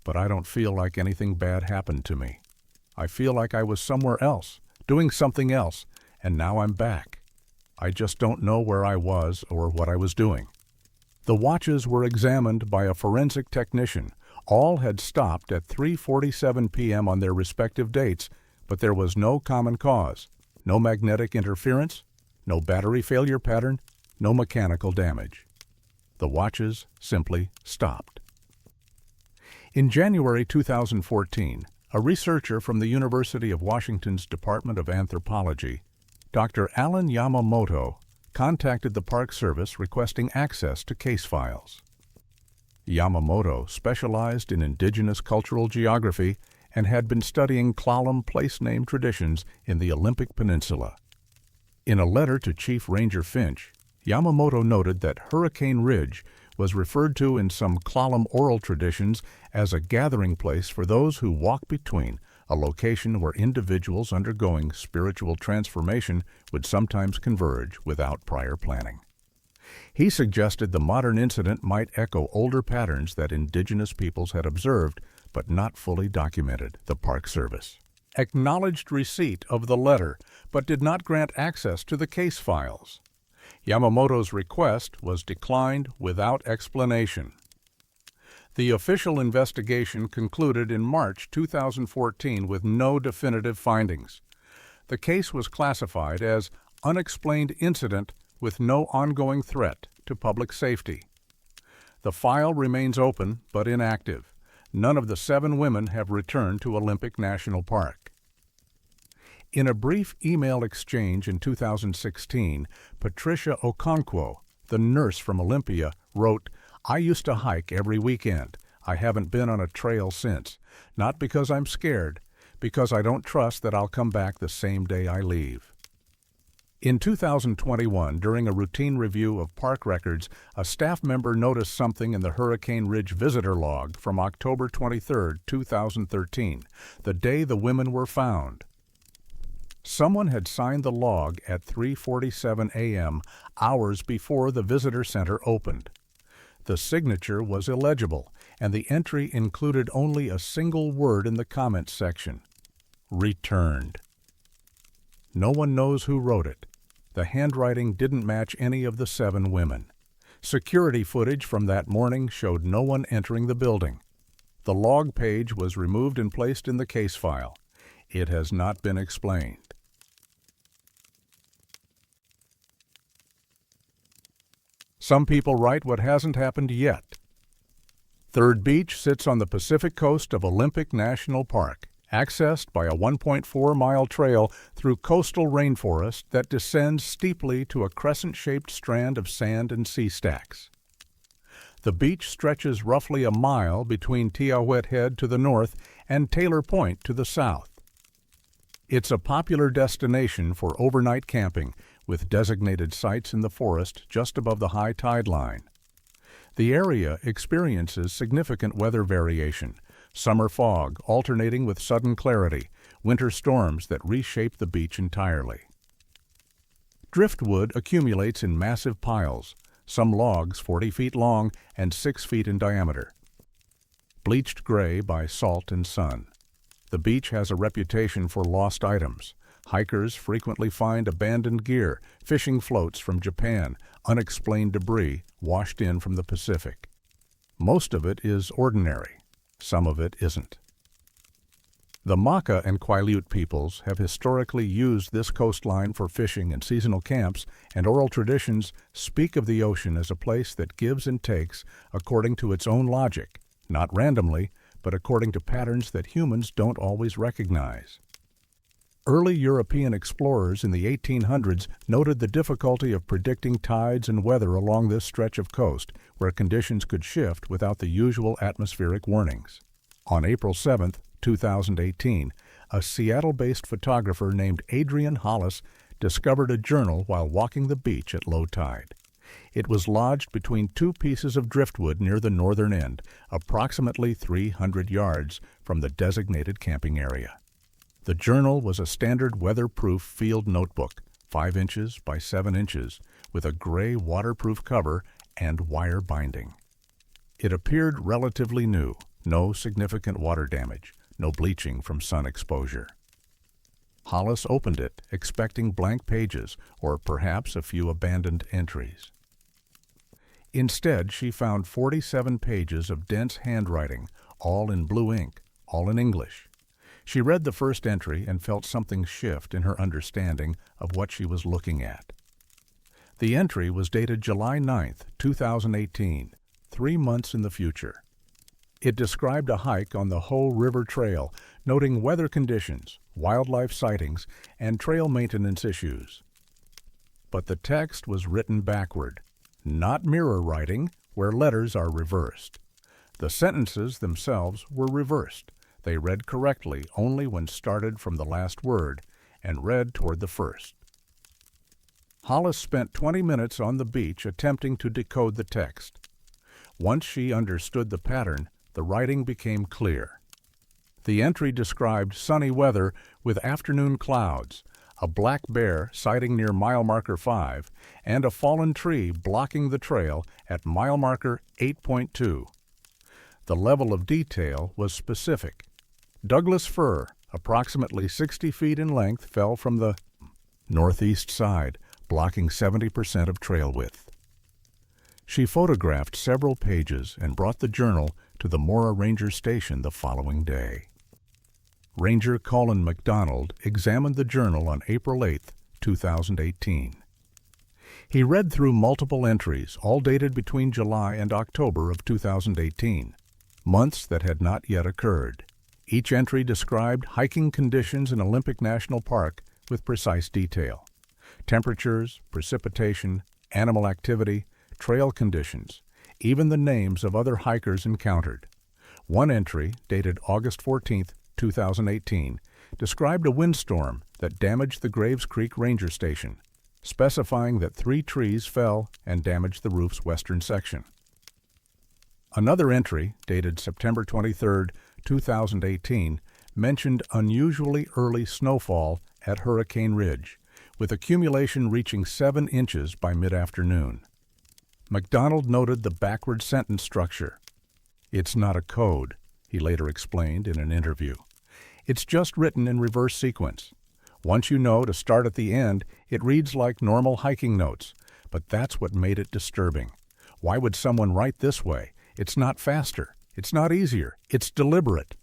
But I don't feel like anything bad happened to me. I feel like I was somewhere else, doing something else, and now I'm back. I just don't know where I was or what I was doing." The watches were examined by a forensic technician. All had stopped at 3:47 p.m. on their respective dates, but there was no common cause, no magnetic interference, no battery failure pattern, no mechanical damage. The watches simply stopped. In January 2014, a researcher from the University of Washington's Department of Anthropology, Dr. Alan Yamamoto, contacted the Park Service requesting access to case files. Yamamoto specialized in indigenous cultural geography and had been studying Klallam place name traditions in the Olympic Peninsula. In a letter to Chief Ranger Finch, Yamamoto noted that Hurricane Ridge was referred to in some Klallam oral traditions as a gathering place for those who walk between, a location where individuals undergoing spiritual transformation would sometimes converge without prior planning. He suggested the modern incident might echo older patterns that indigenous peoples had observed but not fully documented. The Park Service acknowledged receipt of the letter but did not grant access to the case files. Yamamoto's request was declined without explanation. The official investigation concluded in March 2014 with no definitive findings. The case was classified as unexplained incident with no ongoing threat to public safety. The file remains open but inactive. None of the 7 women have returned to Olympic National Park. In a brief email exchange in 2016, Patricia Okonkwo, the nurse from Olympia, wrote, "I used to hike every weekend. I haven't been on a trail since. Not because I'm scared, because I don't trust that I'll come back the same day I leave." In 2021, during a routine review of park records, a staff member noticed something in the Hurricane Ridge visitor log from October 23, 2013, the day the women were found. Someone had signed the log at 3:47 a.m., hours before the visitor center opened. The signature was illegible, and the entry included only a single word in the comments section: returned. No one knows who wrote it. The handwriting didn't match any of the 7 women. Security footage from that morning showed no one entering the building. The log page was removed and placed in the case file. It has not been explained. Some people write what hasn't happened yet. Third Beach sits on the Pacific coast of Olympic National Park, accessed by a 1.4-mile trail through coastal rainforest that descends steeply to a crescent-shaped strand of sand and sea stacks. The beach stretches roughly a mile between Tiahuet Head to the north and Taylor Point to the south. It's a popular destination for overnight camping, with designated sites in the forest just above the high tide line. The area experiences significant weather variation: summer fog alternating with sudden clarity, winter storms that reshape the beach entirely. Driftwood accumulates in massive piles, some logs 40 feet long and 6 feet in diameter. Bleached gray by salt and sun. The beach has a reputation for lost items. Hikers frequently find abandoned gear, fishing floats from Japan, unexplained debris washed in from the Pacific. Most of it is ordinary. Some of it isn't. The Maka and Quileute peoples have historically used this coastline for fishing and seasonal camps, and oral traditions speak of the ocean as a place that gives and takes according to its own logic, not randomly, but according to patterns that humans don't always recognize. Early European explorers in the 1800s noted the difficulty of predicting tides and weather along this stretch of coast, where conditions could shift without the usual atmospheric warnings. On April 7, 2018, a Seattle-based photographer named Adrian Hollis discovered a journal while walking the beach at low tide. It was lodged between two pieces of driftwood near the northern end, approximately 300 yards from the designated camping area. The journal was a standard weatherproof field notebook, 5 inches by 7 inches, with a gray waterproof cover and wire binding. It appeared relatively new, no significant water damage, no bleaching from sun exposure. Hollis opened it, expecting blank pages or perhaps a few abandoned entries. Instead, she found 47 pages of dense handwriting, all in blue ink, all in English. She read the first entry and felt something shift in her understanding of what she was looking at. The entry was dated July 9, 2018, 3 months in the future. It described a hike on the Hoh River Trail, noting weather conditions, wildlife sightings, and trail maintenance issues. But the text was written backward, not mirror writing, where letters are reversed. The sentences themselves were reversed. They read correctly only when started from the last word and read toward the first. Hollis spent 20 minutes on the beach attempting to decode the text. Once she understood the pattern, the writing became clear. The entry described sunny weather with afternoon clouds, a black bear sighting near mile marker 5, and a fallen tree blocking the trail at mile marker 8.2. The level of detail was specific. Douglas fir, approximately 60 feet in length, fell from the northeast side, blocking 70% of trail width. She photographed several pages and brought the journal to the Mora Ranger Station the following day. Ranger Colin McDonald examined the journal on April 8, 2018. He read through multiple entries, all dated between July and October of 2018, months that had not yet occurred. Each entry described hiking conditions in Olympic National Park with precise detail. Temperatures, precipitation, animal activity, trail conditions, even the names of other hikers encountered. One entry, dated August 14, 2018, described a windstorm that damaged the Graves Creek Ranger Station, specifying that 3 trees fell and damaged the roof's western section. Another entry, dated September 23, 2018, mentioned unusually early snowfall at Hurricane Ridge, with accumulation reaching 7 inches by mid-afternoon. McDonald noted the backward sentence structure. "It's not a code," he later explained in an interview. "It's just written in reverse sequence. Once you know to start at the end, it reads like normal hiking notes, but that's what made it disturbing. Why would someone write this way? It's not faster. It's not easier. It's deliberate."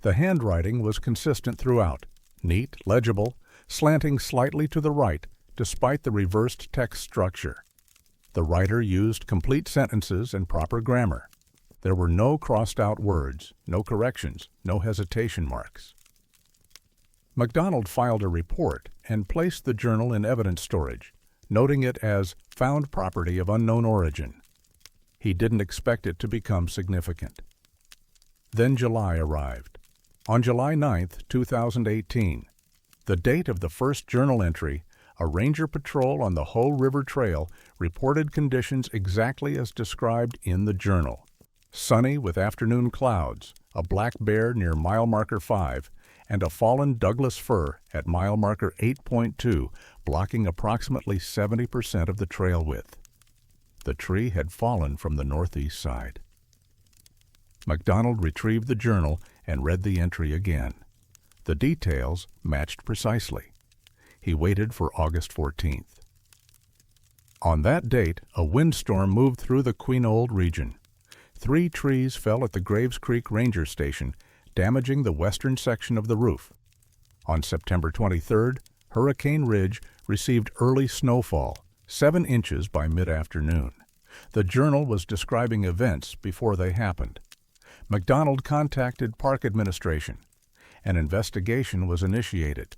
The handwriting was consistent throughout, neat, legible, slanting slightly to the right, despite the reversed text structure. The writer used complete sentences and proper grammar. There were no crossed-out words, no corrections, no hesitation marks. McDonald filed a report and placed the journal in evidence storage, noting it as found property of unknown origin. He didn't expect it to become significant. Then July arrived. On July 9, 2018, the date of the first journal entry, a ranger patrol on the Hoh River Trail reported conditions exactly as described in the journal. Sunny with afternoon clouds, a black bear near mile marker 5, and a fallen Douglas fir at mile marker 8.2, blocking approximately 70% of the trail width. The tree had fallen from the northeast side. McDonald retrieved the journal and read the entry again. The details matched precisely. He waited for August 14th. On that date, a windstorm moved through the Quinault region. 3 trees fell at the Graves Creek Ranger Station, damaging the western section of the roof. On September 23rd, Hurricane Ridge received early snowfall, 7 inches by mid-afternoon. The journal was describing events before they happened. McDonald contacted Park Administration. An investigation was initiated.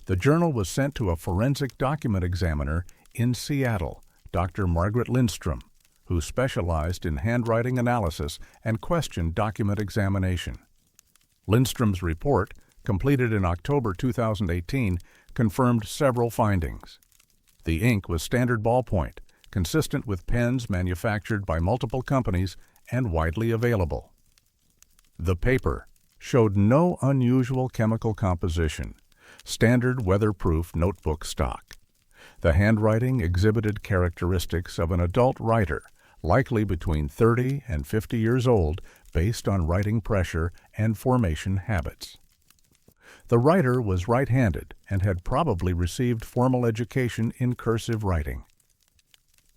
The journal was sent to a forensic document examiner in Seattle, Dr. Margaret Lindstrom, who specialized in handwriting analysis and question document examination. Lindstrom's report, completed in October 2018, confirmed several findings. The ink was standard ballpoint, consistent with pens manufactured by multiple companies and widely available. The paper showed no unusual chemical composition, standard weatherproof notebook stock. The handwriting exhibited characteristics of an adult writer, likely between 30 and 50 years old, based on writing pressure and formation habits. The writer was right-handed and had probably received formal education in cursive writing.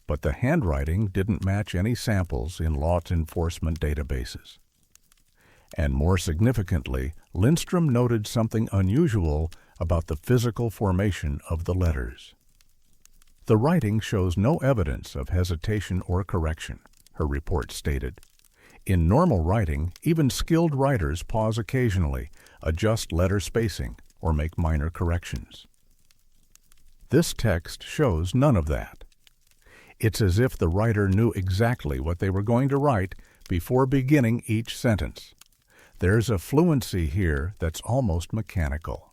But the handwriting didn't match any samples in law enforcement databases. And more significantly, Lindstrom noted something unusual about the physical formation of the letters. The writing shows no evidence of hesitation or correction, her report stated. In normal writing, even skilled writers pause occasionally, adjust letter spacing, or make minor corrections. This text shows none of that. It's as if the writer knew exactly what they were going to write before beginning each sentence. There's a fluency here that's almost mechanical.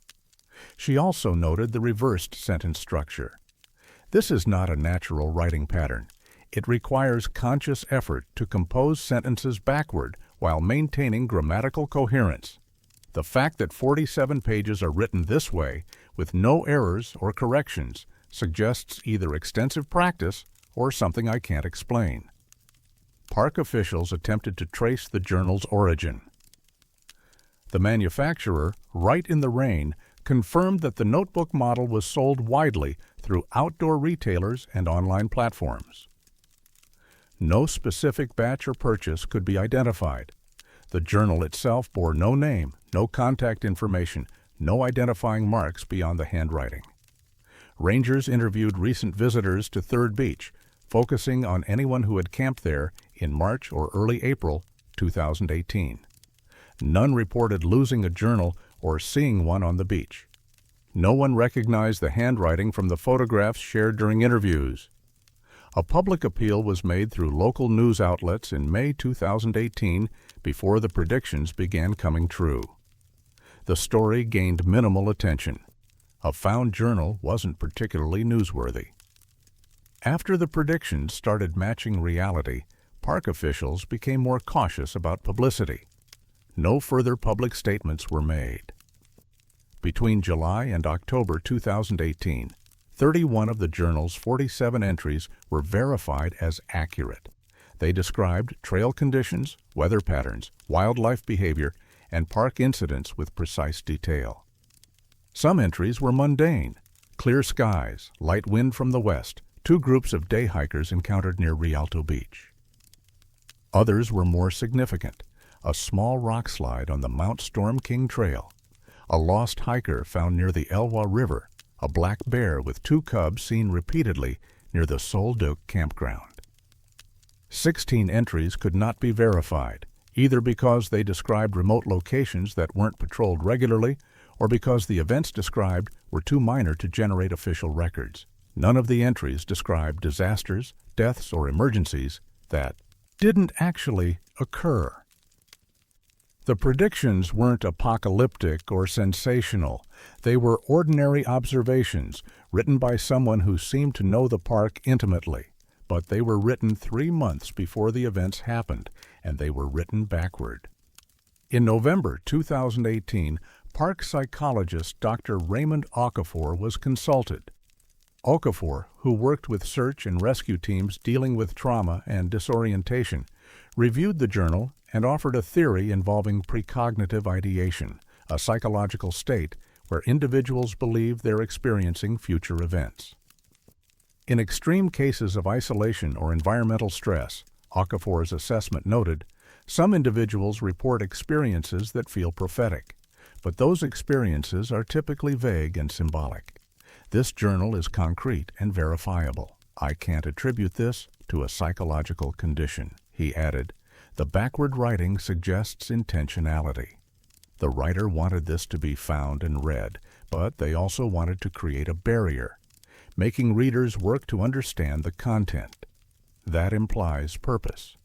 She also noted the reversed sentence structure. This is not a natural writing pattern. It requires conscious effort to compose sentences backward while maintaining grammatical coherence. The fact that 47 pages are written this way, with no errors or corrections, suggests either extensive practice or something I can't explain. Park officials attempted to trace the journal's origin. The manufacturer, Write in the Rain, confirmed that the notebook model was sold widely through outdoor retailers and online platforms. No specific batch or purchase could be identified. The journal itself bore no name, no contact information, no identifying marks beyond the handwriting. Rangers interviewed recent visitors to Third Beach, focusing on anyone who had camped there in March or early April 2018. None reported losing a journal or seeing one on the beach. No one recognized the handwriting from the photographs shared during interviews. A public appeal was made through local news outlets in May 2018 before the predictions began coming true. The story gained minimal attention. A found journal wasn't particularly newsworthy. After the predictions started matching reality, park officials became more cautious about publicity. No further public statements were made. Between July and October 2018, 31 of the journal's 47 entries were verified as accurate. They described trail conditions, weather patterns, wildlife behavior, and park incidents with precise detail. Some entries were mundane: clear skies, light wind from the west, 2 groups of day hikers encountered near Rialto Beach. Others were more significant: a small rock slide on the Mount Storm King Trail, a lost hiker found near the Elwha River, a black bear with 2 cubs seen repeatedly near the Sol Duc campground. 16 entries could not be verified, either because they described remote locations that weren't patrolled regularly or because the events described were too minor to generate official records. None of the entries described disasters, deaths, or emergencies that didn't actually occur. The predictions weren't apocalyptic or sensational. They were ordinary observations written by someone who seemed to know the park intimately. But they were written 3 months before the events happened, and they were written backward. In November 2018, park psychologist Dr. Raymond Okafor was consulted. Okafor, who worked with search and rescue teams dealing with trauma and disorientation, reviewed the journal and offered a theory involving precognitive ideation, a psychological state where individuals believe they're experiencing future events. In extreme cases of isolation or environmental stress, Okafor's assessment noted, Some individuals report experiences that feel prophetic, but those experiences are typically vague and symbolic. This journal is concrete and verifiable. I can't attribute this to a psychological condition, he added. The backward writing suggests intentionality. The writer wanted this to be found and read, but they also wanted to create a barrier, making readers work to understand the content. That implies purpose.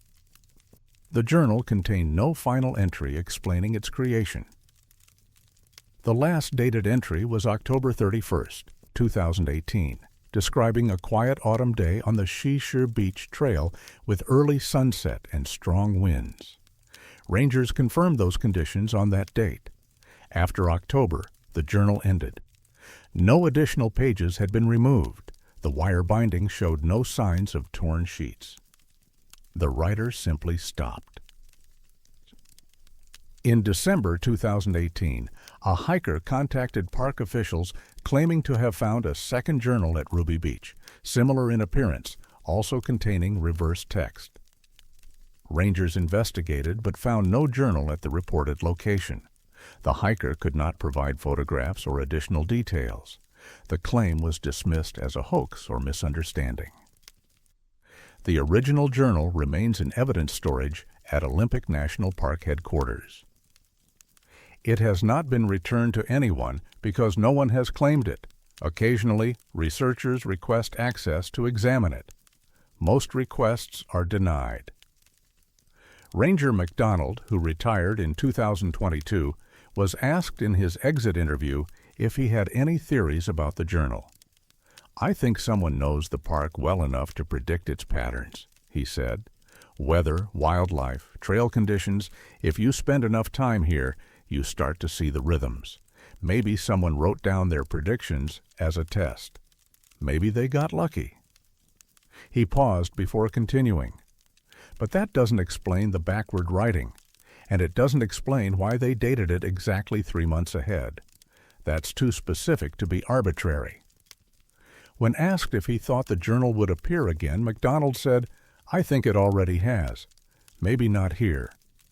The journal contained no final entry explaining its creation. The last dated entry was October 31st, 2018, describing a quiet autumn day on the Shishir Beach Trail with early sunset and strong winds. Rangers confirmed those conditions on that date. After October, the journal ended. No additional pages had been removed. The wire binding showed no signs of torn sheets. The writer simply stopped. In December 2018, a hiker contacted park officials claiming to have found a second journal at Ruby Beach, similar in appearance, also containing reverse text. Rangers investigated but found no journal at the reported location. The hiker could not provide photographs or additional details. The claim was dismissed as a hoax or misunderstanding. The original journal remains in evidence storage at Olympic National Park headquarters. It has not been returned to anyone because no one has claimed it. Occasionally, researchers request access to examine it. Most requests are denied. Ranger McDonald, who retired in 2022, was asked in his exit interview if he had any theories about the journal. "I think someone knows the park well enough to predict its patterns," he said. "Weather, wildlife, trail conditions, if you spend enough time here, you start to see the rhythms. Maybe someone wrote down their predictions as a test. Maybe they got lucky." He paused before continuing. But that doesn't explain the backward writing, and it doesn't explain why they dated it exactly 3 months ahead. That's too specific to be arbitrary. When asked if he thought the journal would appear again, McDonald said, "I think it already has. Maybe not here.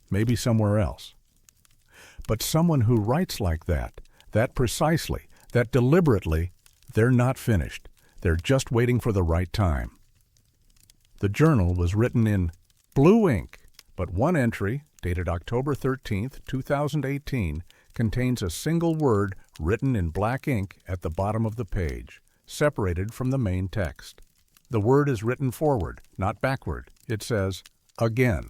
Maybe somewhere else." But someone who writes like that precisely, that deliberately, they're not finished. They're just waiting for the right time. The journal was written in blue ink, but one entry, dated October 13th, 2018, contains a single word written in black ink at the bottom of the page, separated from the main text. The word is written forward, not backward. It says, "Again."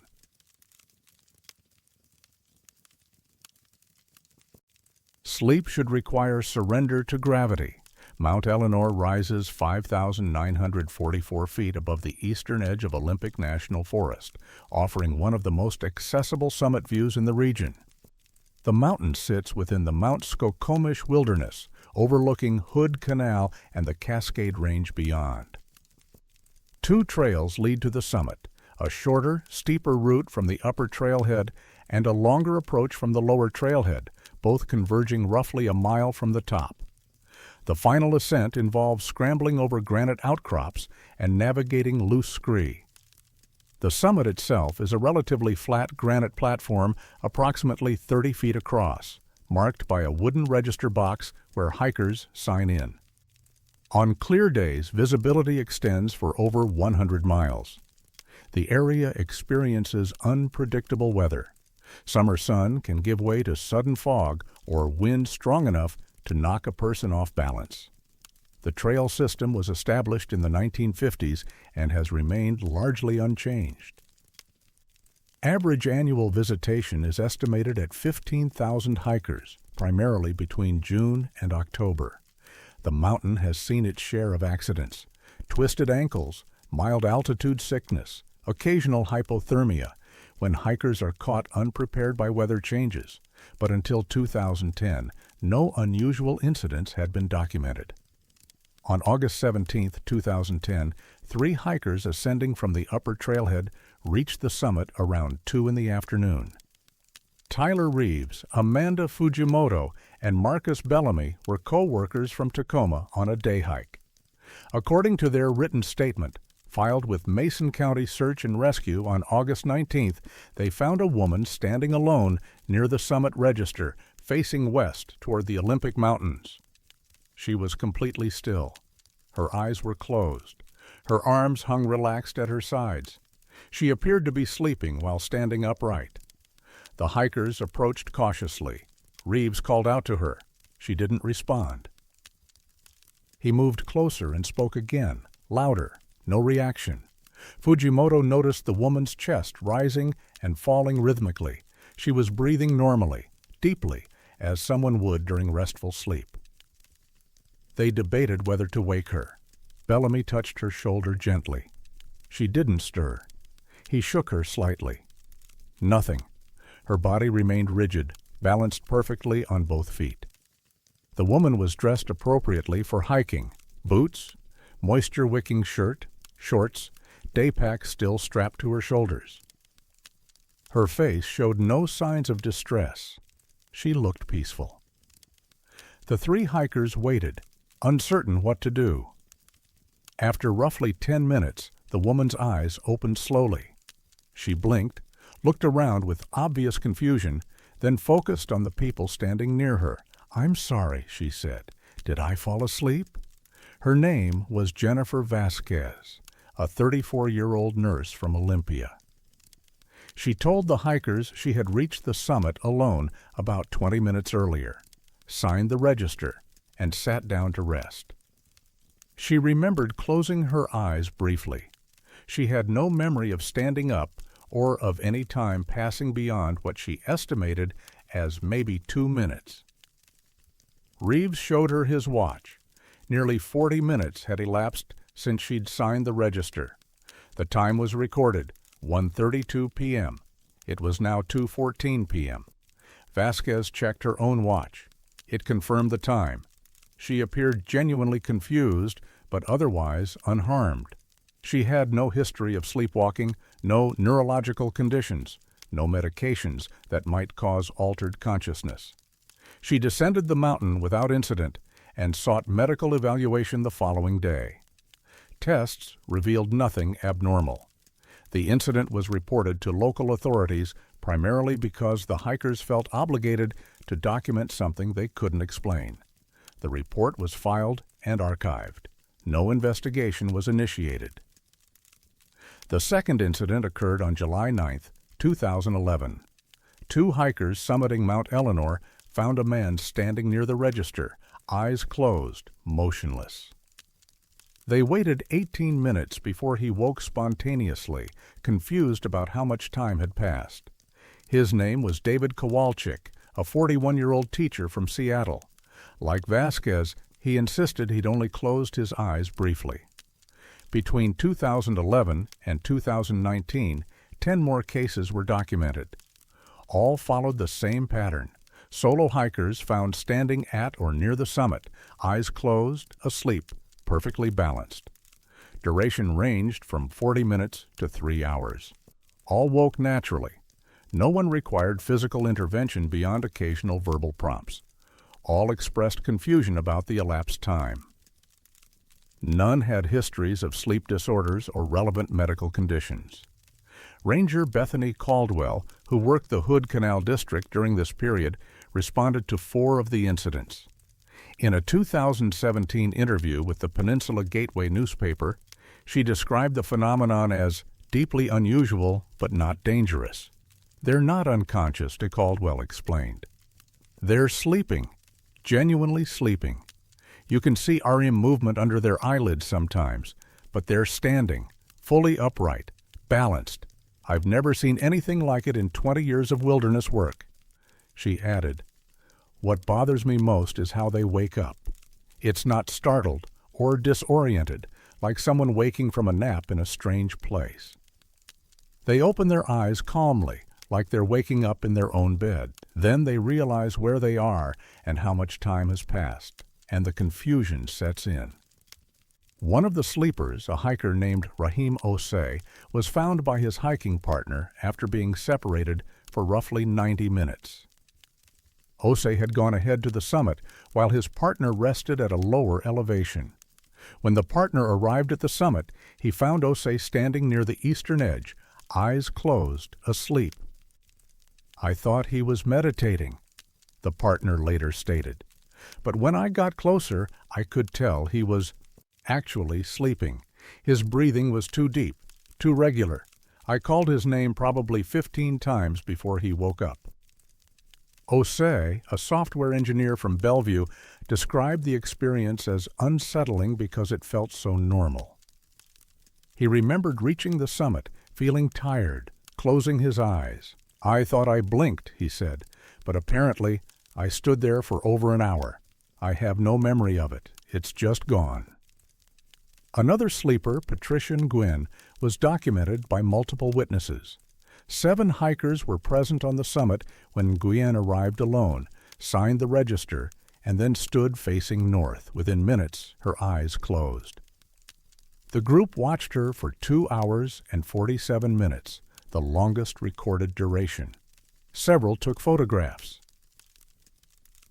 Sleep should require surrender to gravity. Mount Eleanor rises 5,944 feet above the eastern edge of Olympic National Forest, offering one of the most accessible summit views in the region. The mountain sits within the Mount Skokomish Wilderness, overlooking Hood Canal and the Cascade Range beyond. 2 trails lead to the summit, a shorter, steeper route from the upper trailhead and a longer approach from the lower trailhead, both converging roughly a mile from the top. The final ascent involves scrambling over granite outcrops and navigating loose scree. The summit itself is a relatively flat granite platform approximately 30 feet across, marked by a wooden register box where hikers sign in. On clear days, visibility extends for over 100 miles. The area experiences unpredictable weather. Summer sun can give way to sudden fog or wind strong enough to knock a person off balance. The trail system was established in the 1950s and has remained largely unchanged. Average annual visitation is estimated at 15,000 hikers, primarily between June and October. The mountain has seen its share of accidents: twisted ankles, mild altitude sickness, occasional hypothermia, when hikers are caught unprepared by weather changes, but until 2010, no unusual incidents had been documented. On August 17, 2010, 3 hikers ascending from the upper trailhead reached the summit around 2 in the afternoon. Tyler Reeves, Amanda Fujimoto, and Marcus Bellamy were co-workers from Tacoma on a day hike. According to their written statement, filed with Mason County Search and Rescue on August 19th, they found a woman standing alone near the summit register, facing west toward the Olympic Mountains. She was completely still. Her eyes were closed. Her arms hung relaxed at her sides. She appeared to be sleeping while standing upright. The hikers approached cautiously. Reeves called out to her. She didn't respond. He moved closer and spoke again, louder. No reaction. Fujimoto noticed the woman's chest rising and falling rhythmically. She was breathing normally, deeply, as someone would during restful sleep. They debated whether to wake her. Bellamy touched her shoulder gently. She didn't stir. He shook her slightly. Nothing. Her body remained rigid, balanced perfectly on both feet. The woman was dressed appropriately for hiking. Boots, moisture-wicking shirt, shorts, day pack still strapped to her shoulders. Her face showed no signs of distress. She looked peaceful. The three hikers waited, uncertain what to do. After roughly 10 minutes, the woman's eyes opened slowly. She blinked, looked around with obvious confusion, then focused on the people standing near her. "I'm sorry," she said. "Did I fall asleep?" Her name was Jennifer Vasquez, a 34-year-old nurse from Olympia. She told the hikers she had reached the summit alone about 20 minutes earlier, signed the register, and sat down to rest. She remembered closing her eyes briefly. She had no memory of standing up or of any time passing beyond what she estimated as maybe 2 minutes. Reeves showed her his watch. Nearly 40 minutes had elapsed since she'd signed the register. The time was recorded, 1:32 p.m. It was now 2:14 p.m. Vasquez checked her own watch. It confirmed the time. She appeared genuinely confused, but otherwise unharmed. She had no history of sleepwalking, no neurological conditions, no medications that might cause altered consciousness. She descended the mountain without incident and sought medical evaluation the following day. Tests revealed nothing abnormal. The incident was reported to local authorities primarily because the hikers felt obligated to document something they couldn't explain. The report was filed and archived. No investigation was initiated. The second incident occurred on July 9, 2011. Two hikers summiting Mount Eleanor found a man standing near the register, eyes closed, motionless. They waited 18 minutes before he woke spontaneously, confused about how much time had passed. His name was David Kowalczyk, a 41-year-old teacher from Seattle. Like Vasquez, he insisted he'd only closed his eyes briefly. Between 2011 and 2019, 10 more cases were documented. All followed the same pattern. Solo hikers found standing at or near the summit, eyes closed, asleep, perfectly balanced. Duration ranged from 40 minutes to 3 hours. All woke naturally. No one required physical intervention beyond occasional verbal prompts. All expressed confusion about the elapsed time. None had histories of sleep disorders or relevant medical conditions. Ranger Bethany Caldwell, who worked the Hood Canal District during this period, responded to 4 of the incidents. In a 2017 interview with the Peninsula Gateway newspaper, she described the phenomenon as deeply unusual but not dangerous. "They're not unconscious," Caldwell explained. "They're sleeping, genuinely sleeping. You can see REM movement under their eyelids sometimes, but they're standing, fully upright, balanced. I've never seen anything like it in 20 years of wilderness work." She added, "What bothers me most is how they wake up. It's not startled or disoriented, like someone waking from a nap in a strange place. They open their eyes calmly, like they're waking up in their own bed. Then they realize where they are and how much time has passed, and the confusion sets in." One of the sleepers, a hiker named Rahim Osei, was found by his hiking partner after being separated for roughly 90 minutes. Osei had gone ahead to the summit while his partner rested at a lower elevation. When the partner arrived at the summit, he found Osei standing near the eastern edge, eyes closed, asleep. "I thought he was meditating," the partner later stated. "But when I got closer, I could tell he was actually sleeping. His breathing was too deep, too regular. I called his name probably 15 times before he woke up." Osei, a software engineer from Bellevue, described the experience as unsettling because it felt so normal. He remembered reaching the summit, feeling tired, closing his eyes. "I thought I blinked," he said, "but apparently I stood there for over an hour. I have no memory of it. It's just gone." Another sleeper, Patricia Nguyen, was documented by multiple witnesses. 7 hikers were present on the summit when Nguyen arrived alone, signed the register, and then stood facing north. Within minutes, her eyes closed. The group watched her for 2 hours and 47 minutes, the longest recorded duration. Several took photographs.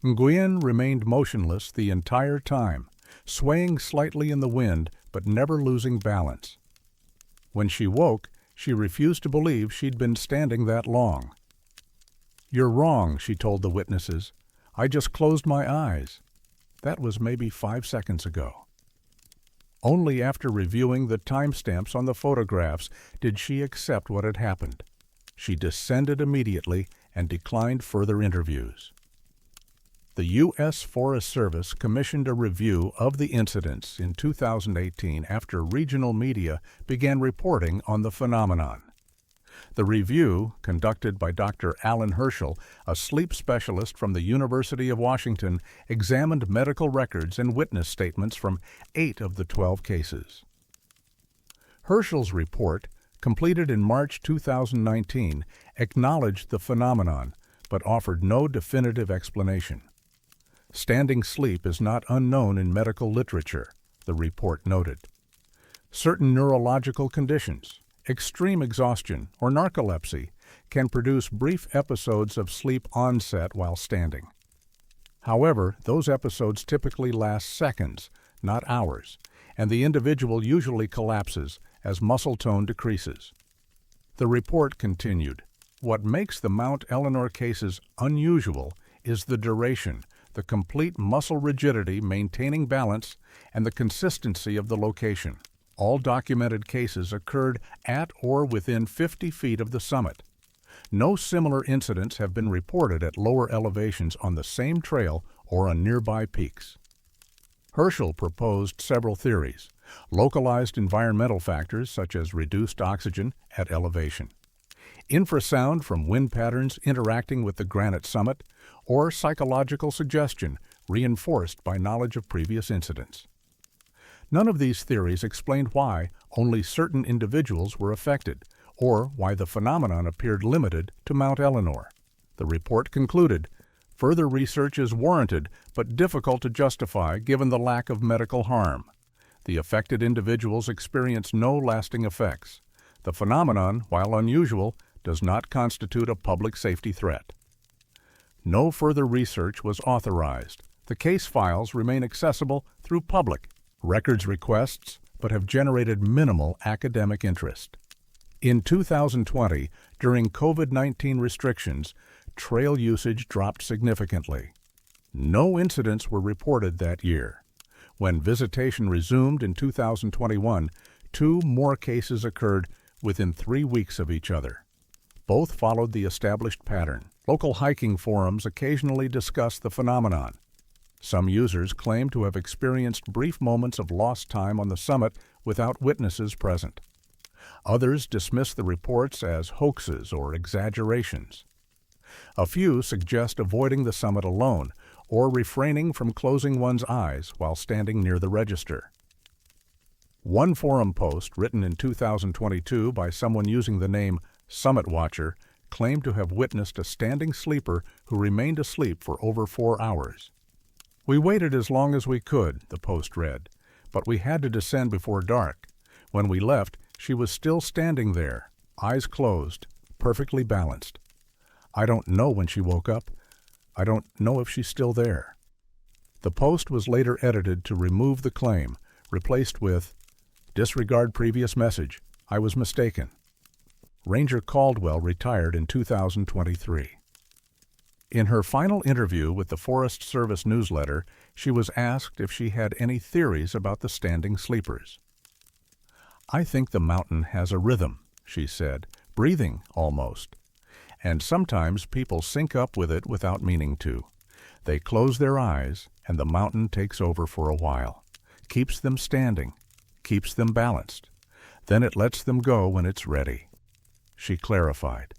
Nguyen remained motionless the entire time, swaying slightly in the wind but never losing balance. When she woke, she refused to believe she'd been standing that long. "You're wrong," she told the witnesses. "I just closed my eyes. That was maybe 5 seconds ago." Only after reviewing the timestamps on the photographs did she accept what had happened. She descended immediately and declined further interviews. The U.S. Forest Service commissioned a review of the incidents in 2018 after regional media began reporting on the phenomenon. The review, conducted by Dr. Alan Herschel, a sleep specialist from the University of Washington, examined medical records and witness statements from 8 of the 12 cases. Herschel's report, completed in March 2019, acknowledged the phenomenon, but offered no definitive explanation. Standing sleep is not unknown in medical literature, the report noted. Certain neurological conditions, extreme exhaustion, or narcolepsy can produce brief episodes of sleep onset while standing. However, those episodes typically last seconds, not hours, and the individual usually collapses as muscle tone decreases. The report continued, "What makes the Mount Eleanor cases unusual is the duration, the complete muscle rigidity maintaining balance, and the consistency of the location. All documented cases occurred at or within 50 feet of the summit. No similar incidents have been reported at lower elevations on the same trail or on nearby peaks." Herschel proposed several theories: localized environmental factors such as reduced oxygen at elevation, infrasound from wind patterns interacting with the granite summit, or psychological suggestion reinforced by knowledge of previous incidents. None of these theories explained why only certain individuals were affected, or why the phenomenon appeared limited to Mount Eleanor. The report concluded, "Further research is warranted, but difficult to justify given the lack of medical harm. The affected individuals experience no lasting effects. The phenomenon, while unusual, does not constitute a public safety threat." No further research was authorized. The case files remain accessible through public records requests, but have generated minimal academic interest. In 2020, during COVID-19 restrictions, trail usage dropped significantly. No incidents were reported that year. When visitation resumed in 2021, 2 more cases occurred within 3 weeks of each other. Both followed the established pattern. Local hiking forums occasionally discuss the phenomenon. Some users claim to have experienced brief moments of lost time on the summit without witnesses present. Others dismiss the reports as hoaxes or exaggerations. A few suggest avoiding the summit alone or refraining from closing one's eyes while standing near the register. One forum post written in 2022 by someone using the name Summit Watcher claimed to have witnessed a standing sleeper who remained asleep for over 4 hours. "We waited as long as we could," the post read, "but we had to descend before dark. When we left, she was still standing there, eyes closed, perfectly balanced. I don't know when she woke up. I don't know if she's still there." The post was later edited to remove the claim, replaced with, "Disregard previous message. I was mistaken." Ranger Caldwell retired in 2023. In her final interview with the Forest Service newsletter, she was asked if she had any theories about the standing sleepers. "I think the mountain has a rhythm," she said, "breathing almost. And sometimes people sync up with it without meaning to. They close their eyes, and the mountain takes over for a while, keeps them standing, keeps them balanced. Then it lets them go when it's ready." She clarified,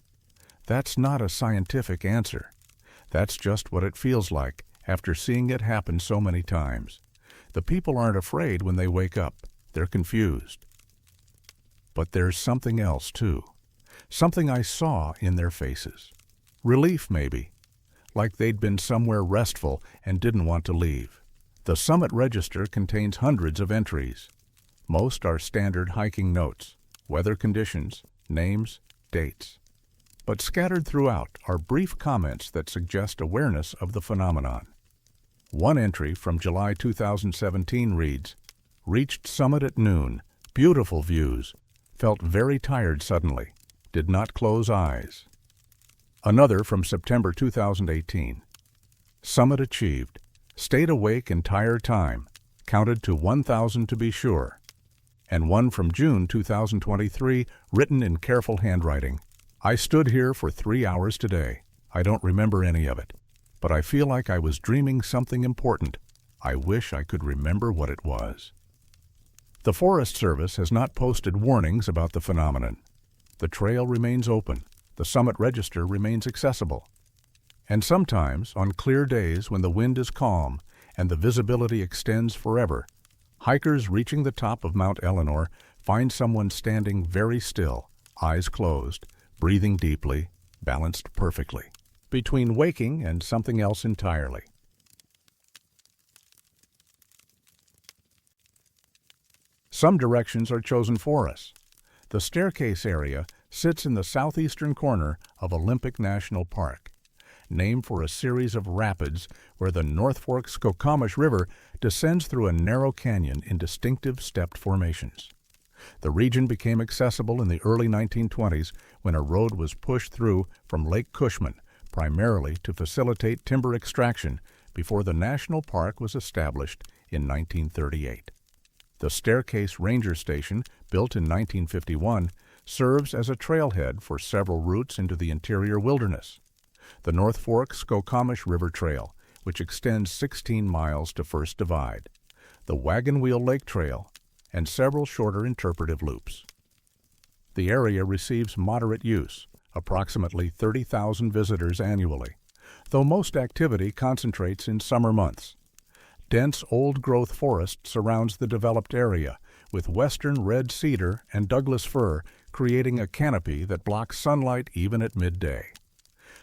"That's not a scientific answer. That's just what it feels like after seeing it happen so many times. The people aren't afraid when they wake up. They're confused. But there's something else, too. Something I saw in their faces. Relief, maybe. Like they'd been somewhere restful and didn't want to leave." The Summit Register contains hundreds of entries. Most are standard hiking notes, weather conditions, names, dates. But scattered throughout are brief comments that suggest awareness of the phenomenon. One entry from July 2017 reads, "Reached summit at noon. Beautiful views. Felt very tired suddenly. Did not close eyes." Another from September 2018. "Summit achieved. Stayed awake entire time. Counted to 1,000 to be sure." And one from June 2023, written in careful handwriting. "I stood here for 3 hours today. I don't remember any of it. But I feel like I was dreaming something important. I wish I could remember what it was." The Forest Service has not posted warnings about the phenomenon. The trail remains open. The Summit Register remains accessible. And sometimes, on clear days when the wind is calm and the visibility extends forever, hikers reaching the top of Mount Eleanor find someone standing very still, eyes closed, breathing deeply, balanced perfectly, between waking and something else entirely. Some directions are chosen for us. The staircase area sits in the southeastern corner of Olympic National Park, named for a series of rapids where the North Fork Skokomish River descends through a narrow canyon in distinctive stepped formations. The region became accessible in the early 1920s when a road was pushed through from Lake Cushman, primarily to facilitate timber extraction, before the national park was established in 1938. The Staircase Ranger Station, built in 1951, serves as a trailhead for several routes into the interior wilderness. The North Fork Skokomish River Trail, which extends 16 miles to First Divide, the Wagon Wheel Lake Trail, and several shorter interpretive loops. The area receives moderate use, approximately 30,000 visitors annually, though most activity concentrates in summer months. Dense old-growth forest surrounds the developed area, with western red cedar and Douglas fir creating a canopy that blocks sunlight even at midday.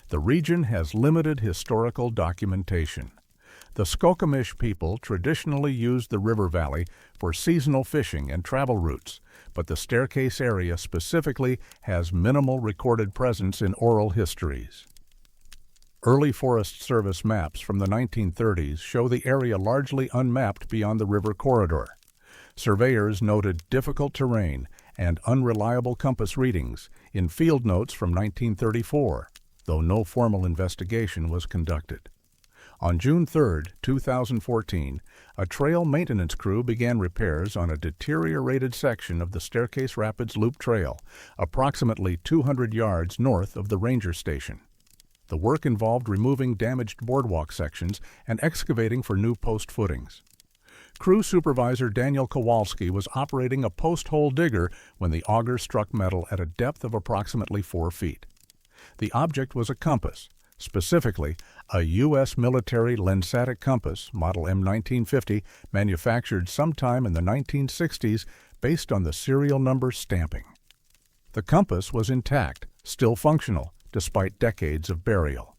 The region has limited historical documentation. The Skokomish people traditionally used the river valley for seasonal fishing and travel routes, but the Staircase area specifically has minimal recorded presence in oral histories. Early Forest Service maps from the 1930s show the area largely unmapped beyond the river corridor. Surveyors noted difficult terrain and unreliable compass readings in field notes from 1934, though no formal investigation was conducted. On June 3, 2014, a trail maintenance crew began repairs on a deteriorated section of the Staircase Rapids Loop Trail, approximately 200 yards north of the ranger station. The work involved removing damaged boardwalk sections and excavating for new post footings. Crew supervisor Daniel Kowalski was operating a post hole digger when the auger struck metal at a depth of approximately 4 feet. The object was a compass, specifically a U.S. military lensatic compass, model M1950, manufactured sometime in the 1960s based on the serial number stamping. The compass was intact, still functional, despite decades of burial.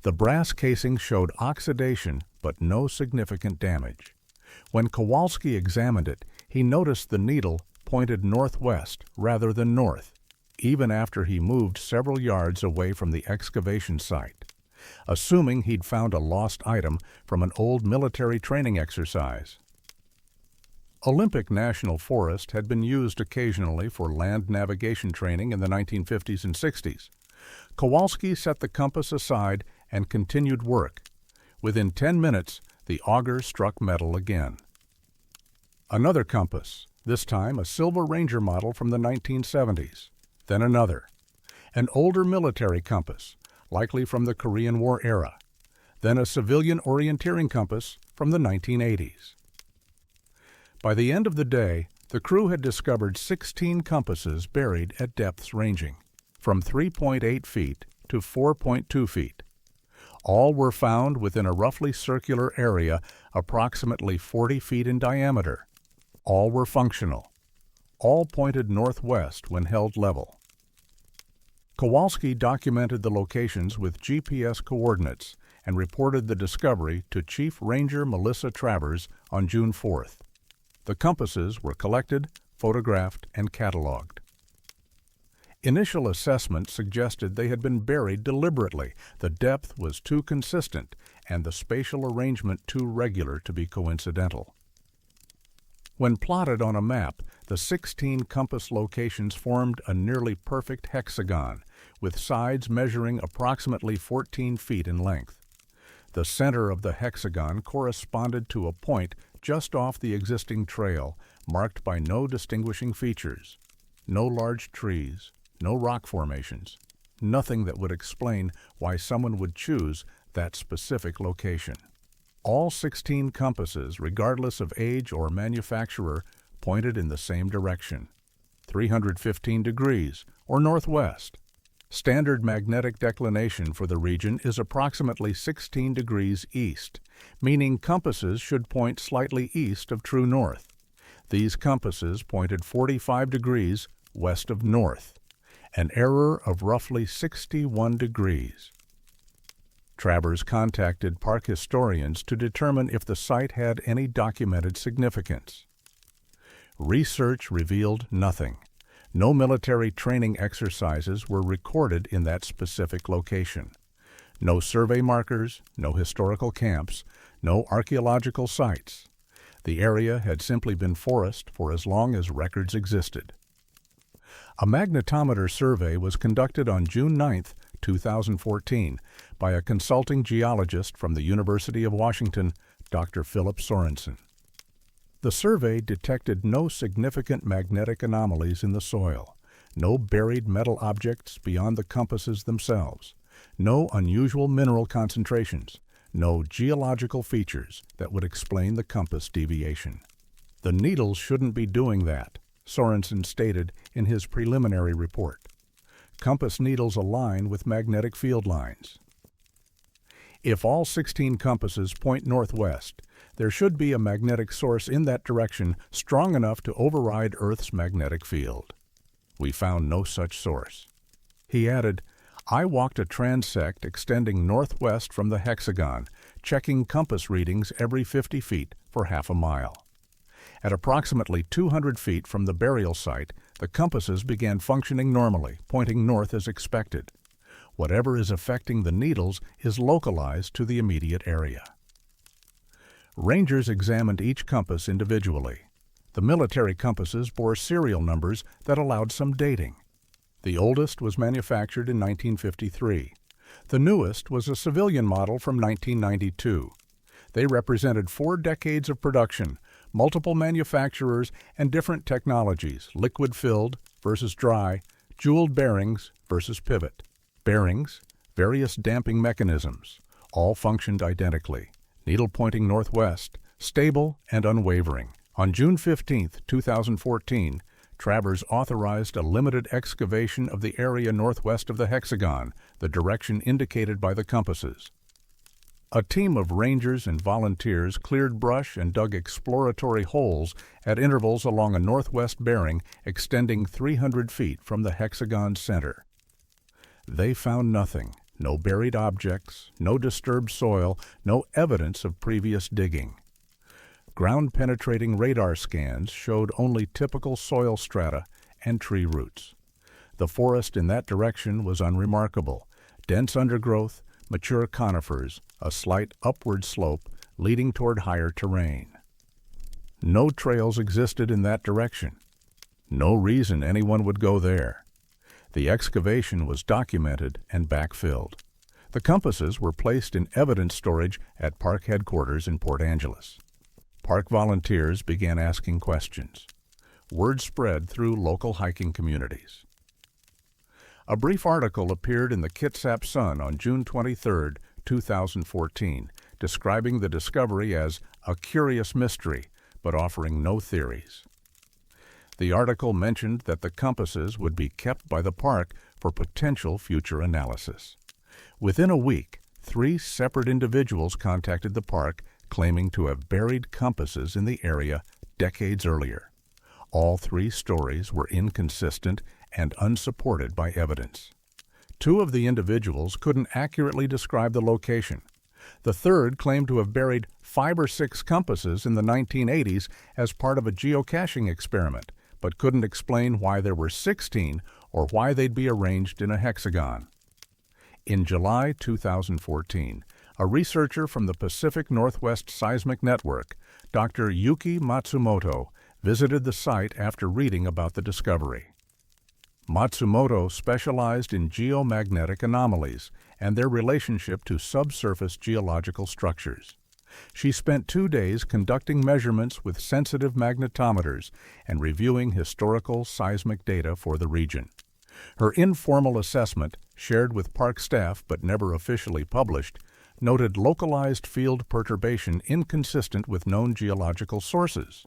The brass casing showed oxidation but no significant damage. When Kowalski examined it, he noticed the needle pointed northwest rather than north, even after he moved several yards away from the excavation site, assuming he'd found a lost item from an old military training exercise. Olympic National Forest had been used occasionally for land navigation training in the 1950s and 60s. Kowalski set the compass aside and continued work. Within 10 minutes, the auger struck metal again. Another compass, this time a Silver Ranger model from the 1970s. Then another. An older military compass, likely from the Korean War era. Then a civilian orienteering compass from the 1980s. By the end of the day, the crew had discovered 16 compasses buried at depths ranging from 3.8 feet to 4.2 feet. All were found within a roughly circular area approximately 40 feet in diameter. All were functional. All pointed northwest when held level. Kowalski documented the locations with GPS coordinates and reported the discovery to Chief Ranger Melissa Travers on June 4th. The compasses were collected, photographed, and cataloged. Initial assessment suggested they had been buried deliberately. The depth was too consistent and the spatial arrangement too regular to be coincidental. When plotted on a map, the 16 compass locations formed a nearly perfect hexagon, with sides measuring approximately 14 feet in length. The center of the hexagon corresponded to a point just off the existing trail, marked by no distinguishing features, no large trees, no rock formations, nothing that would explain why someone would choose that specific location. All 16 compasses, regardless of age or manufacturer, pointed in the same direction, 315 degrees or northwest. Standard magnetic declination for the region is approximately 16 degrees east, meaning compasses should point slightly east of true north. These compasses pointed 45 degrees west of north, an error of roughly 61 degrees. Travers contacted park historians to determine if the site had any documented significance. Research revealed nothing. No military training exercises were recorded in that specific location. No survey markers, no historical camps, no archaeological sites. The area had simply been forest for as long as records existed. A magnetometer survey was conducted on June 9, 2014, by a consulting geologist from the University of Washington, Dr. Philip Sorensen. The survey detected no significant magnetic anomalies in the soil, no buried metal objects beyond the compasses themselves, no unusual mineral concentrations, no geological features that would explain the compass deviation. The needles shouldn't be doing that, Sorensen stated in his preliminary report. Compass needles align with magnetic field lines. If all 16 compasses point northwest, there should be a magnetic source in that direction strong enough to override Earth's magnetic field. We found no such source. He added, I walked a transect extending northwest from the hexagon, checking compass readings every 50 feet for half a mile. At approximately 200 feet from the burial site, the compasses began functioning normally, pointing north as expected. Whatever is affecting the needles is localized to the immediate area. Rangers examined each compass individually. The military compasses bore serial numbers that allowed some dating. The oldest was manufactured in 1953. The newest was a civilian model from 1992. They represented 4 decades of production, multiple manufacturers, and different technologies, liquid-filled versus dry, jeweled bearings versus pivot. Bearings, various damping mechanisms, all functioned identically. Needle pointing northwest, stable and unwavering. On June 15, 2014, Travers authorized a limited excavation of the area northwest of the hexagon, the direction indicated by the compasses. A team of rangers and volunteers cleared brush and dug exploratory holes at intervals along a northwest bearing extending 300 feet from the hexagon's center. They found nothing. No buried objects, no disturbed soil, no evidence of previous digging. Ground-penetrating radar scans showed only typical soil strata and tree roots. The forest in that direction was unremarkable. Dense undergrowth, mature conifers, a slight upward slope leading toward higher terrain. No trails existed in that direction. No reason anyone would go there. The excavation was documented and backfilled. The compasses were placed in evidence storage at park headquarters in Port Angeles. Park volunteers began asking questions. Word spread through local hiking communities. A brief article appeared in the Kitsap Sun on June 23, 2014, describing the discovery as a curious mystery, but offering no theories. The article mentioned that the compasses would be kept by the park for potential future analysis. Within a week, 3 separate individuals contacted the park claiming to have buried compasses in the area decades earlier. All 3 stories were inconsistent and unsupported by evidence. 2 of the individuals couldn't accurately describe the location. The third claimed to have buried 5 or 6 compasses in the 1980s as part of a geocaching experiment, but couldn't explain why there were 16 or why they'd be arranged in a hexagon. In July 2014, a researcher from the Pacific Northwest Seismic Network, Dr. Yuki Matsumoto, visited the site after reading about the discovery. Matsumoto specialized in geomagnetic anomalies and their relationship to subsurface geological structures. She spent 2 days conducting measurements with sensitive magnetometers and reviewing historical seismic data for the region. Her informal assessment, shared with park staff but never officially published, noted localized field perturbation inconsistent with known geological sources.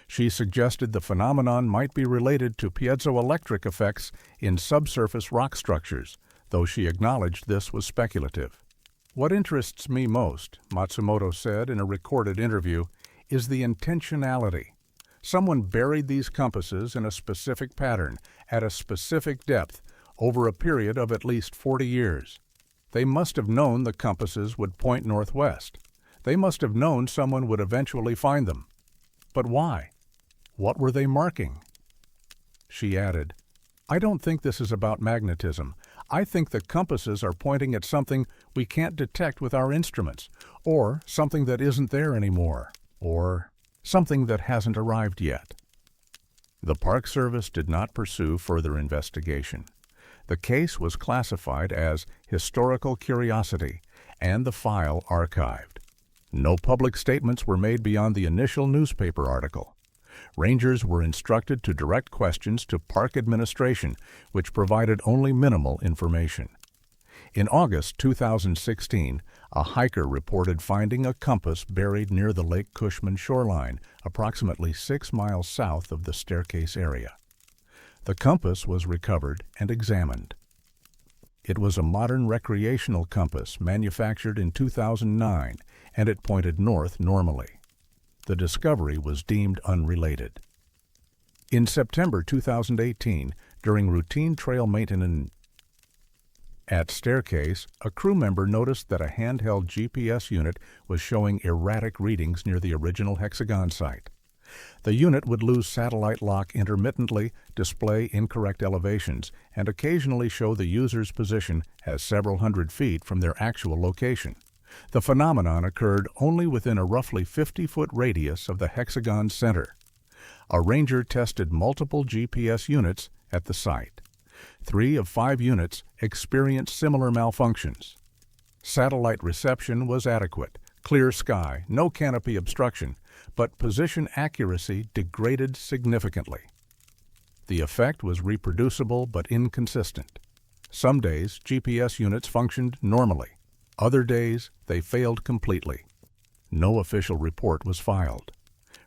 She suggested the phenomenon might be related to piezoelectric effects in subsurface rock structures, though she acknowledged this was speculative. "What interests me most," Matsumoto said in a recorded interview, "is the intentionality. Someone buried these compasses in a specific pattern, at a specific depth, over a period of at least 40 years. They must have known the compasses would point northwest. They must have known someone would eventually find them. But why? What were they marking?" She added, "I don't think this is about magnetism. I think the compasses are pointing at something we can't detect with our instruments, or something that isn't there anymore, or something that hasn't arrived yet." The Park Service did not pursue further investigation. The case was classified as historical curiosity and the file archived. No public statements were made beyond the initial newspaper article. Rangers were instructed to direct questions to park administration, which provided only minimal information. In August 2016, a hiker reported finding a compass buried near the Lake Cushman shoreline, approximately 6 miles south of the staircase area. The compass was recovered and examined. It was a modern recreational compass manufactured in 2009, and it pointed north normally. The discovery was deemed unrelated. In September 2018, during routine trail maintenance at Staircase, a crew member noticed that a handheld GPS unit was showing erratic readings near the original hexagon site. The unit would lose satellite lock intermittently, display incorrect elevations, and occasionally show the user's position as several hundred feet from their actual location. The phenomenon occurred only within a roughly 50-foot radius of the hexagon's center. A ranger tested multiple GPS units at the site. 3 of 5 units experienced similar malfunctions. Satellite reception was adequate, clear sky, no canopy obstruction, but position accuracy degraded significantly. The effect was reproducible but inconsistent. Some days, GPS units functioned normally. Other days, they failed completely. No official report was filed.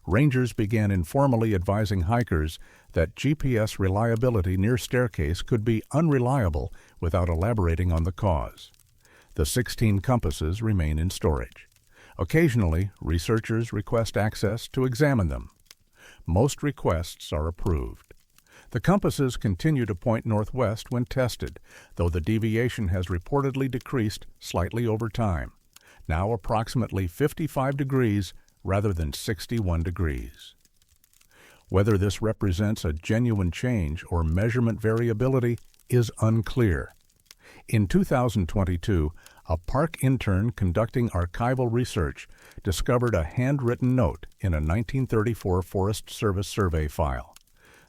Rangers began informally advising hikers that GPS reliability near Staircase could be unreliable without elaborating on the cause. The 16 compasses remain in storage. Occasionally, researchers request access to examine them. Most requests are approved. The compasses continue to point northwest when tested, though the deviation has reportedly decreased slightly over time, now approximately 55 degrees rather than 61 degrees. Whether this represents a genuine change or measurement variability is unclear. In 2022, a park intern conducting archival research discovered a handwritten note in a 1934 Forest Service survey file.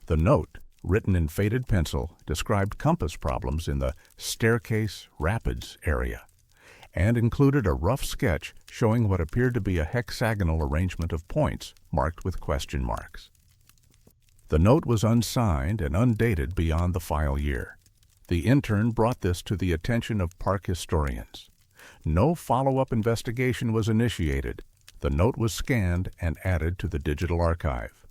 The note, written in faded pencil, described compass problems in the Staircase Rapids area and included a rough sketch showing what appeared to be a hexagonal arrangement of points marked with question marks. The note was unsigned and undated beyond the file year. The intern brought this to the attention of park historians. No follow-up investigation was initiated. The note was scanned and added to the digital archive.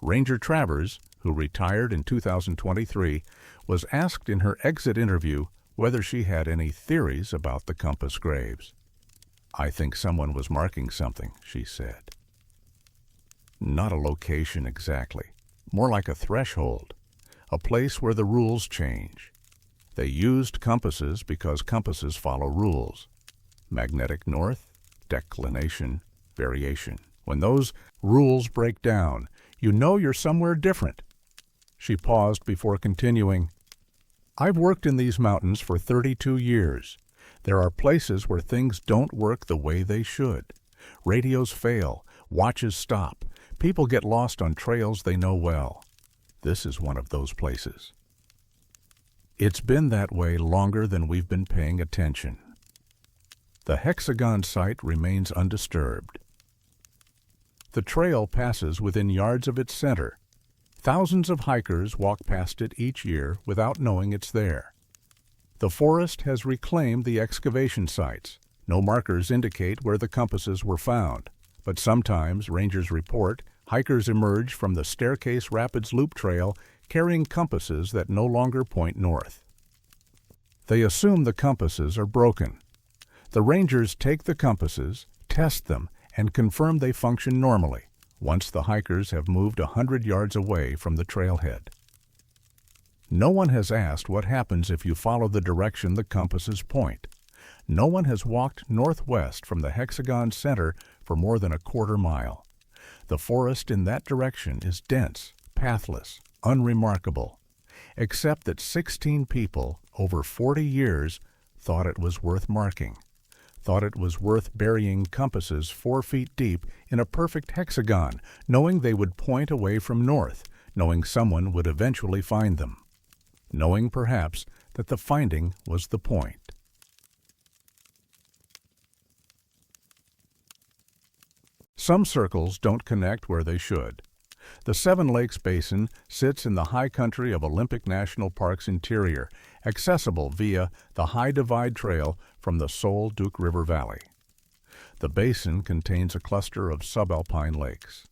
Ranger Travers, who retired in 2023, was asked in her exit interview whether she had any theories about the compass graves. "I think someone was marking something," she said. Not a location exactly, more like a threshold, a place where the rules change. They used compasses because compasses follow rules. Magnetic north, declination, variation. When those rules break down, you know you're somewhere different. She paused before continuing, "I've worked in these mountains for 32 years. There are places where things don't work the way they should. Radios fail, watches stop, people get lost on trails they know well. This is one of those places. It's been that way longer than we've been paying attention." The hexagon site remains undisturbed. The trail passes within yards of its center. Thousands of hikers walk past it each year without knowing it's there. The forest has reclaimed the excavation sites. No markers indicate where the compasses were found, but sometimes, rangers report, hikers emerge from the Staircase Rapids Loop Trail carrying compasses that no longer point north. They assume the compasses are broken. The rangers take the compasses, test them, and confirm they function normally once the hikers have moved 100 yards away from the trailhead. No one has asked what happens if you follow the direction the compasses point. No one has walked northwest from the hexagon center for more than a quarter mile. The forest in that direction is dense, pathless, unremarkable, except that 16 people over 40 years thought it was worth marking, thought it was worth burying compasses 4 feet deep in a perfect hexagon, knowing they would point away from north, knowing someone would eventually find them, knowing perhaps that the finding was the point. Some circles don't connect where they should. The Seven Lakes Basin sits in the high country of Olympic National Park's interior, accessible via the High Divide Trail from the Sol Duc River Valley. The basin contains a cluster of subalpine lakes: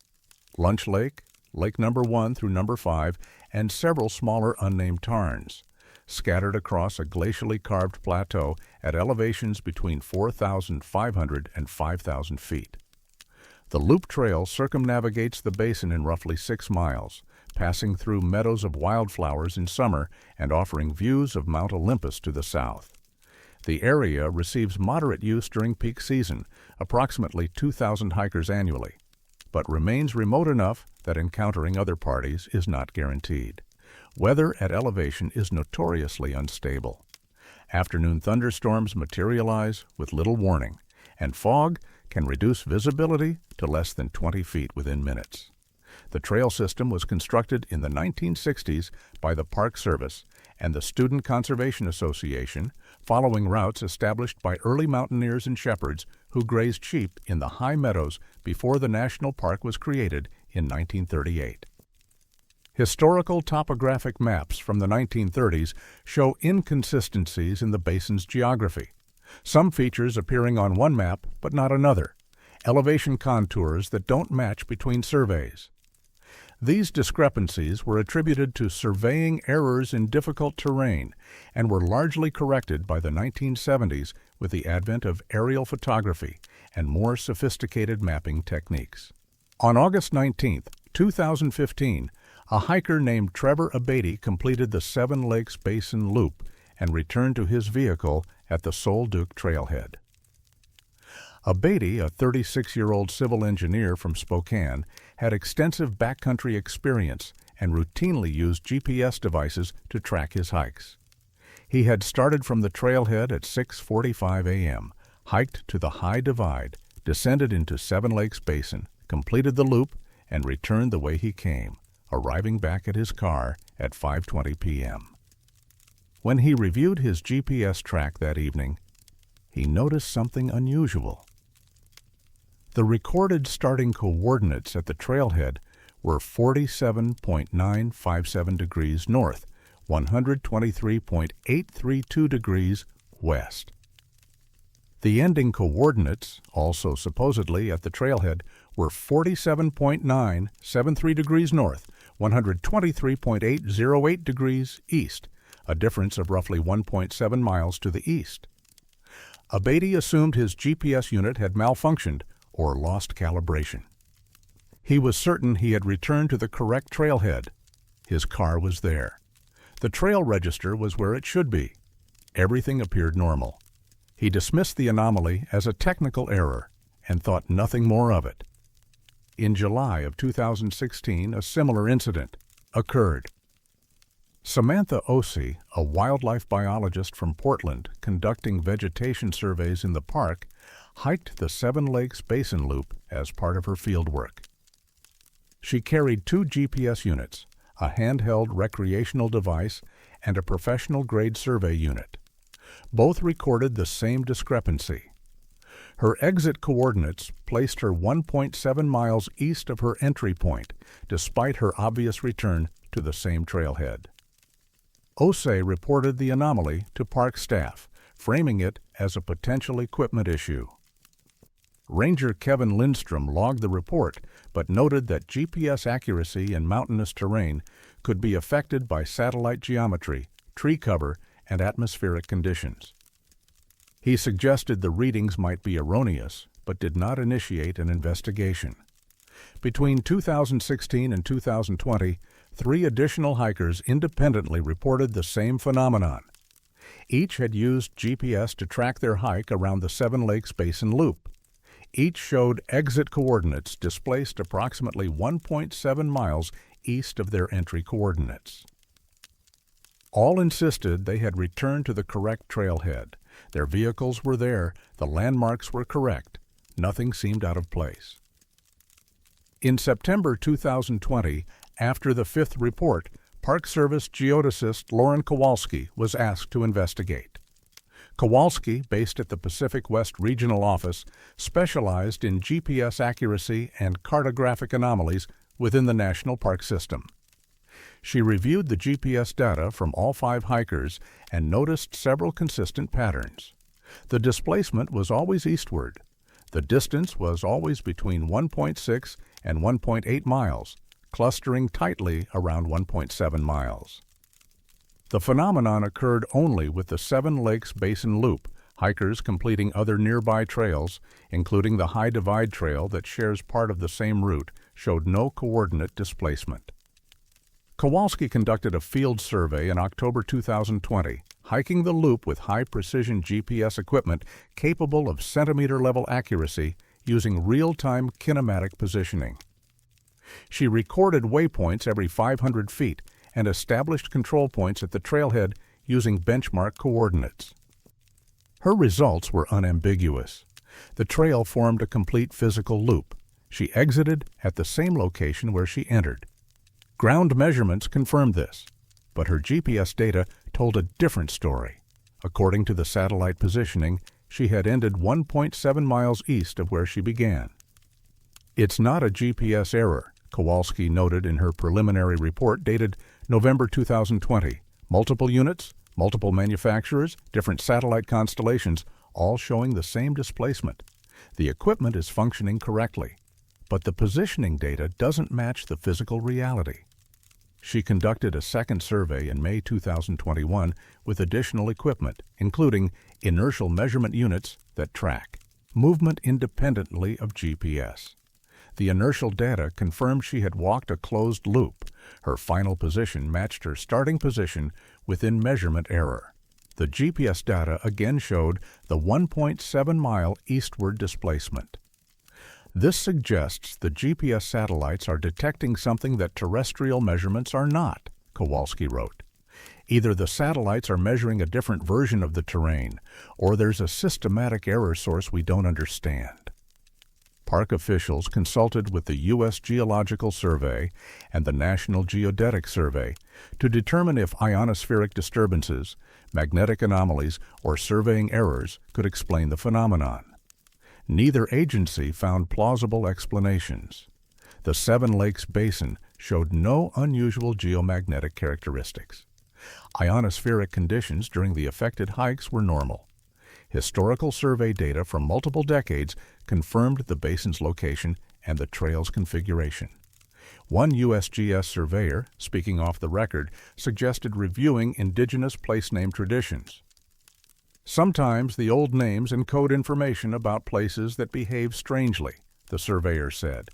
Lunch Lake, Lake Number 1 through Number 5, and several smaller unnamed tarns, scattered across a glacially carved plateau at elevations between 4,500 and 5,000 feet. The Loop Trail circumnavigates the basin in roughly 6 miles, passing through meadows of wildflowers in summer and offering views of Mount Olympus to the south. The area receives moderate use during peak season, approximately 2,000 hikers annually, but remains remote enough that encountering other parties is not guaranteed. Weather at elevation is notoriously unstable. Afternoon thunderstorms materialize with little warning, and fog can reduce visibility to less than 20 feet within minutes. The trail system was constructed in the 1960s by the Park Service and the Student Conservation Association, following routes established by early mountaineers and shepherds who grazed sheep in the high meadows before the national park was created in 1938. Historical topographic maps from the 1930s show inconsistencies in the basin's geography. Some features appearing on one map but not another, elevation contours that don't match between surveys. These discrepancies were attributed to surveying errors in difficult terrain and were largely corrected by the 1970s with the advent of aerial photography and more sophisticated mapping techniques. On August 19, 2015, a hiker named Trevor Abatey completed the Seven Lakes Basin Loop and returned to his vehicle at the Sol Duc trailhead. Abatey, a 36-year-old civil engineer from Spokane, had extensive backcountry experience and routinely used GPS devices to track his hikes. He had started from the trailhead at 6:45 a.m., hiked to the High Divide, descended into Seven Lakes Basin, completed the loop, and returned the way he came, arriving back at his car at 5:20 p.m. When he reviewed his GPS track that evening, he noticed something unusual. The recorded starting coordinates at the trailhead were 47.957 degrees north, 123.832 degrees west. The ending coordinates, also supposedly at the trailhead, were 47.973 degrees north, 123.808 degrees east, a difference of roughly 1.7 miles to the east. Abate assumed his GPS unit had malfunctioned or lost calibration. He was certain he had returned to the correct trailhead. His car was there. The trail register was where it should be. Everything appeared normal. He dismissed the anomaly as a technical error and thought nothing more of it. In July of 2016, a similar incident occurred. Samantha Osei, a wildlife biologist from Portland conducting vegetation surveys in the park, hiked the Seven Lakes Basin Loop as part of her fieldwork. She carried 2 GPS units, a handheld recreational device, and a professional-grade survey unit. Both recorded the same discrepancy. Her exit coordinates placed her 1.7 miles east of her entry point, despite her obvious return to the same trailhead. Osei reported the anomaly to park staff, framing it as a potential equipment issue. Ranger Kevin Lindstrom logged the report, but noted that GPS accuracy in mountainous terrain could be affected by satellite geometry, tree cover, and atmospheric conditions. He suggested the readings might be erroneous, but did not initiate an investigation. Between 2016 and 2020, 3 additional hikers independently reported the same phenomenon. Each had used GPS to track their hike around the Seven Lakes Basin Loop. Each showed exit coordinates displaced approximately 1.7 miles east of their entry coordinates. All insisted they had returned to the correct trailhead. Their vehicles were there, the landmarks were correct. Nothing seemed out of place. In September 2020, after the 5th report, Park Service geodesist Lauren Kowalski was asked to investigate. Kowalski, based at the Pacific West Regional Office, specialized in GPS accuracy and cartographic anomalies within the National Park System. She reviewed the GPS data from all 5 hikers and noticed several consistent patterns. The displacement was always eastward. The distance was always between 1.6 and 1.8 miles, clustering tightly around 1.7 miles. The phenomenon occurred only with the Seven Lakes Basin Loop, hikers completing other nearby trails, including the High Divide Trail that shares part of the same route, showed no coordinate displacement. Kowalski conducted a field survey in October 2020, hiking the loop with high-precision GPS equipment capable of centimeter-level accuracy using real-time kinematic positioning. She recorded waypoints every 500 feet and established control points at the trailhead using benchmark coordinates. Her results were unambiguous. The trail formed a complete physical loop. She exited at the same location where she entered. Ground measurements confirmed this, but her GPS data told a different story. According to the satellite positioning, she had ended 1.7 miles east of where she began. It's not a GPS error, Kowalski noted in her preliminary report dated November 2020. Multiple units, multiple manufacturers, different satellite constellations, all showing the same displacement. The equipment is functioning correctly, but the positioning data doesn't match the physical reality. She conducted a second survey in May 2021 with additional equipment, including inertial measurement units that track movement independently of GPS. The inertial data confirmed she had walked a closed loop. Her final position matched her starting position within measurement error. The GPS data again showed the 1.7-mile eastward displacement. This suggests the GPS satellites are detecting something that terrestrial measurements are not, Kowalski wrote. Either the satellites are measuring a different version of the terrain, or there's a systematic error source we don't understand. Park officials consulted with the U.S. Geological Survey and the National Geodetic Survey to determine if ionospheric disturbances, magnetic anomalies, or surveying errors could explain the phenomenon. Neither agency found plausible explanations. The Seven Lakes Basin showed no unusual geomagnetic characteristics. Ionospheric conditions during the affected hikes were normal. Historical survey data from multiple decades confirmed the basin's location and the trail's configuration. One USGS surveyor, speaking off the record, suggested reviewing indigenous place name traditions. Sometimes the old names encode information about places that behave strangely, the surveyor said.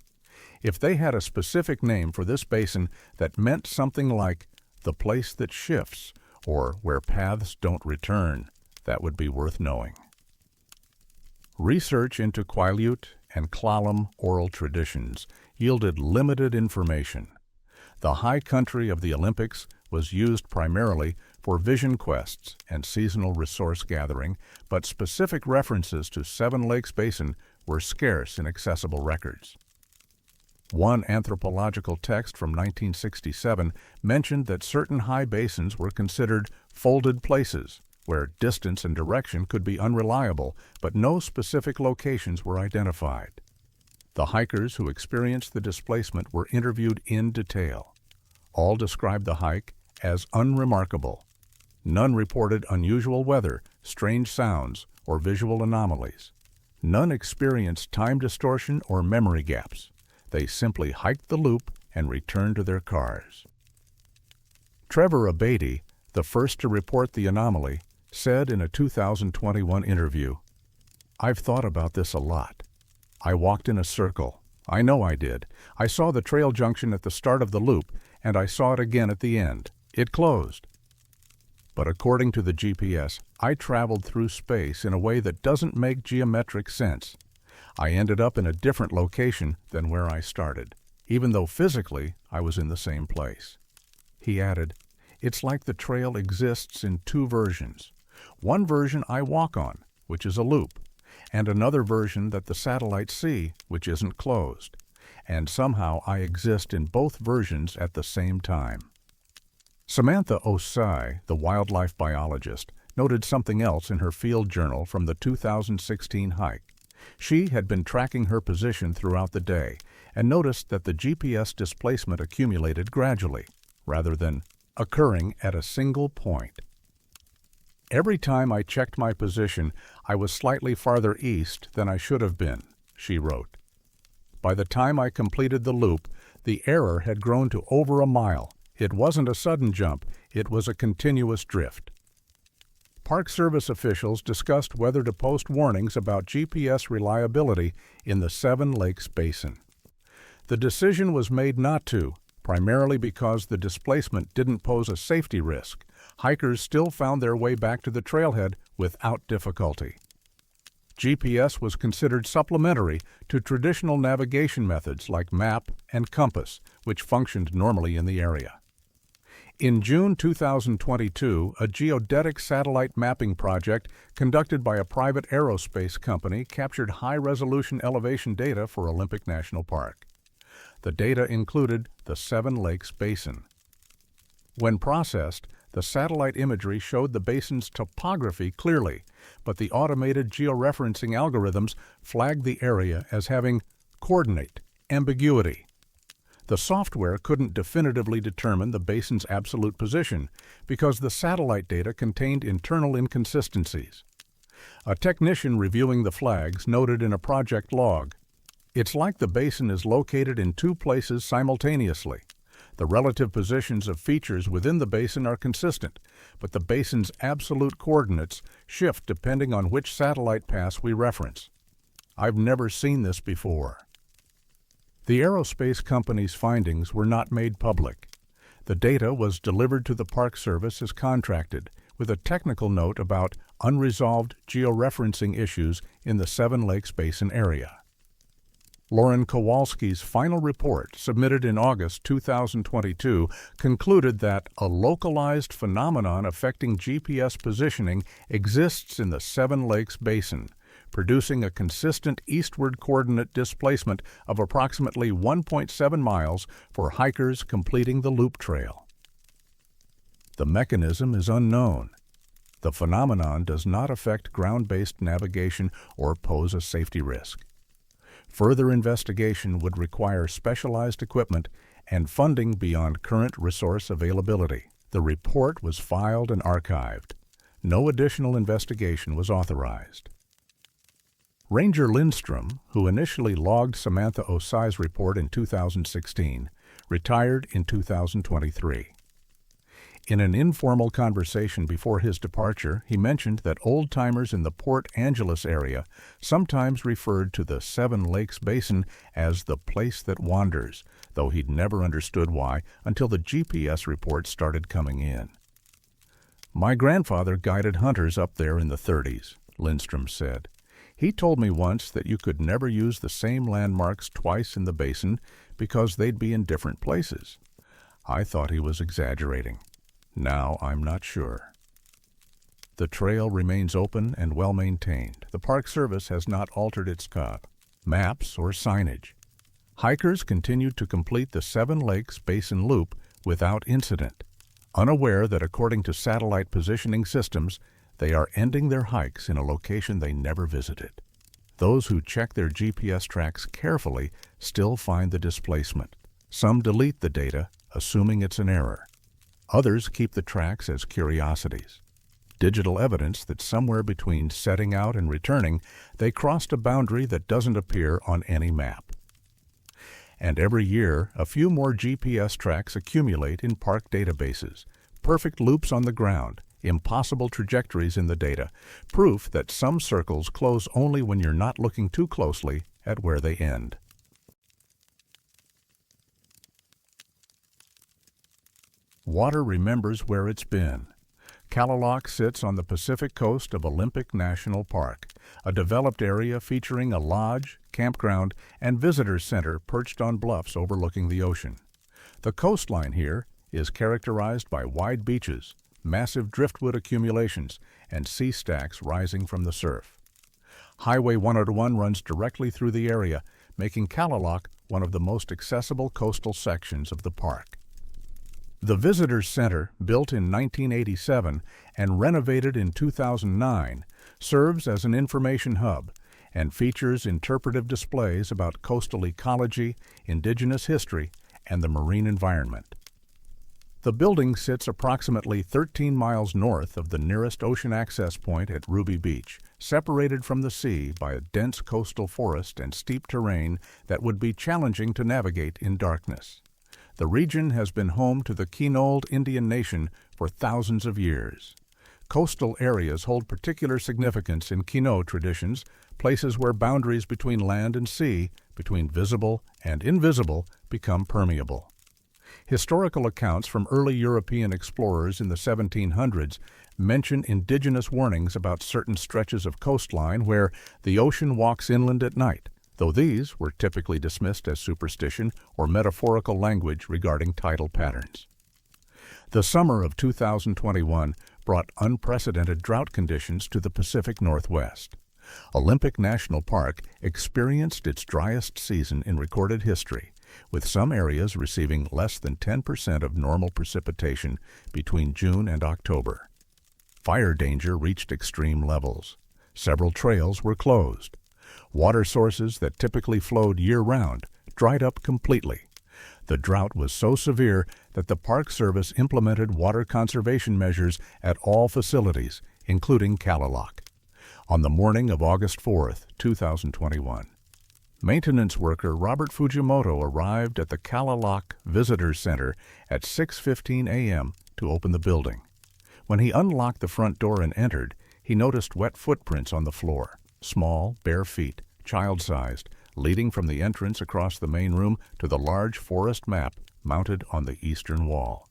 If they had a specific name for this basin that meant something like the place that shifts or where paths don't return, that would be worth knowing. Research into Quileute and Klallam oral traditions yielded limited information. The high country of the Olympics was used primarily for vision quests and seasonal resource gathering, but specific references to Seven Lakes Basin were scarce in accessible records. One anthropological text from 1967 mentioned that certain high basins were considered folded places, where distance and direction could be unreliable, but no specific locations were identified. The hikers who experienced the displacement were interviewed in detail. All described the hike as unremarkable. None reported unusual weather, strange sounds, or visual anomalies. None experienced time distortion or memory gaps. They simply hiked the loop and returned to their cars. Trevor Abatey, the first to report the anomaly, said in a 2021 interview, "I've thought about this a lot. I walked in a circle. I know I did. I saw the trail junction at the start of the loop, and I saw it again at the end. It closed. But according to the GPS, I traveled through space in a way that doesn't make geometric sense. I ended up in a different location than where I started, even though physically I was in the same place." He added, "It's like the trail exists in two versions. One version I walk on, which is a loop, and another version that the satellites see, which isn't closed. And somehow I exist in both versions at the same time." Samantha Osai, the wildlife biologist, noted something else in her field journal from the 2016 hike. She had been tracking her position throughout the day and noticed that the GPS displacement accumulated gradually, rather than occurring at a single point. "Every time I checked my position, I was slightly farther east than I should have been," she wrote. "By the time I completed the loop, the error had grown to over a mile. It wasn't a sudden jump, it was a continuous drift." Park Service officials discussed whether to post warnings about GPS reliability in the Seven Lakes Basin. The decision was made not to, primarily because the displacement didn't pose a safety risk. Hikers still found their way back to the trailhead without difficulty. GPS was considered supplementary to traditional navigation methods like map and compass, which functioned normally in the area. In June 2022, a geodetic satellite mapping project conducted by a private aerospace company captured high-resolution elevation data for Olympic National Park. The data included the Seven Lakes Basin. When processed, the satellite imagery showed the basin's topography clearly, but the automated georeferencing algorithms flagged the area as having coordinate ambiguity. The software couldn't definitively determine the basin's absolute position because the satellite data contained internal inconsistencies. A technician reviewing the flags noted in a project log, "It's like the basin is located in two places simultaneously. The relative positions of features within the basin are consistent, but the basin's absolute coordinates shift depending on which satellite pass we reference. I've never seen this before." The aerospace company's findings were not made public. The data was delivered to the Park Service as contracted, with a technical note about unresolved georeferencing issues in the Seven Lakes Basin area. Lauren Kowalski's final report, submitted in August 2022, concluded that a localized phenomenon affecting GPS positioning exists in the Seven Lakes Basin, producing a consistent eastward coordinate displacement of approximately 1.7 miles for hikers completing the loop trail. The mechanism is unknown. The phenomenon does not affect ground-based navigation or pose a safety risk. Further investigation would require specialized equipment and funding beyond current resource availability. The report was filed and archived. No additional investigation was authorized. Ranger Lindstrom, who initially logged Samantha Osai's report in 2016, retired in 2023. In an informal conversation before his departure, he mentioned that old-timers in the Port Angeles area sometimes referred to the Seven Lakes Basin as the place that wanders, though he'd never understood why until the GPS reports started coming in. "My grandfather guided hunters up there in the 30s, Lindstrom said. He told me once that you could never use the same landmarks twice in the basin because they'd be in different places. I thought he was exaggerating. Now I'm not sure." The trail remains open and well-maintained. The Park Service has not altered its cut, maps, or signage. Hikers continue to complete the Seven Lakes Basin Loop without incident, unaware that according to satellite positioning systems, they are ending their hikes in a location they never visited. Those who check their GPS tracks carefully still find the displacement. Some delete the data, assuming it's an error. Others keep the tracks as curiosities, digital evidence that somewhere between setting out and returning, they crossed a boundary that doesn't appear on any map. And every year, a few more GPS tracks accumulate in park databases, perfect loops on the ground, impossible trajectories in the data, proof that some circles close only when you're not looking too closely at where they end. Water remembers where it's been. Kalaloch sits on the Pacific coast of Olympic National Park, a developed area featuring a lodge, campground, and visitor center perched on bluffs overlooking the ocean. The coastline here is characterized by wide beaches, massive driftwood accumulations, and sea stacks rising from the surf. Highway 101 runs directly through the area, making Kalaloch one of the most accessible coastal sections of the park. The Visitor Center, built in 1987 and renovated in 2009, serves as an information hub and features interpretive displays about coastal ecology, indigenous history, and the marine environment. The building sits approximately 13 miles north of the nearest ocean access point at Ruby Beach, separated from the sea by a dense coastal forest and steep terrain that would be challenging to navigate in darkness. The region has been home to the Quinault Indian Nation for thousands of years. Coastal areas hold particular significance in Quinault traditions, places where boundaries between land and sea, between visible and invisible, become permeable. Historical accounts from early European explorers in the 1700s mention indigenous warnings about certain stretches of coastline where the ocean walks inland at night, though these were typically dismissed as superstition or metaphorical language regarding tidal patterns. The summer of 2021 brought unprecedented drought conditions to the Pacific Northwest. Olympic National Park experienced its driest season in recorded history, with some areas receiving less than 10% of normal precipitation between June and October. Fire danger reached extreme levels. Several trails were closed. Water sources that typically flowed year-round dried up completely. The drought was so severe that the Park Service implemented water conservation measures at all facilities, including Kalaloch. On the morning of August 4, 2021, maintenance worker Robert Fujimoto arrived at the Kalaloch Visitor Center at 6:15 a.m. to open the building. When he unlocked the front door and entered, he noticed wet footprints on the floor, small, bare feet, child-sized, leading from the entrance across the main room to the large forest map mounted on the eastern wall.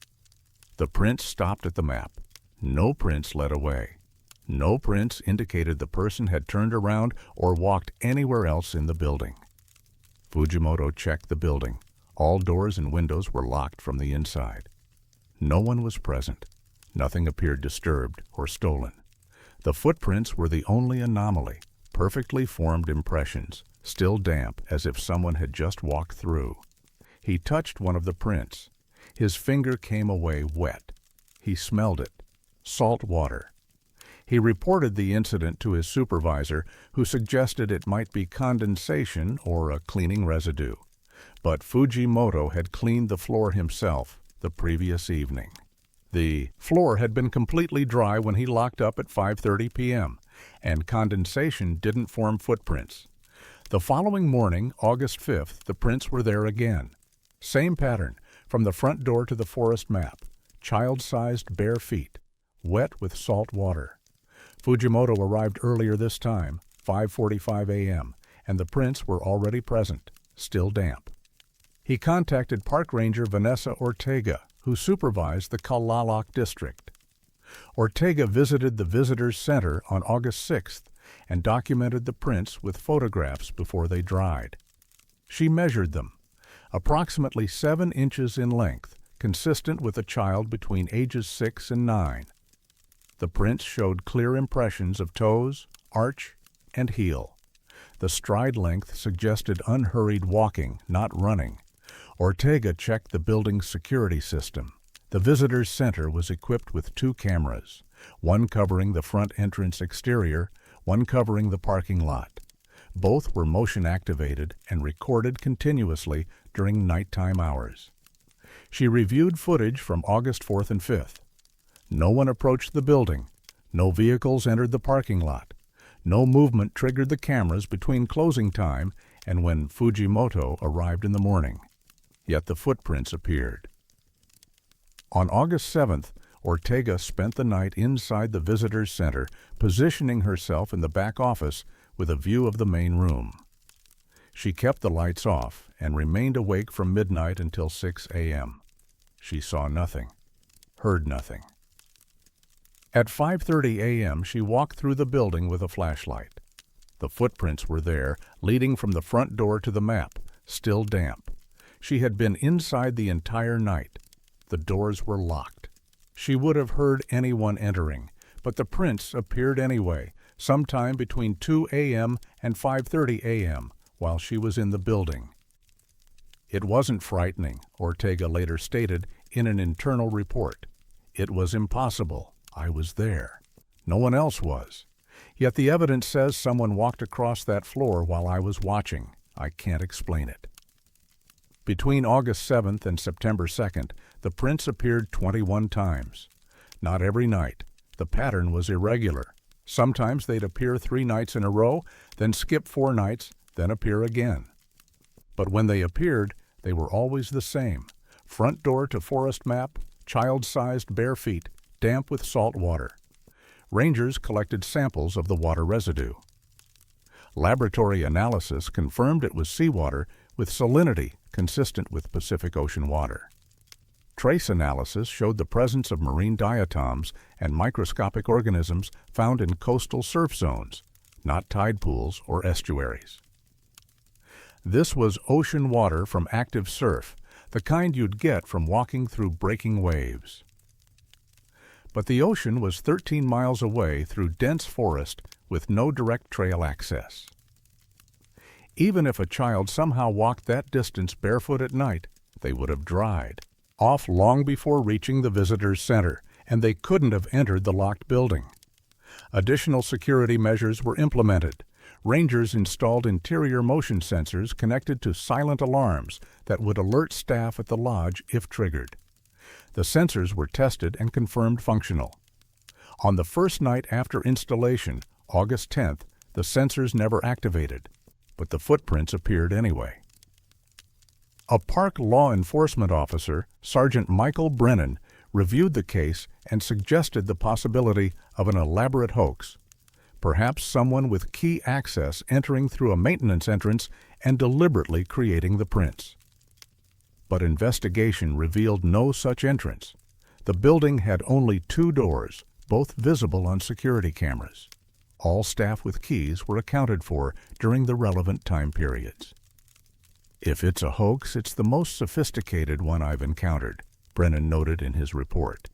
The prints stopped at the map. No prints led away. No prints indicated the person had turned around or walked anywhere else in the building. Fujimoto checked the building. All doors and windows were locked from the inside. No one was present. Nothing appeared disturbed or stolen. The footprints were the only anomaly, perfectly formed impressions, still damp as if someone had just walked through. He touched one of the prints. His finger came away wet. He smelled it. Salt water. He reported the incident to his supervisor, who suggested it might be condensation or a cleaning residue. But Fujimoto had cleaned the floor himself the previous evening. The floor had been completely dry when he locked up at 5:30 p.m., and condensation didn't form footprints. The following morning, August 5th, the prints were there again. Same pattern, from the front door to the forest map. Child-sized bare feet, wet with salt water. Fujimoto arrived earlier this time, 5:45 a.m., and the prints were already present, still damp. He contacted Park Ranger Vanessa Ortega, who supervised the Kalalak district. Ortega visited the Visitors Center on August 6th and documented the prints with photographs before they dried. She measured them, approximately 7 inches in length, consistent with a child between ages 6 and 9. The prints showed clear impressions of toes, arch, and heel. The stride length suggested unhurried walking, not running. Ortega checked the building's security system. The Visitors Center was equipped with 2 cameras, one covering the front entrance exterior, one covering the parking lot. Both were motion-activated and recorded continuously during nighttime hours. She reviewed footage from August 4th and 5th. No one approached the building. No vehicles entered the parking lot. No movement triggered the cameras between closing time and when Fujimoto arrived in the morning. Yet the footprints appeared. On August 7th, Ortega spent the night inside the Visitors Center, positioning herself in the back office with a view of the main room. She kept the lights off and remained awake from midnight until 6 a.m. She saw nothing, heard nothing. At 5:30 a.m., she walked through the building with a flashlight. The footprints were there, leading from the front door to the map, still damp. She had been inside the entire night. The doors were locked. She would have heard anyone entering, but the prints appeared anyway, sometime between 2 a.m. and 5:30 a.m., while she was in the building. It wasn't frightening, Ortega later stated in an internal report. It was impossible. I was there. No one else was. Yet the evidence says someone walked across that floor while I was watching. I can't explain it. Between August 7th and September 2nd, the prints appeared 21 times. Not every night. The pattern was irregular. Sometimes they'd appear 3 nights in a row, then skip 4 nights, then appear again. But when they appeared, they were always the same. Front door to forest map, child-sized bare feet, damp with salt water. Rangers collected samples of the water residue. Laboratory analysis confirmed it was seawater with salinity consistent with Pacific Ocean water. Trace analysis showed the presence of marine diatoms and microscopic organisms found in coastal surf zones, not tide pools or estuaries. This was ocean water from active surf, the kind you'd get from walking through breaking waves. But the ocean was 13 miles away through dense forest with no direct trail access. Even if a child somehow walked that distance barefoot at night, they would have dried off long before reaching the Visitors Center, and they couldn't have entered the locked building. Additional security measures were implemented. Rangers installed interior motion sensors connected to silent alarms that would alert staff at the lodge if triggered. The sensors were tested and confirmed functional. On the first night after installation, August 10th, the sensors never activated, but the footprints appeared anyway. A park law enforcement officer, Sergeant Michael Brennan, reviewed the case and suggested the possibility of an elaborate hoax. Perhaps someone with key access entering through a maintenance entrance and deliberately creating the prints. But investigation revealed no such entrance. The building had only 2 doors, both visible on security cameras. All staff with keys were accounted for during the relevant time periods. "If it's a hoax, it's the most sophisticated one I've encountered," Brennan noted in his report.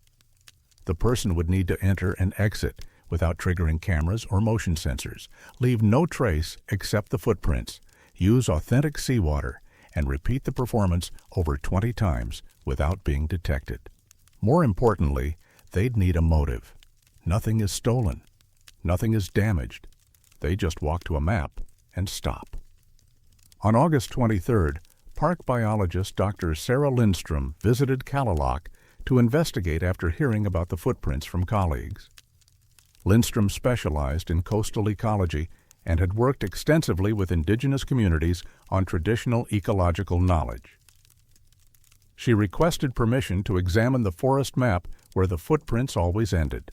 The person would need to enter and exit without triggering cameras or motion sensors, leave no trace except the footprints, use authentic seawater, and repeat the performance over 20 times without being detected. More importantly, they'd need a motive. Nothing is stolen. Nothing is damaged. They just walk to a map and stop. On August 23rd, park biologist Dr. Sarah Lindstrom visited Kalaloch to investigate after hearing about the footprints from colleagues. Lindstrom specialized in coastal ecology and had worked extensively with indigenous communities on traditional ecological knowledge. She requested permission to examine the forest map where the footprints always ended.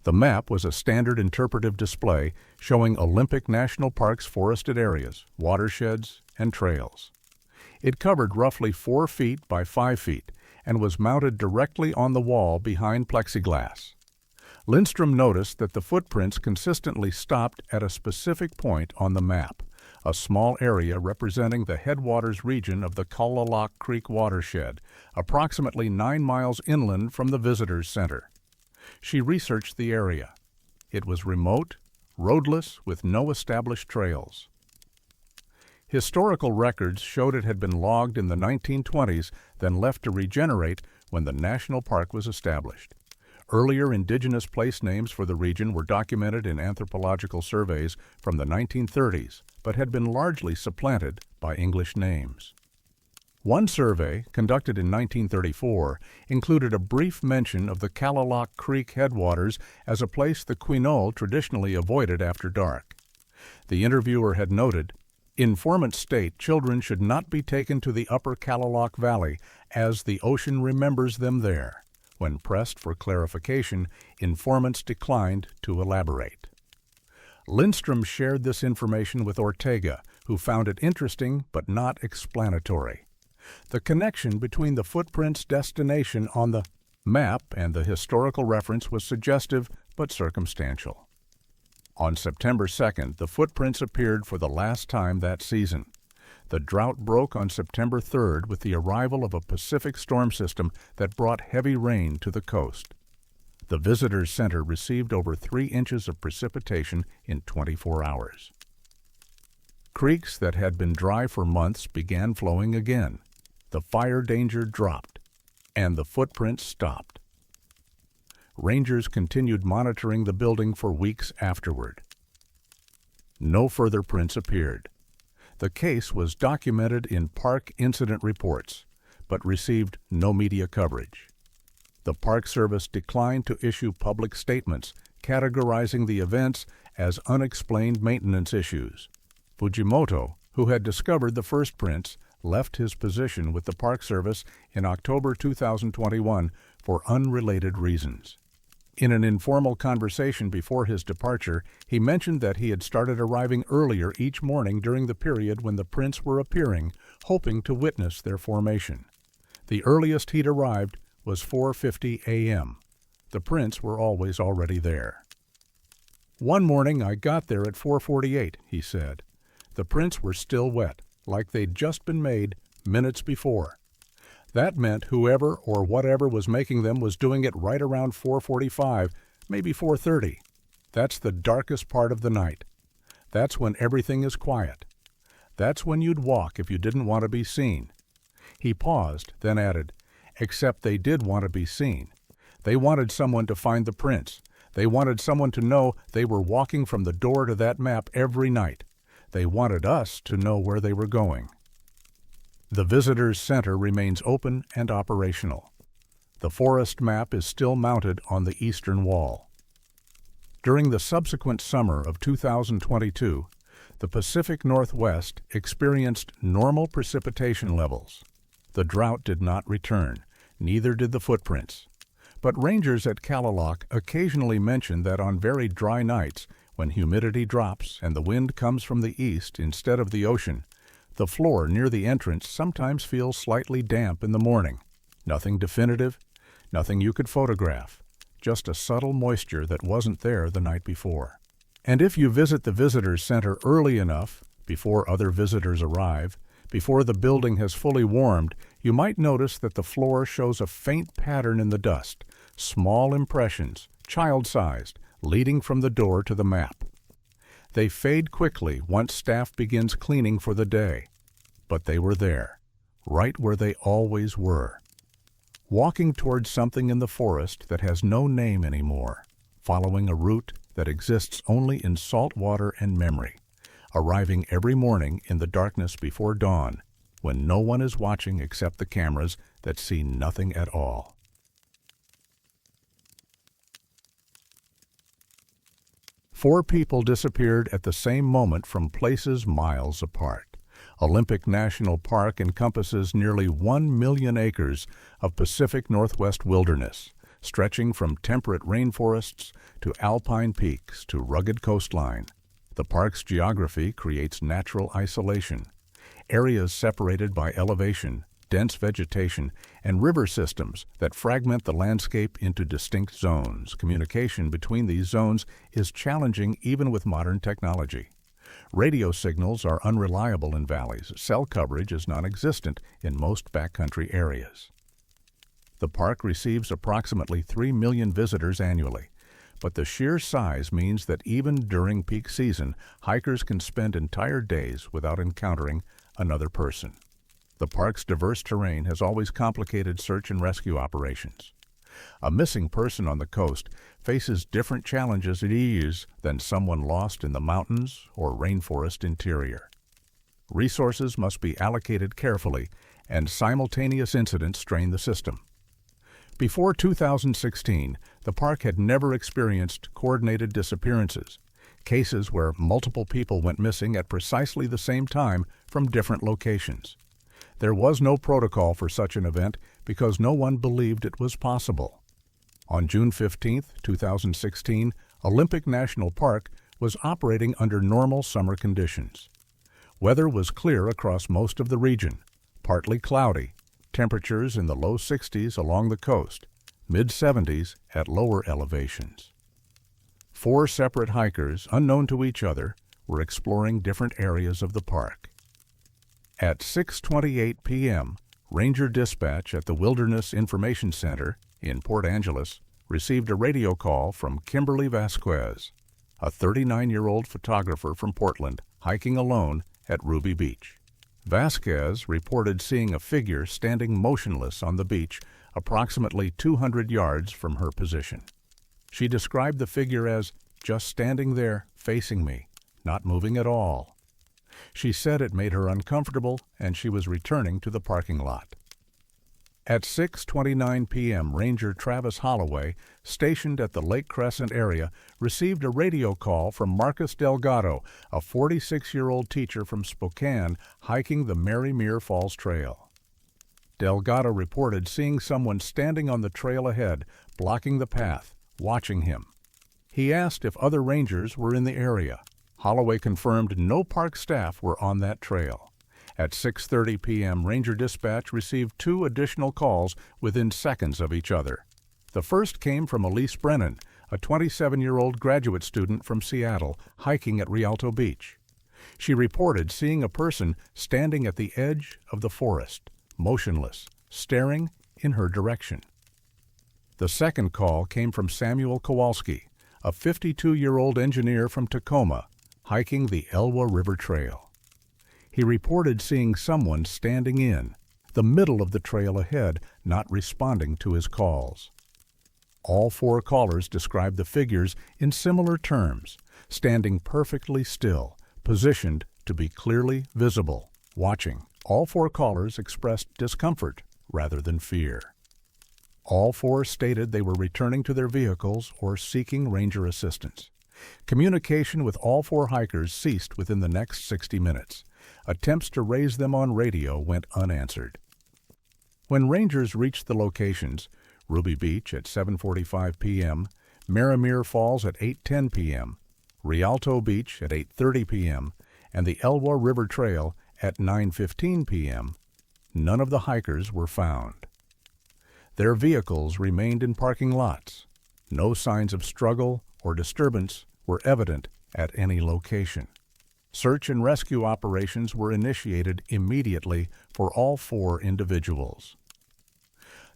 The map was a standard interpretive display showing Olympic National Park's forested areas, watersheds, and trails. It covered roughly 4 feet by 5 feet and was mounted directly on the wall behind plexiglass. Lindstrom noticed that the footprints consistently stopped at a specific point on the map, a small area representing the headwaters region of the Kalaloch Creek watershed, approximately 9 miles inland from the visitors center. She researched the area. It was remote, roadless, with no established trails. Historical records showed it had been logged in the 1920s, then left to regenerate when the national park was established. Earlier indigenous place names for the region were documented in anthropological surveys from the 1930s, but had been largely supplanted by English names. One survey, conducted in 1934, included a brief mention of the Kalaloch Creek headwaters as a place the Quinault traditionally avoided after dark. The interviewer had noted, "Informants state children should not be taken to the upper Kalaloch Valley as the ocean remembers them there." When pressed for clarification, informants declined to elaborate. Lindstrom shared this information with Ortega, who found it interesting but not explanatory. The connection between the footprints' destination on the map and the historical reference was suggestive but circumstantial. On September 2nd, the footprints appeared for the last time that season. The drought broke on September 3rd with the arrival of a Pacific storm system that brought heavy rain to the coast. The Visitors Center received over 3 inches of precipitation in 24 hours. Creeks that had been dry for months began flowing again. The fire danger dropped, and the footprints stopped. Rangers continued monitoring the building for weeks afterward. No further prints appeared. The case was documented in park incident reports, but received no media coverage. The Park Service declined to issue public statements categorizing the events as unexplained maintenance issues. Fujimoto, who had discovered the first prints, left his position with the Park Service in October 2021 for unrelated reasons. In an informal conversation before his departure, he mentioned that he had started arriving earlier each morning during the period when the prints were appearing, hoping to witness their formation. The earliest he'd arrived was 4:50 a.m. The prints were always already there. "One morning I got there at 4:48, he said. The prints were still wet, like they'd just been made minutes before. That meant whoever or whatever was making them was doing it right around 4:45, maybe 4:30. That's the darkest part of the night. That's when everything is quiet. That's when you'd walk if you didn't want to be seen." He paused, then added, "Except they did want to be seen. They wanted someone to find the prints. They wanted someone to know they were walking from the door to that map every night. They wanted us to know where they were going." The Visitors Center remains open and operational. The forest map is still mounted on the eastern wall. During the subsequent summer of 2022, the Pacific Northwest experienced normal precipitation levels. The drought did not return, neither did the footprints. But rangers at Kalaloch occasionally mention that on very dry nights, when humidity drops and the wind comes from the east instead of the ocean, the floor near the entrance sometimes feels slightly damp in the morning. Nothing definitive, nothing you could photograph, just a subtle moisture that wasn't there the night before. And if you visit the Visitors Center early enough, before other visitors arrive, Before the building has fully warmed, you might notice that the floor shows a faint pattern in the dust, small impressions, child-sized, leading from the door to the map. They fade quickly once staff begins cleaning for the day, but they were there, right where they always were. Walking towards something in the forest that has no name anymore, following a route that exists only in salt water and memory, arriving every morning in the darkness before dawn, when no one is watching except the cameras that see nothing at all. Four people disappeared at the same moment from places miles apart. Olympic National Park encompasses nearly 1 million acres of Pacific Northwest wilderness, stretching from temperate rainforests to alpine peaks to rugged coastline. The park's geography creates natural isolation. Areas separated by elevation, dense vegetation, and river systems that fragment the landscape into distinct zones. Communication between these zones is challenging even with modern technology. Radio signals are unreliable in valleys. Cell coverage is non-existent in most backcountry areas. The park receives approximately 3 million visitors annually, but the sheer size means that even during peak season, hikers can spend entire days without encountering another person. The park's diverse terrain has always complicated search and rescue operations. A missing person on the coast faces different challenges at ease than someone lost in the mountains or rainforest interior. Resources must be allocated carefully, and simultaneous incidents strain the system. Before 2016, the park had never experienced coordinated disappearances, cases where multiple people went missing at precisely the same time from different locations. There was no protocol for such an event because no one believed it was possible. On June 15, 2016, Olympic National Park was operating under normal summer conditions. Weather was clear across most of the region, partly cloudy, temperatures in the low 60s along the coast, mid-70s at lower elevations. 4 separate hikers, unknown to each other, were exploring different areas of the park. At 6:28 p.m., Ranger Dispatch at the Wilderness Information Center in Port Angeles received a radio call from Kimberly Vasquez, a 39-year-old photographer from Portland hiking alone at Ruby Beach. Vasquez reported seeing a figure standing motionless on the beach approximately 200 yards from her position. She described the figure as just standing there facing me, not moving at all. She said it made her uncomfortable and she was returning to the parking lot. At 6:29 p.m., Ranger Travis Holloway, stationed at the Lake Crescent area, received a radio call from Marcus Delgado, a 46-year-old teacher from Spokane hiking the Mary Mere Falls Trail. Delgado reported seeing someone standing on the trail ahead, blocking the path, watching him. He asked if other rangers were in the area. Holloway confirmed no park staff were on that trail. At 6:30 p.m., Ranger Dispatch received 2 additional calls within seconds of each other. The first came from Elise Brennan, a 27-year-old graduate student from Seattle, hiking at Rialto Beach. She reported seeing a person standing at the edge of the forest, motionless, staring in her direction. The second call came from Samuel Kowalski, a 52-year-old engineer from Tacoma, hiking the Elwha River Trail. He reported seeing someone standing in the middle of the trail ahead, not responding to his calls. All 4 callers described the figures in similar terms, standing perfectly still, positioned to be clearly visible, watching. All 4 callers expressed discomfort rather than fear. All 4 stated they were returning to their vehicles or seeking ranger assistance. Communication with all 4 hikers ceased within the next 60 minutes. Attempts to raise them on radio went unanswered. When rangers reached the locations, Ruby Beach at 7:45 p.m., Mere Falls at 8:10 p.m., Rialto Beach at 8:30 p.m., and the Elwha River Trail at 9:15 p.m., none of the hikers were found. Their vehicles remained in parking lots. No signs of struggle or disturbance were evident at any location. Search and rescue operations were initiated immediately for all 4 individuals.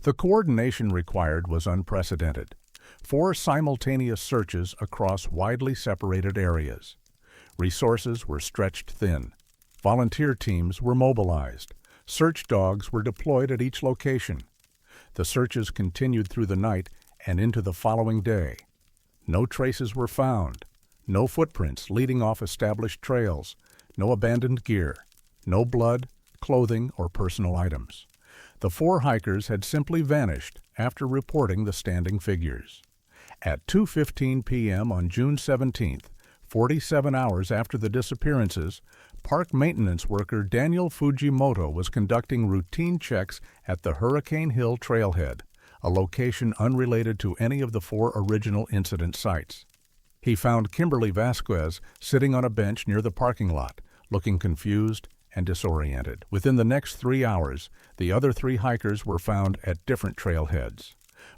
The coordination required was unprecedented. 4 simultaneous searches across widely separated areas. Resources were stretched thin. Volunteer teams were mobilized. Search dogs were deployed at each location. The searches continued through the night and into the following day. No traces were found. No footprints leading off established trails. No abandoned gear. No blood, clothing, or personal items. The 4 hikers had simply vanished after reporting the standing figures. At 2:15 p.m. on June 17th, 47 hours after the disappearances, park maintenance worker Daniel Fujimoto was conducting routine checks at the Hurricane Hill Trailhead, a location unrelated to any of the 4 original incident sites. He found Kimberly Vasquez sitting on a bench near the parking lot, looking confused and disoriented. Within the next 3 hours, the other 3 hikers were found at different trailheads.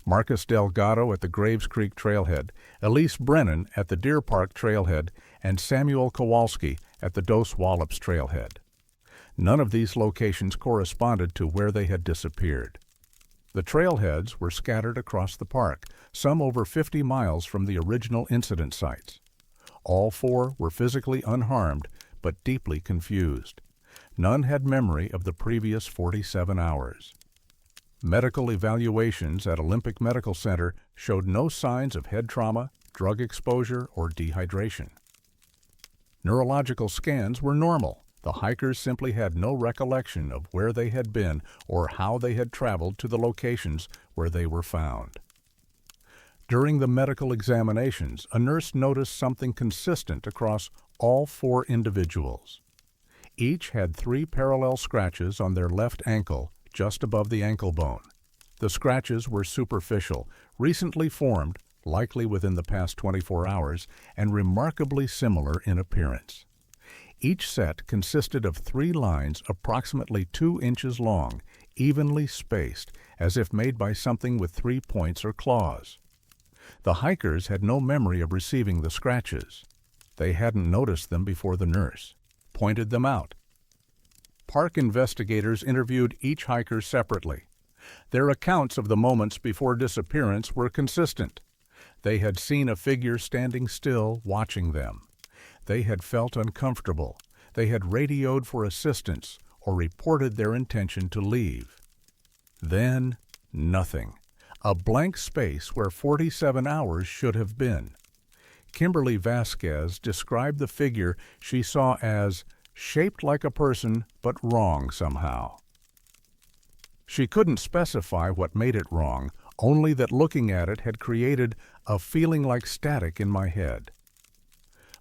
Marcus Delgado at the Graves Creek Trailhead, Elise Brennan at the Deer Park Trailhead, and Samuel Kowalski at the Dos Wallops Trailhead. None of these locations corresponded to where they had disappeared. The trailheads were scattered across the park, some over 50 miles from the original incident sites. All 4 were physically unharmed, but deeply confused. None had memory of the previous 47 hours. Medical evaluations at Olympic Medical Center showed no signs of head trauma, drug exposure, or dehydration. Neurological scans were normal. The hikers simply had no recollection of where they had been or how they had traveled to the locations where they were found. During the medical examinations, a nurse noticed something consistent across all 4 individuals. Each had 3 parallel scratches on their left ankle, just above the ankle bone. The scratches were superficial, recently formed, likely within the past 24 hours, and remarkably similar in appearance. Each set consisted of 3 lines approximately 2 inches long, evenly spaced, as if made by something with 3 points or claws. The hikers had no memory of receiving the scratches. They hadn't noticed them before the nurse pointed them out. Park investigators interviewed each hiker separately. Their accounts of the moments before disappearance were consistent. They had seen a figure standing still, watching them. They had felt uncomfortable. They had radioed for assistance or reported their intention to leave. Then, nothing. A blank space where 47 hours should have been. Kimberly Vasquez described the figure she saw as shaped like a person but wrong somehow. She couldn't specify what made it wrong, only that looking at it had created a feeling like static in my head.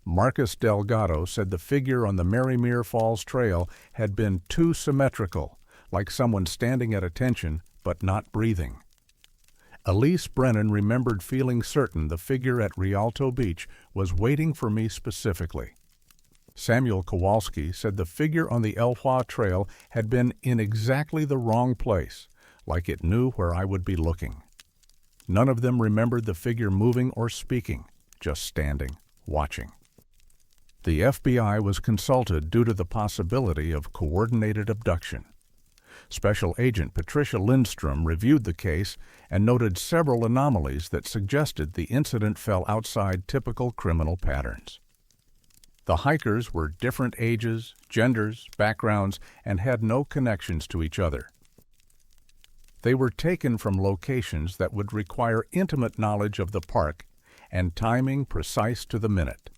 Marcus Delgado said the figure on the Marymere Falls Trail had been too symmetrical, like someone standing at attention but not breathing. Elise Brennan remembered feeling certain the figure at Rialto Beach was waiting for me specifically. Samuel Kowalski said the figure on the El Hua Trail had been in exactly the wrong place, like it knew where I would be looking. None of them remembered the figure moving or speaking, just standing, watching. The FBI was consulted due to the possibility of coordinated abduction. Special Agent Patricia Lindstrom reviewed the case and noted several anomalies that suggested the incident fell outside typical criminal patterns. The hikers were different ages, genders, backgrounds, and had no connections to each other. They were taken from locations that would require intimate knowledge of the park and timing precise to the minute.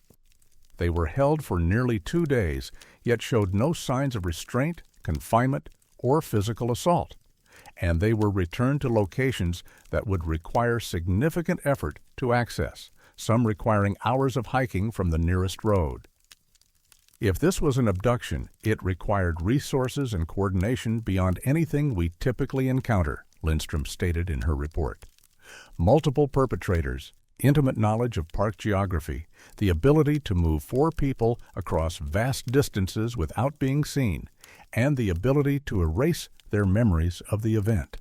They were held for nearly 2 days, yet showed no signs of restraint, confinement, or physical assault, and they were returned to locations that would require significant effort to access, some requiring hours of hiking from the nearest road. If this was an abduction, it required resources and coordination beyond anything we typically encounter, Lindstrom stated in her report. Multiple perpetrators, intimate knowledge of park geography, the ability to move 4 people across vast distances without being seen, and the ability to erase their memories of the event.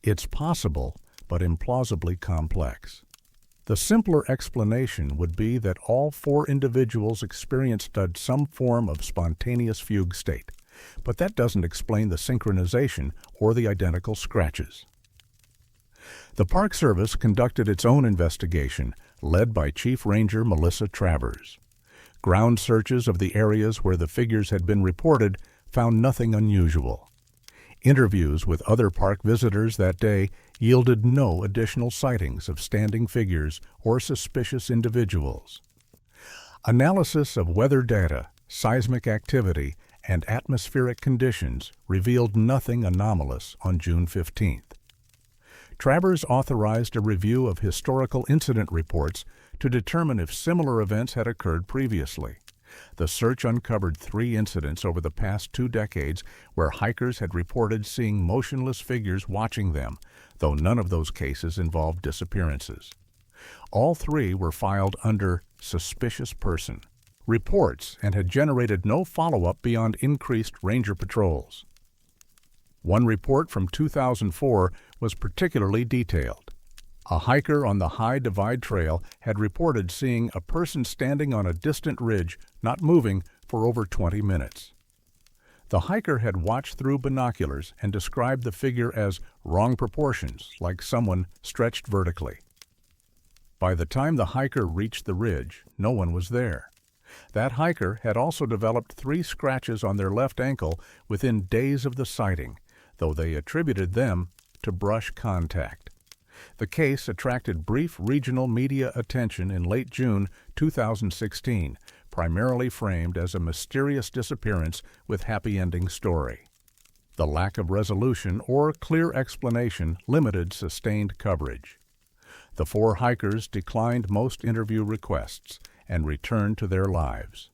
It's possible, but implausibly complex. The simpler explanation would be that all four individuals experienced some form of spontaneous fugue state, but that doesn't explain the synchronization or the identical scratches. The Park Service conducted its own investigation, led by Chief Ranger Melissa Travers. Ground searches of the areas where the figures had been reported found nothing unusual. Interviews with other park visitors that day yielded no additional sightings of standing figures or suspicious individuals. Analysis of weather data, seismic activity, and atmospheric conditions revealed nothing anomalous on June 15th. Travers authorized a review of historical incident reports to determine if similar events had occurred previously. The search uncovered 3 incidents over the past 2 decades where hikers had reported seeing motionless figures watching them, though none of those cases involved disappearances. All 3 were filed under suspicious person reports and had generated no follow-up beyond increased ranger patrols. One report from 2004 was particularly detailed. A hiker on the High Divide Trail had reported seeing a person standing on a distant ridge, not moving, for over 20 minutes. The hiker had watched through binoculars and described the figure as wrong proportions, like someone stretched vertically. By the time the hiker reached the ridge, no one was there. That hiker had also developed 3 scratches on their left ankle within days of the sighting, though they attributed them to brush contact. The case attracted brief regional media attention in late June 2016, primarily framed as a mysterious disappearance with happy-ending story. The lack of resolution or clear explanation limited sustained coverage. The 4 hikers declined most interview requests and returned to their lives.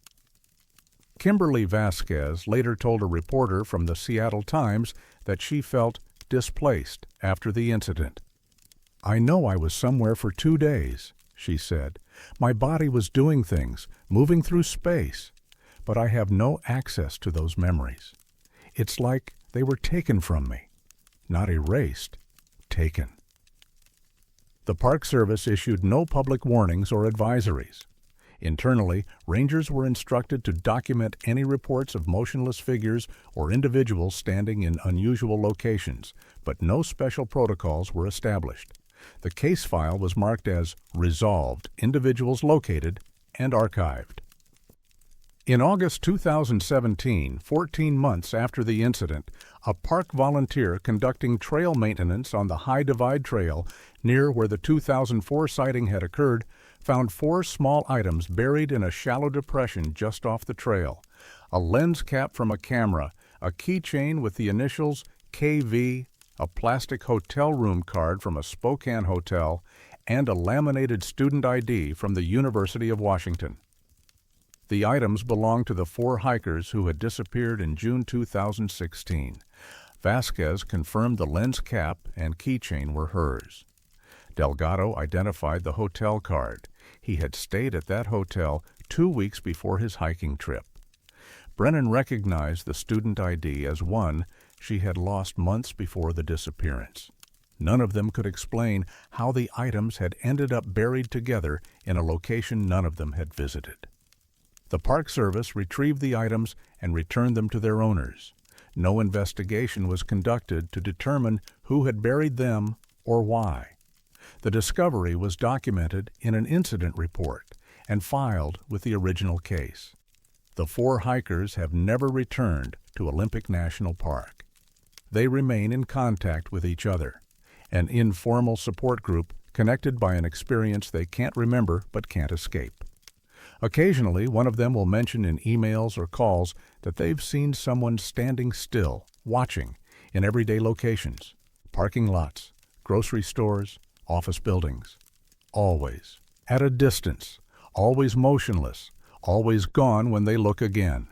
Kimberly Vasquez later told a reporter from the Seattle Times that she felt displaced after the incident. "I know I was somewhere for 2 days," she said. "My body was doing things, moving through space, but I have no access to those memories. It's like they were taken from me. Not erased, taken." The Park Service issued no public warnings or advisories. Internally, rangers were instructed to document any reports of motionless figures or individuals standing in unusual locations, but no special protocols were established. The case file was marked as resolved, individuals located, and archived. In August 2017, 14 months after the incident, a park volunteer conducting trail maintenance on the High Divide Trail near where the 2004 sighting had occurred found 4 small items buried in a shallow depression just off the trail: a lens cap from a camera, a keychain with the initials KV, a plastic hotel room card from a Spokane hotel, and a laminated student ID from the University of Washington. The items belonged to the 4 hikers who had disappeared in June 2016. Vasquez confirmed the lens cap and keychain were hers. Delgado identified the hotel card. He had stayed at that hotel 2 weeks before his hiking trip. Brennan recognized the student ID as one she had lost months before the disappearance. None of them could explain how the items had ended up buried together in a location none of them had visited. The Park Service retrieved the items and returned them to their owners. No investigation was conducted to determine who had buried them or why. The discovery was documented in an incident report and filed with the original case. The 4 hikers have never returned to Olympic National Park. They remain in contact with each other, an informal support group connected by an experience they can't remember but can't escape. Occasionally, one of them will mention in emails or calls that they've seen someone standing still, watching, in everyday locations, parking lots, grocery stores, office buildings. Always, at a distance, always motionless, always gone when they look again.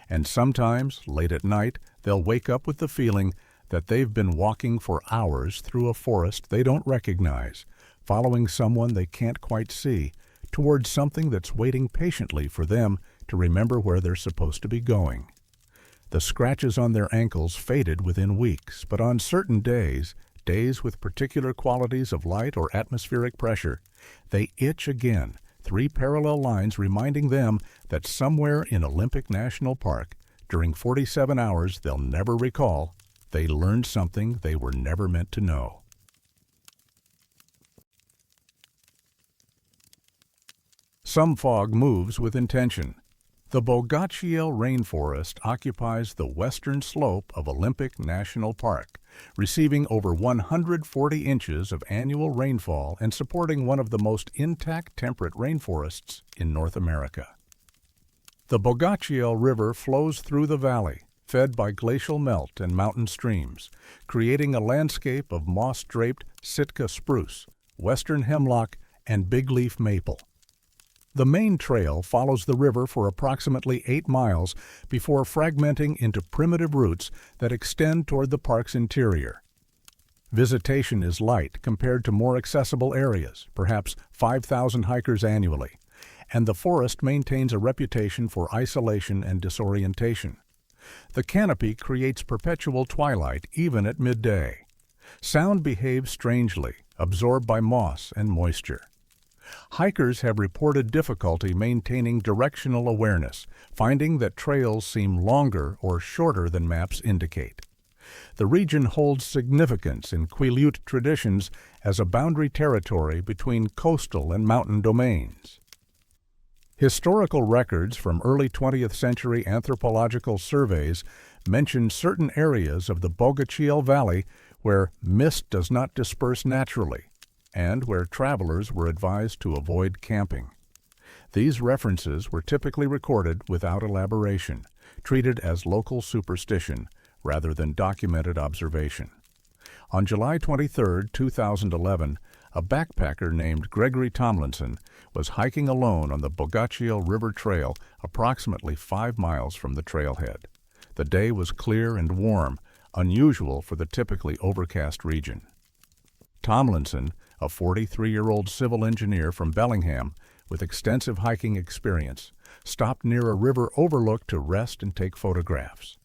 And sometimes, late at night, they'll wake up with the feeling that they've been walking for hours through a forest they don't recognize, following someone they can't quite see, towards something that's waiting patiently for them to remember where they're supposed to be going. The scratches on their ankles faded within weeks, but on certain days, days with particular qualities of light or atmospheric pressure, they itch again, 3 parallel lines reminding them that somewhere in Olympic National Park, during 47 hours they'll never recall, they learned something they were never meant to know. Some fog moves with intention. The Bogachiel rainforest occupies the western slope of Olympic National Park, receiving over 140 inches of annual rainfall and supporting one of the most intact temperate rainforests in North America. The Bogachiel River flows through the valley, fed by glacial melt and mountain streams, creating a landscape of moss-draped Sitka spruce, western hemlock, and bigleaf maple. The main trail follows the river for approximately 8 miles before fragmenting into primitive routes that extend toward the park's interior. Visitation is light compared to more accessible areas, perhaps 5,000 hikers annually, and the forest maintains a reputation for isolation and disorientation. The canopy creates perpetual twilight even at midday. Sound behaves strangely, absorbed by moss and moisture. Hikers have reported difficulty maintaining directional awareness, finding that trails seem longer or shorter than maps indicate. The region holds significance in Quileute traditions as a boundary territory between coastal and mountain domains. Historical records from early 20th century anthropological surveys mention certain areas of the Bogachiel Valley where mist does not disperse naturally, and where travelers were advised to avoid camping. These references were typically recorded without elaboration, treated as local superstition rather than documented observation. On July 23, 2011, a backpacker named Gregory Tomlinson was hiking alone on the Bogachiel River Trail approximately 5 miles from the trailhead. The day was clear and warm, unusual for the typically overcast region. Tomlinson, a 43-year-old civil engineer from Bellingham with extensive hiking experience, stopped near a river overlook to rest and take photographs.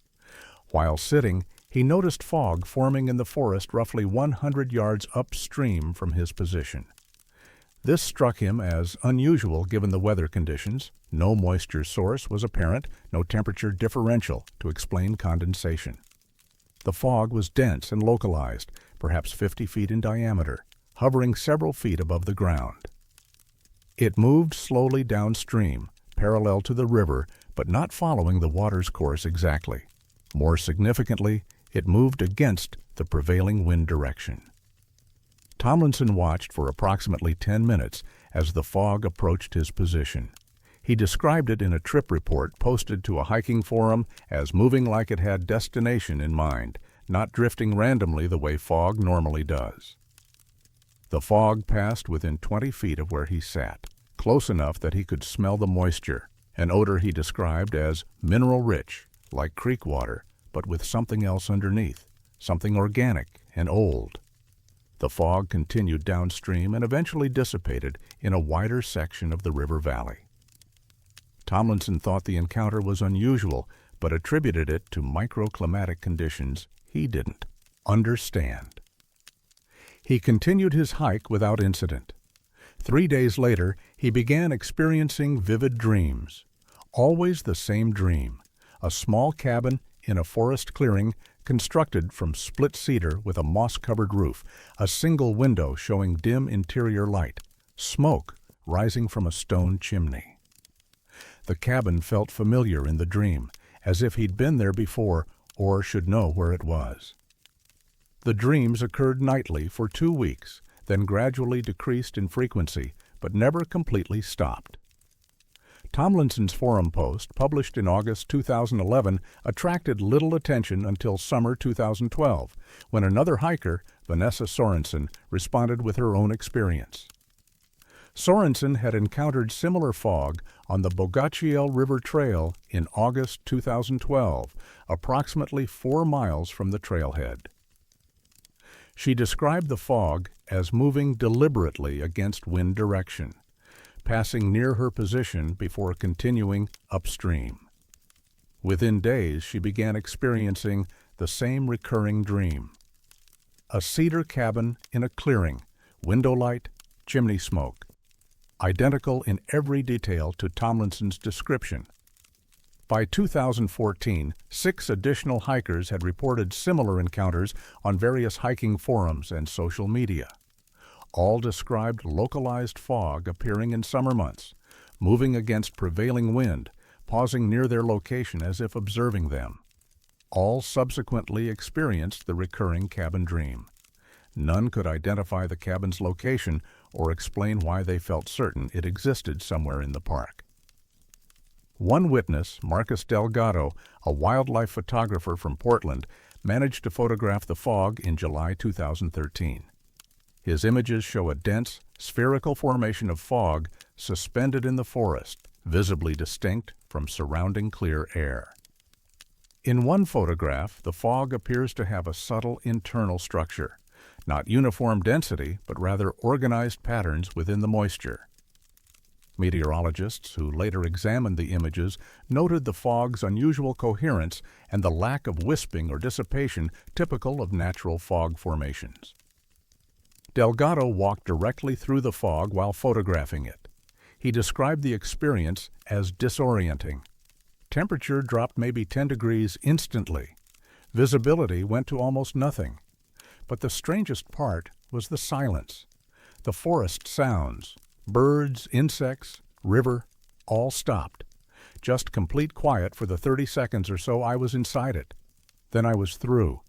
While sitting, he noticed fog forming in the forest roughly 100 yards upstream from his position. This struck him as unusual given the weather conditions. No moisture source was apparent, no temperature differential to explain condensation. The fog was dense and localized, perhaps 50 feet in diameter, hovering several feet above the ground. It moved slowly downstream, parallel to the river, but not following the water's course exactly. More significantly, it moved against the prevailing wind direction. Tomlinson watched for approximately 10 minutes as the fog approached his position. He described it in a trip report posted to a hiking forum as moving like it had destination in mind, not drifting randomly the way fog normally does. The fog passed within 20 feet of where he sat, close enough that he could smell the moisture, an odor he described as mineral-rich, like creek water, but with something else underneath, something organic and old. The fog continued downstream and eventually dissipated in a wider section of the river valley. Tomlinson thought the encounter was unusual, but attributed it to microclimatic conditions he didn't understand. He continued his hike without incident. 3 days later, he began experiencing vivid dreams. Always the same dream: a small cabin in a forest clearing constructed from split cedar with a moss-covered roof, a single window showing dim interior light, smoke rising from a stone chimney. The cabin felt familiar in the dream, as if he'd been there before or should know where it was. The dreams occurred nightly for 2 weeks, then gradually decreased in frequency, but never completely stopped. Tomlinson's forum post, published in August 2011, attracted little attention until summer 2012, when another hiker, Vanessa Sorensen, responded with her own experience. Sorensen had encountered similar fog on the Bogachiel River Trail in August 2012, approximately 4 miles from the trailhead. She described the fog as moving deliberately against wind direction, passing near her position before continuing upstream. Within days, she began experiencing the same recurring dream. A cedar cabin in a clearing, window light, chimney smoke. Identical in every detail to Tomlinson's description. By 2014, 6 additional hikers had reported similar encounters on various hiking forums and social media. All described localized fog appearing in summer months, moving against prevailing wind, pausing near their location as if observing them. All subsequently experienced the recurring cabin dream. None could identify the cabin's location or explain why they felt certain it existed somewhere in the park. One witness, Marcus Delgado, a wildlife photographer from Portland, managed to photograph the fog in July 2013. His images show a dense, spherical formation of fog suspended in the forest, visibly distinct from surrounding clear air. In one photograph, the fog appears to have a subtle internal structure, not uniform density, but rather organized patterns within the moisture. Meteorologists who later examined the images noted the fog's unusual coherence and the lack of wisping or dissipation typical of natural fog formations. Delgado walked directly through the fog while photographing it. He described the experience as disorienting. Temperature dropped maybe 10 degrees instantly. Visibility went to almost nothing. But the strangest part was the silence. The forest sounds, birds, insects, river, all stopped. Just complete quiet for the 30 seconds or so I was inside it. Then I was through,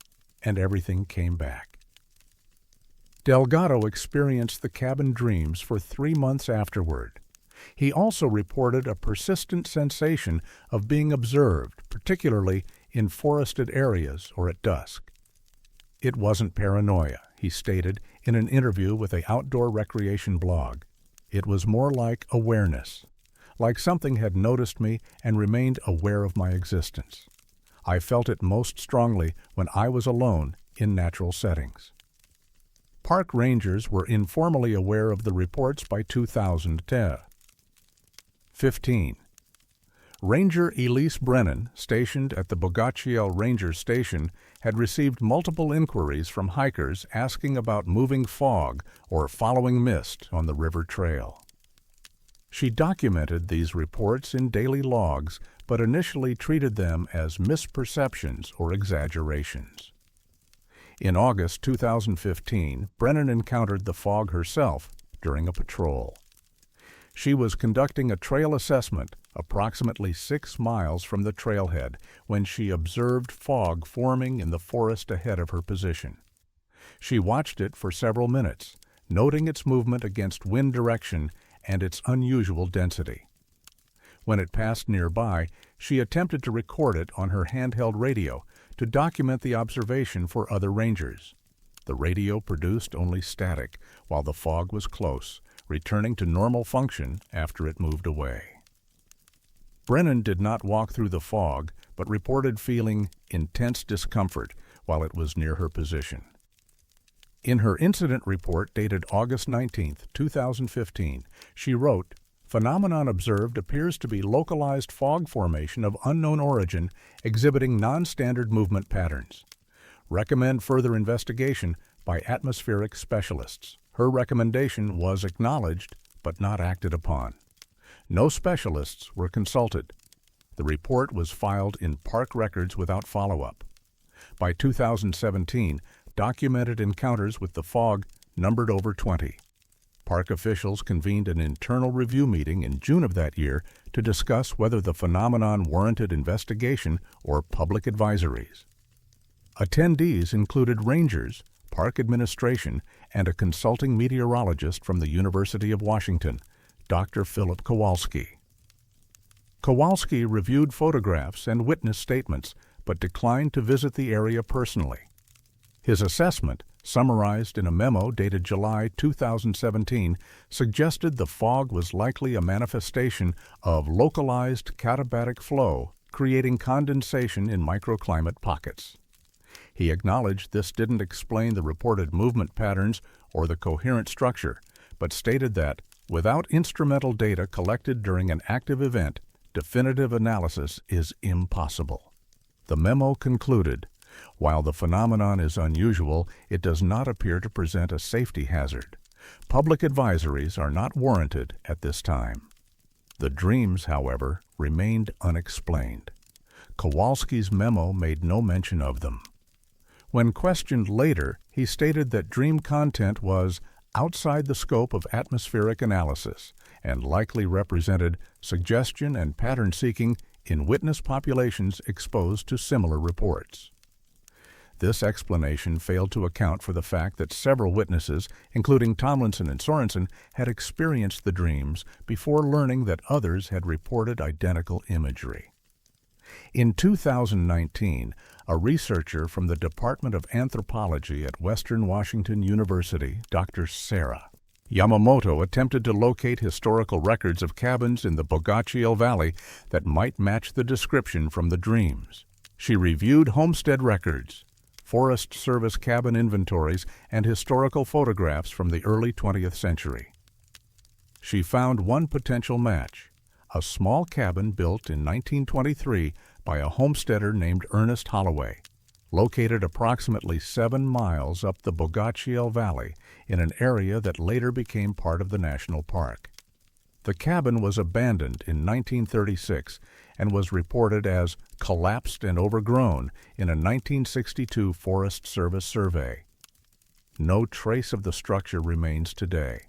and everything came back. Delgado experienced the cabin dreams for 3 months afterward. He also reported a persistent sensation of being observed, particularly in forested areas or at dusk. It wasn't paranoia, he stated in an interview with an outdoor recreation blog. It was more like awareness, like something had noticed me and remained aware of my existence. I felt it most strongly when I was alone in natural settings. Park rangers were informally aware of the reports by 2010. 15. Ranger Elise Brennan, stationed at the Bogachiel Ranger Station, had received multiple inquiries from hikers asking about moving fog or following mist on the river trail. She documented these reports in daily logs, but initially treated them as misperceptions or exaggerations. In August 2015, Brennan encountered the fog herself during a patrol. She was conducting a trail assessment approximately 6 miles from the trailhead when she observed fog forming in the forest ahead of her position. She watched it for several minutes, noting its movement against wind direction and its unusual density. When it passed nearby, she attempted to record it on her handheld radio to document the observation for other rangers. The radio produced only static while the fog was close, returning to normal function after it moved away. Brennan did not walk through the fog, but reported feeling intense discomfort while it was near her position. In her incident report dated August 19, 2015, she wrote, "Phenomenon observed appears to be localized fog formation of unknown origin exhibiting non-standard movement patterns. Recommend further investigation by atmospheric specialists." Her recommendation was acknowledged but not acted upon. No specialists were consulted. The report was filed in park records without follow-up. By 2017, documented encounters with the fog numbered over 20. Park officials convened an internal review meeting in June of that year to discuss whether the phenomenon warranted investigation or public advisories. Attendees included rangers, park administration, and a consulting meteorologist from the University of Washington, Dr. Philip Kowalski. Kowalski reviewed photographs and witness statements, but declined to visit the area personally. His assessment, summarized in a memo dated July 2017, suggested the fog was likely a manifestation of localized katabatic flow, creating condensation in microclimate pockets. He acknowledged this didn't explain the reported movement patterns or the coherent structure, but stated that, without instrumental data collected during an active event, definitive analysis is impossible. The memo concluded, While the phenomenon is unusual, it does not appear to present a safety hazard. Public advisories are not warranted at this time. The dreams, however, remained unexplained. Kowalski's memo made no mention of them. When questioned later, he stated that dream content was outside the scope of atmospheric analysis and likely represented suggestion and pattern seeking in witness populations exposed to similar reports. This explanation failed to account for the fact that several witnesses, including Tomlinson and Sorensen, had experienced the dreams before learning that others had reported identical imagery. In 2019, a researcher from the Department of Anthropology at Western Washington University, Dr. Sarah Yamamoto, attempted to locate historical records of cabins in the Bogachiel Valley that might match the description from the dreams. She reviewed homestead records, Forest Service cabin inventories, and historical photographs from the early 20th century. She found one potential match: a small cabin built in 1923 by a homesteader named Ernest Holloway, located approximately 7 miles up the Bogachiel Valley in an area that later became part of the national park. The cabin was abandoned in 1936 and was reported as collapsed and overgrown in a 1962 Forest Service survey. No trace of the structure remains today.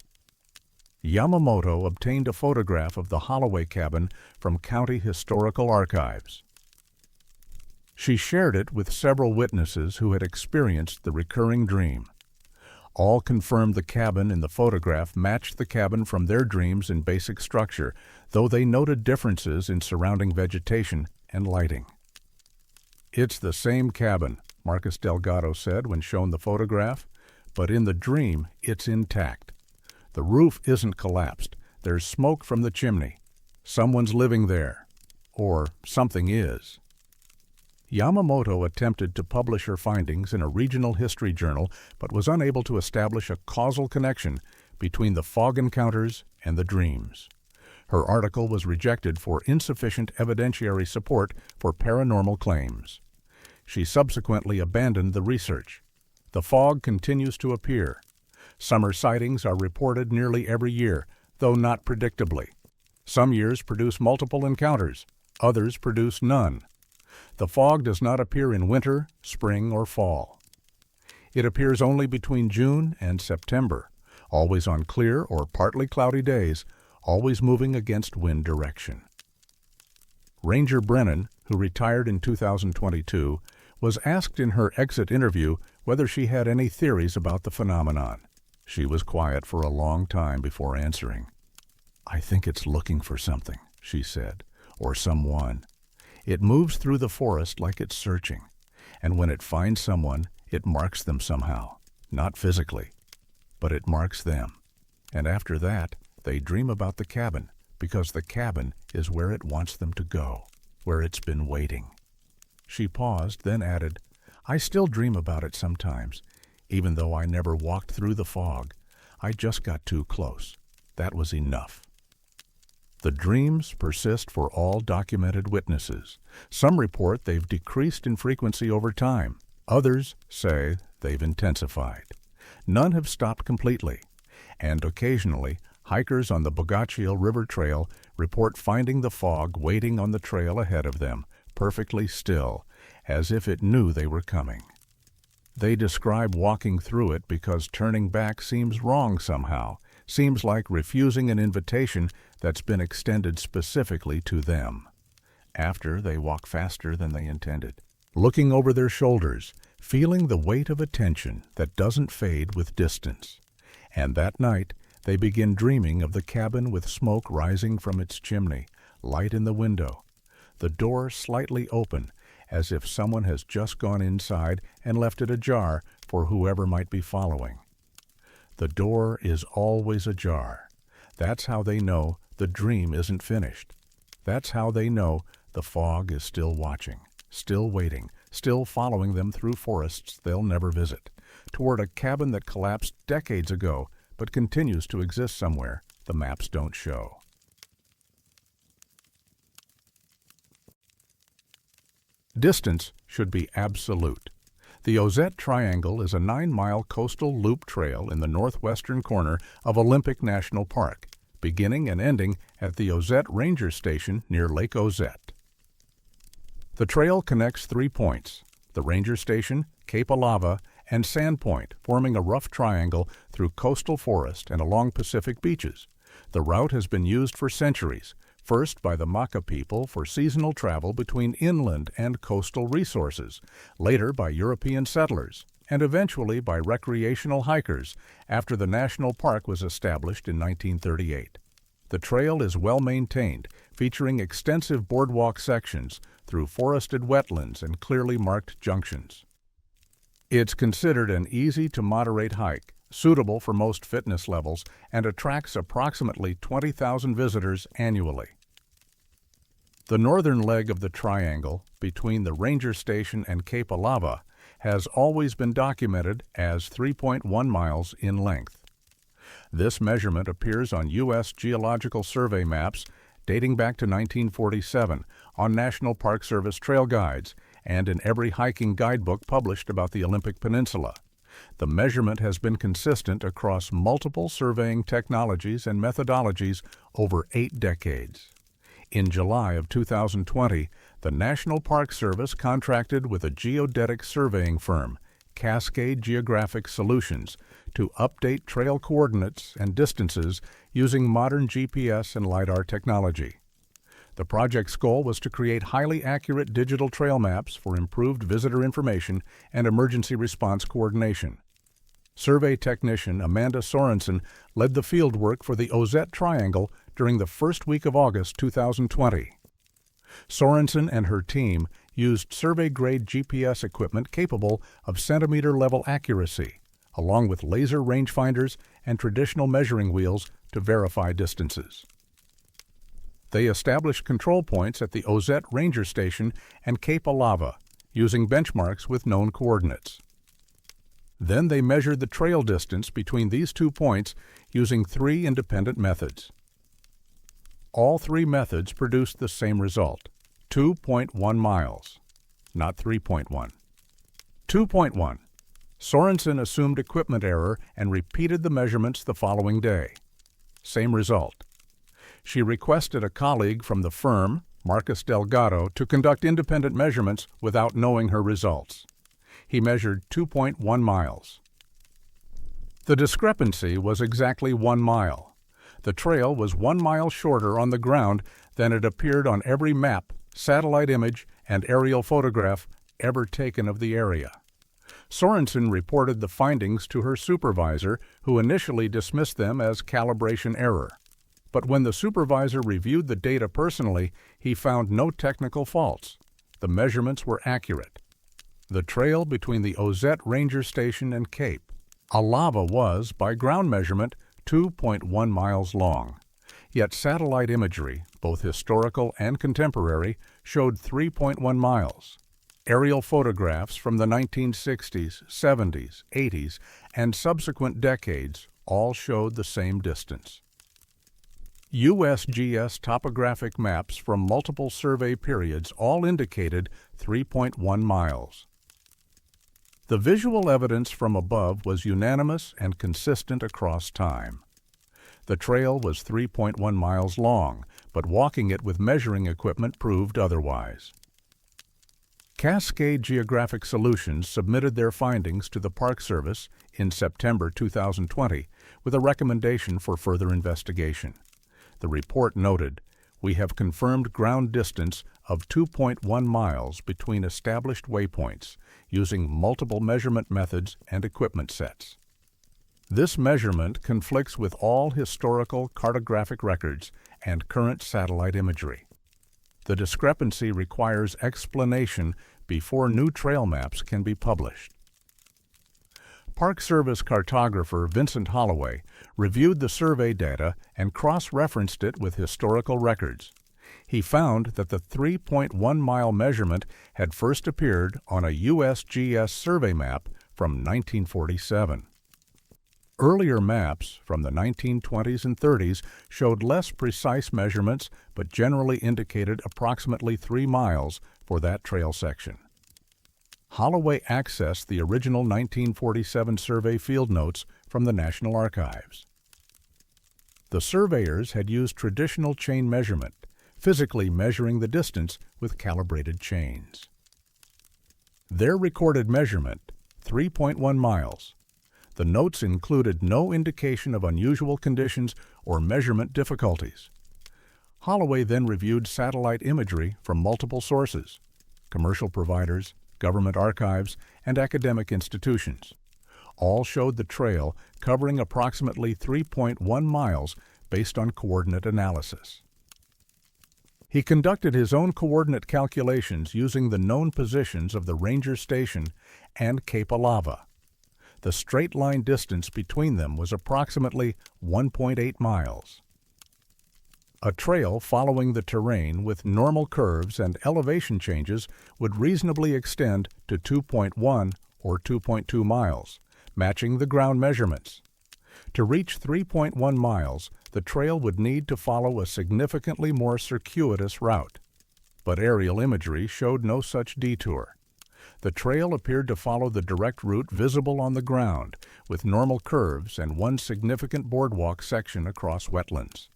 Yamamoto obtained a photograph of the Holloway cabin from County Historical Archives. She shared it with several witnesses who had experienced the recurring dream. All confirmed the cabin in the photograph matched the cabin from their dreams in basic structure, though they noted differences in surrounding vegetation and lighting. "It's the same cabin," Marcus Delgado said when shown the photograph, "but in the dream it's intact. The roof isn't collapsed. There's smoke from the chimney. Someone's living there. Or something is." Yamamoto attempted to publish her findings in a regional history journal, but was unable to establish a causal connection between the fog encounters and the dreams. Her article was rejected for insufficient evidentiary support for paranormal claims. She subsequently abandoned the research. The fog continues to appear. Summer sightings are reported nearly every year, though not predictably. Some years produce multiple encounters, others produce none. The fog does not appear in winter, spring, or fall. It appears only between June and September, always on clear or partly cloudy days, always moving against wind direction. Ranger Brennan, who retired in 2022, was asked in her exit interview whether she had any theories about the phenomenon. She was quiet for a long time before answering. "I think it's looking for something," she said, "or someone. It moves through the forest like it's searching, and when it finds someone, it marks them somehow, not physically, but it marks them. And after that, they dream about the cabin, because the cabin is where it wants them to go, where it's been waiting." She paused, then added, "I still dream about it sometimes, even though I never walked through the fog. I just got too close. That was enough." The dreams persist for all documented witnesses. Some report they've decreased in frequency over time. Others say they've intensified. None have stopped completely. And occasionally, hikers on the Bogachiel River Trail report finding the fog waiting on the trail ahead of them, perfectly still, as if it knew they were coming. They describe walking through it because turning back seems wrong somehow, seems like refusing an invitation that's been extended specifically to them. After, they walk faster than they intended, looking over their shoulders, feeling the weight of attention that doesn't fade with distance. And that night, they begin dreaming of the cabin with smoke rising from its chimney, light in the window, the door slightly open, as if someone has just gone inside and left it ajar for whoever might be following. The door is always ajar. That's how they know the dream isn't finished. That's how they know the fog is still watching, still waiting, still following them through forests they'll never visit, toward a cabin that collapsed decades ago but continues to exist somewhere the maps don't show. Distance should be absolute. The Ozette Triangle is a 9-mile coastal loop trail in the northwestern corner of Olympic National Park, beginning and ending at the Ozette Ranger Station near Lake Ozette. The trail connects 3 points: the Ranger Station, Cape Alava, and Sand Point, forming a rough triangle through coastal forest and along Pacific beaches. The route has been used for centuries, first by the Maka people for seasonal travel between inland and coastal resources, later by European settlers, and eventually by recreational hikers after the national park was established in 1938. The trail is well maintained, featuring extensive boardwalk sections through forested wetlands and clearly marked junctions. It's considered an easy to moderate hike, suitable for most fitness levels, and attracts approximately 20,000 visitors annually. The northern leg of the triangle, between the Ranger Station and Cape Alava, has always been documented as 3.1 miles in length. This measurement appears on U.S. Geological Survey maps dating back to 1947, on National Park Service trail guides, and in every hiking guidebook published about the Olympic Peninsula. The measurement has been consistent across multiple surveying technologies and methodologies over 8 decades. In July of 2020, the National Park Service contracted with a geodetic surveying firm, Cascade Geographic Solutions, to update trail coordinates and distances using modern GPS and LiDAR technology. The project's goal was to create highly accurate digital trail maps for improved visitor information and emergency response coordination. Survey technician Amanda Sorensen led the fieldwork for the Ozette Triangle during the first week of August 2020. Sorensen and her team used survey-grade GPS equipment capable of centimeter-level accuracy, along with laser rangefinders and traditional measuring wheels to verify distances. They established control points at the Ozette Ranger Station and Cape Alava, using benchmarks with known coordinates. Then they measured the trail distance between these 2 points using 3 independent methods. All 3 methods produced the same result: 2.1 miles, not 3.1. 2.1. Sorensen assumed equipment error and repeated the measurements the following day. Same result. She requested a colleague from the firm, Marcus Delgado, to conduct independent measurements without knowing her results. He measured 2.1 miles. The discrepancy was exactly 1 mile. The trail was 1 mile shorter on the ground than it appeared on every map, satellite image, and aerial photograph ever taken of the area. Sorensen reported the findings to her supervisor, who initially dismissed them as calibration error. But when the supervisor reviewed the data personally, he found no technical faults. The measurements were accurate. The trail between the Ozette Ranger Station and Cape Alava was, by ground measurement, 2.1 miles long. Yet satellite imagery, both historical and contemporary, showed 3.1 miles. Aerial photographs from the 1960s, 70s, 80s, and subsequent decades all showed the same distance. USGS topographic maps from multiple survey periods all indicated 3.1 miles. The visual evidence from above was unanimous and consistent across time. The trail was 3.1 miles long, but walking it with measuring equipment proved otherwise. Cascade Geographic Solutions submitted their findings to the Park Service in September 2020 with a recommendation for further investigation. The report noted, "We have confirmed ground distance of 2.1 miles between established waypoints using multiple measurement methods and equipment sets." This measurement conflicts with all historical cartographic records and current satellite imagery. The discrepancy requires explanation before new trail maps can be published. Park Service cartographer Vincent Holloway reviewed the survey data and cross-referenced it with historical records. He found that the 3.1-mile measurement had first appeared on a USGS survey map from 1947. Earlier maps from the 1920s and 30s showed less precise measurements but generally indicated approximately 3 miles for that trail section. Holloway accessed the original 1947 survey field notes from the National Archives. The surveyors had used traditional chain measurement, physically measuring the distance with calibrated chains. Their recorded measurement, 3.1 miles. The notes included no indication of unusual conditions or measurement difficulties. Holloway then reviewed satellite imagery from multiple sources: commercial providers, government archives, and academic institutions. All showed the trail covering approximately 3.1 miles based on coordinate analysis. He conducted his own coordinate calculations using the known positions of the Ranger Station and Cape Alava. The straight-line distance between them was approximately 1.8 miles. A trail following the terrain with normal curves and elevation changes would reasonably extend to 2.1 or 2.2 miles, matching the ground measurements. To reach 3.1 miles, the trail would need to follow a significantly more circuitous route. But aerial imagery showed no such detour. The trail appeared to follow the direct route visible on the ground, with normal curves and one significant boardwalk section across wetlands.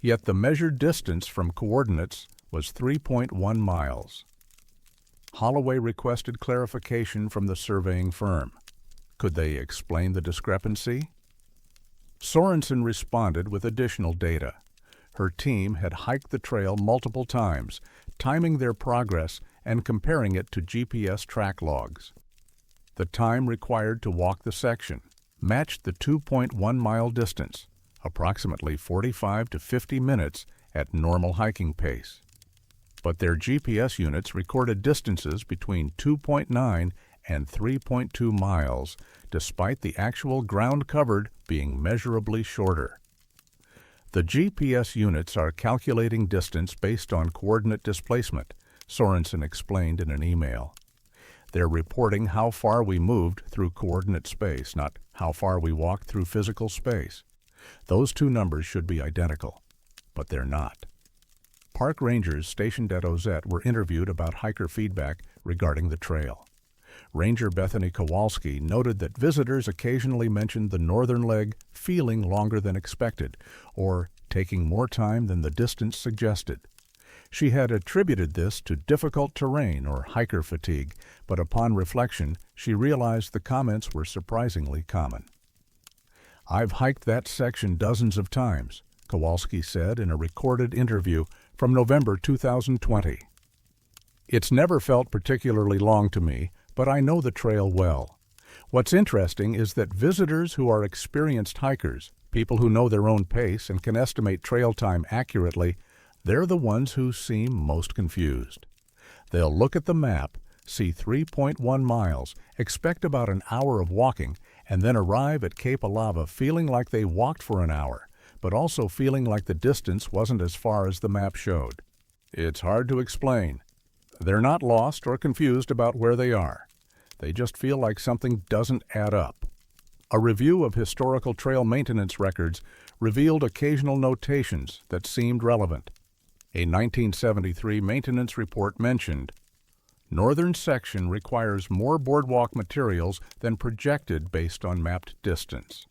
Yet the measured distance from coordinates was 3.1 miles. Holloway requested clarification from the surveying firm. Could they explain the discrepancy? Sorensen responded with additional data. Her team had hiked the trail multiple times, timing their progress and comparing it to GPS track logs. The time required to walk the section matched the 2.1-mile distance, approximately 45 to 50 minutes at normal hiking pace. But their GPS units recorded distances between 2.9 and 3.2 miles, despite the actual ground covered being measurably shorter. The GPS units are calculating distance based on coordinate displacement, Sorensen explained in an email. They're reporting how far we moved through coordinate space, not how far we walked through physical space. Those two numbers should be identical, but they're not. Park rangers stationed at Ozette were interviewed about hiker feedback regarding the trail. Ranger Bethany Kowalski noted that visitors occasionally mentioned the northern leg feeling longer than expected, or taking more time than the distance suggested. She had attributed this to difficult terrain or hiker fatigue, but upon reflection, she realized the comments were surprisingly common. "I've hiked that section dozens of times," Kowalski said in a recorded interview from November 2020. "It's never felt particularly long to me, but I know the trail well. What's interesting is that visitors who are experienced hikers, people who know their own pace and can estimate trail time accurately, they're the ones who seem most confused. They'll look at the map, see 3.1 miles, expect about an hour of walking, and then arrive at Cape Alava feeling like they walked for an hour, but also feeling like the distance wasn't as far as the map showed. It's hard to explain. They're not lost or confused about where they are. They just feel like something doesn't add up." A review of historical trail maintenance records revealed occasional notations that seemed relevant. A 1973 maintenance report mentioned, "Northern section requires more boardwalk materials than projected based on mapped distance."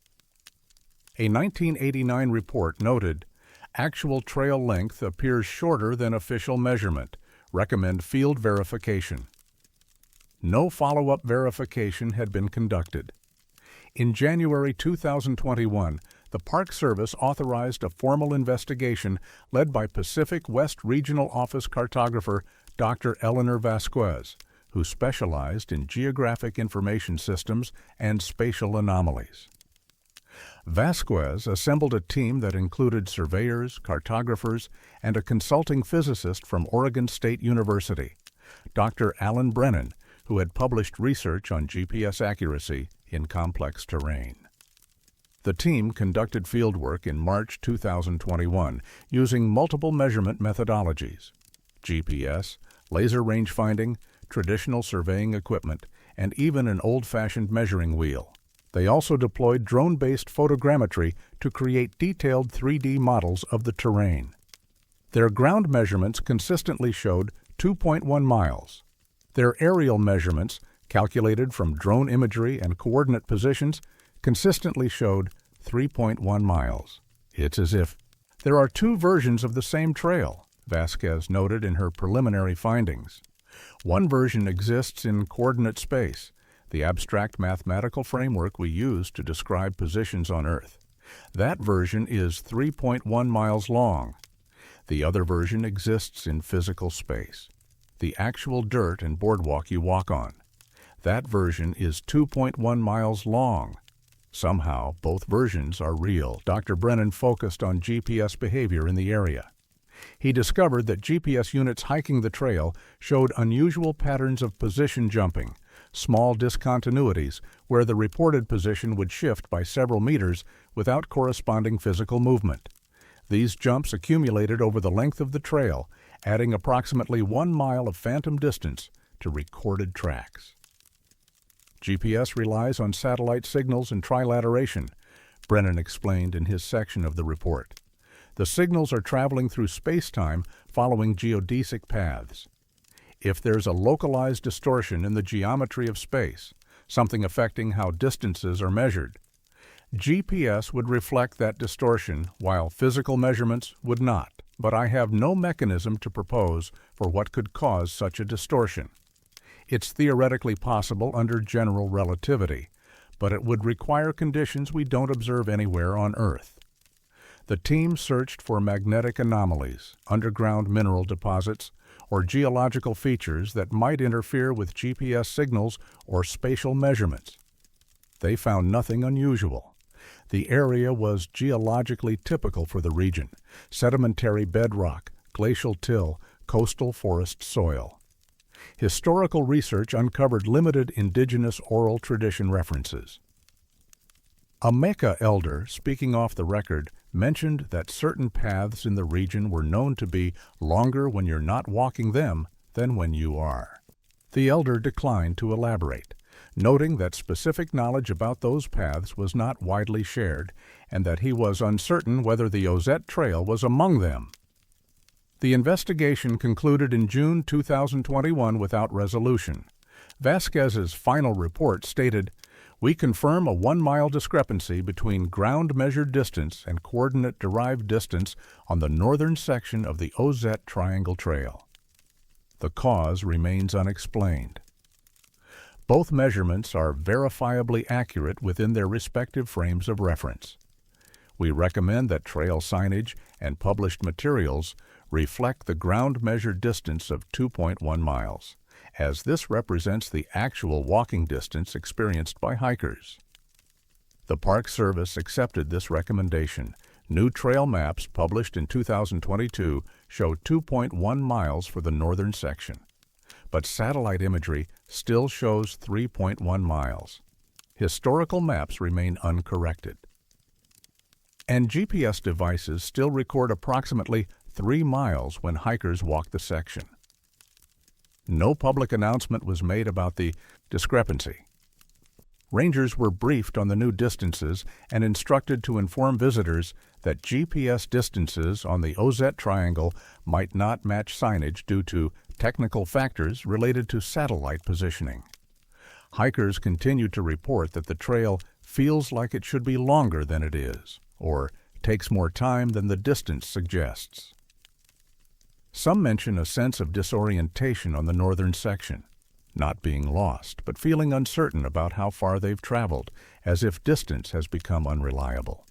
A 1989 report noted, "Actual trail length appears shorter than official measurement. Recommend field verification." No follow-up verification had been conducted. In January 2021, the Park Service authorized a formal investigation led by Pacific West Regional Office cartographer Dr. Eleanor Vasquez, who specialized in geographic information systems and spatial anomalies. Vasquez assembled a team that included surveyors, cartographers, and a consulting physicist from Oregon State University, Dr. Alan Brennan, who had published research on GPS accuracy in complex terrain. The team conducted fieldwork in March 2021 using multiple measurement methodologies: GPS, laser range finding, traditional surveying equipment, and even an old-fashioned measuring wheel. They also deployed drone-based photogrammetry to create detailed 3D models of the terrain. Their ground measurements consistently showed 2.1 miles. Their aerial measurements calculated from drone imagery and coordinate positions, consistently showed 3.1 miles. It's as if there are two versions of the same trail, Vasquez noted in her preliminary findings. One version exists in coordinate space, the abstract mathematical framework we use to describe positions on Earth. That version is 3.1 miles long. The other version exists in physical space, the actual dirt and boardwalk you walk on. That version is 2.1 miles long. Somehow, both versions are real. Dr. Brennan focused on GPS behavior in the area. He discovered that GPS units hiking the trail showed unusual patterns of position jumping, small discontinuities where the reported position would shift by several meters without corresponding physical movement. These jumps accumulated over the length of the trail, adding approximately 1 mile of phantom distance to recorded tracks. GPS relies on satellite signals and trilateration, Brennan explained in his section of the report. The signals are traveling through space-time following geodesic paths. If there's a localized distortion in the geometry of space, something affecting how distances are measured, GPS would reflect that distortion while physical measurements would not. But I have no mechanism to propose for what could cause such a distortion. It's theoretically possible under general relativity, but it would require conditions we don't observe anywhere on Earth. The team searched for magnetic anomalies, underground mineral deposits, or geological features that might interfere with GPS signals or spatial measurements. They found nothing unusual. The area was geologically typical for the region: sedimentary bedrock, glacial till, coastal forest soil. Historical research uncovered limited indigenous oral tradition references. A Mecca elder, speaking off the record, mentioned that certain paths in the region were known to be longer when you're not walking them than when you are. The elder declined to elaborate, noting that specific knowledge about those paths was not widely shared and that he was uncertain whether the Ozette Trail was among them. The investigation concluded in June 2021 without resolution. Vasquez's final report stated, "We confirm a 1-mile discrepancy between ground-measured distance and coordinate-derived distance on the northern section of the Ozette Triangle Trail. The cause remains unexplained." Both measurements are verifiably accurate within their respective frames of reference. We recommend that trail signage and published materials reflect the ground-measured distance of 2.1 miles, as this represents the actual walking distance experienced by hikers. The Park Service accepted this recommendation. New trail maps published in 2022 show 2.1 miles for the northern section, but satellite imagery still shows 3.1 miles. Historical maps remain uncorrected. And GPS devices still record approximately 3 miles when hikers walk the section. No public announcement was made about the discrepancy. Rangers were briefed on the new distances and instructed to inform visitors that GPS distances on the Ozette Triangle might not match signage due to technical factors related to satellite positioning. Hikers continue to report that the trail feels like it should be longer than it is, or takes more time than the distance suggests. Some mention a sense of disorientation on the northern section, not being lost, but feeling uncertain about how far they've traveled, as if distance has become unreliable.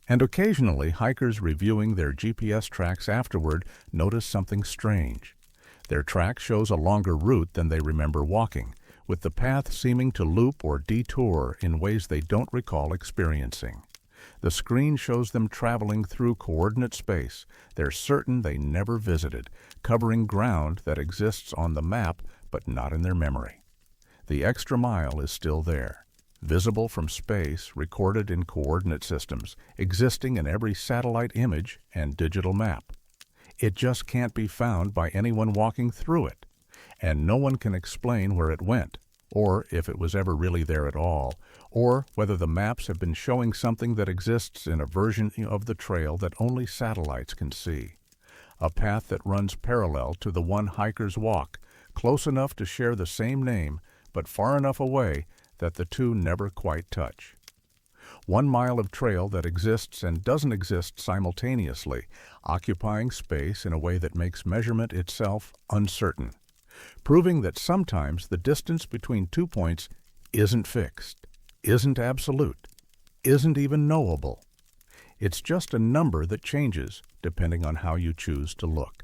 And occasionally, hikers reviewing their GPS tracks afterward notice something strange. Their track shows a longer route than they remember walking, with the path seeming to loop or detour in ways they don't recall experiencing. The screen shows them traveling through coordinate space they're certain they never visited, covering ground that exists on the map but not in their memory. The extra mile is still there, visible from space, recorded in coordinate systems, existing in every satellite image and digital map. It just can't be found by anyone walking through it, and no one can explain where it went, or if it was ever really there at all, or whether the maps have been showing something that exists in a version of the trail that only satellites can see. A path that runs parallel to the one hikers walk, close enough to share the same name, but far enough away that the two never quite touch. 1 mile of trail that exists and doesn't exist simultaneously, occupying space in a way that makes measurement itself uncertain, proving that sometimes the distance between 2 points isn't fixed, isn't absolute, isn't even knowable. It's just a number that changes depending on how you choose to look.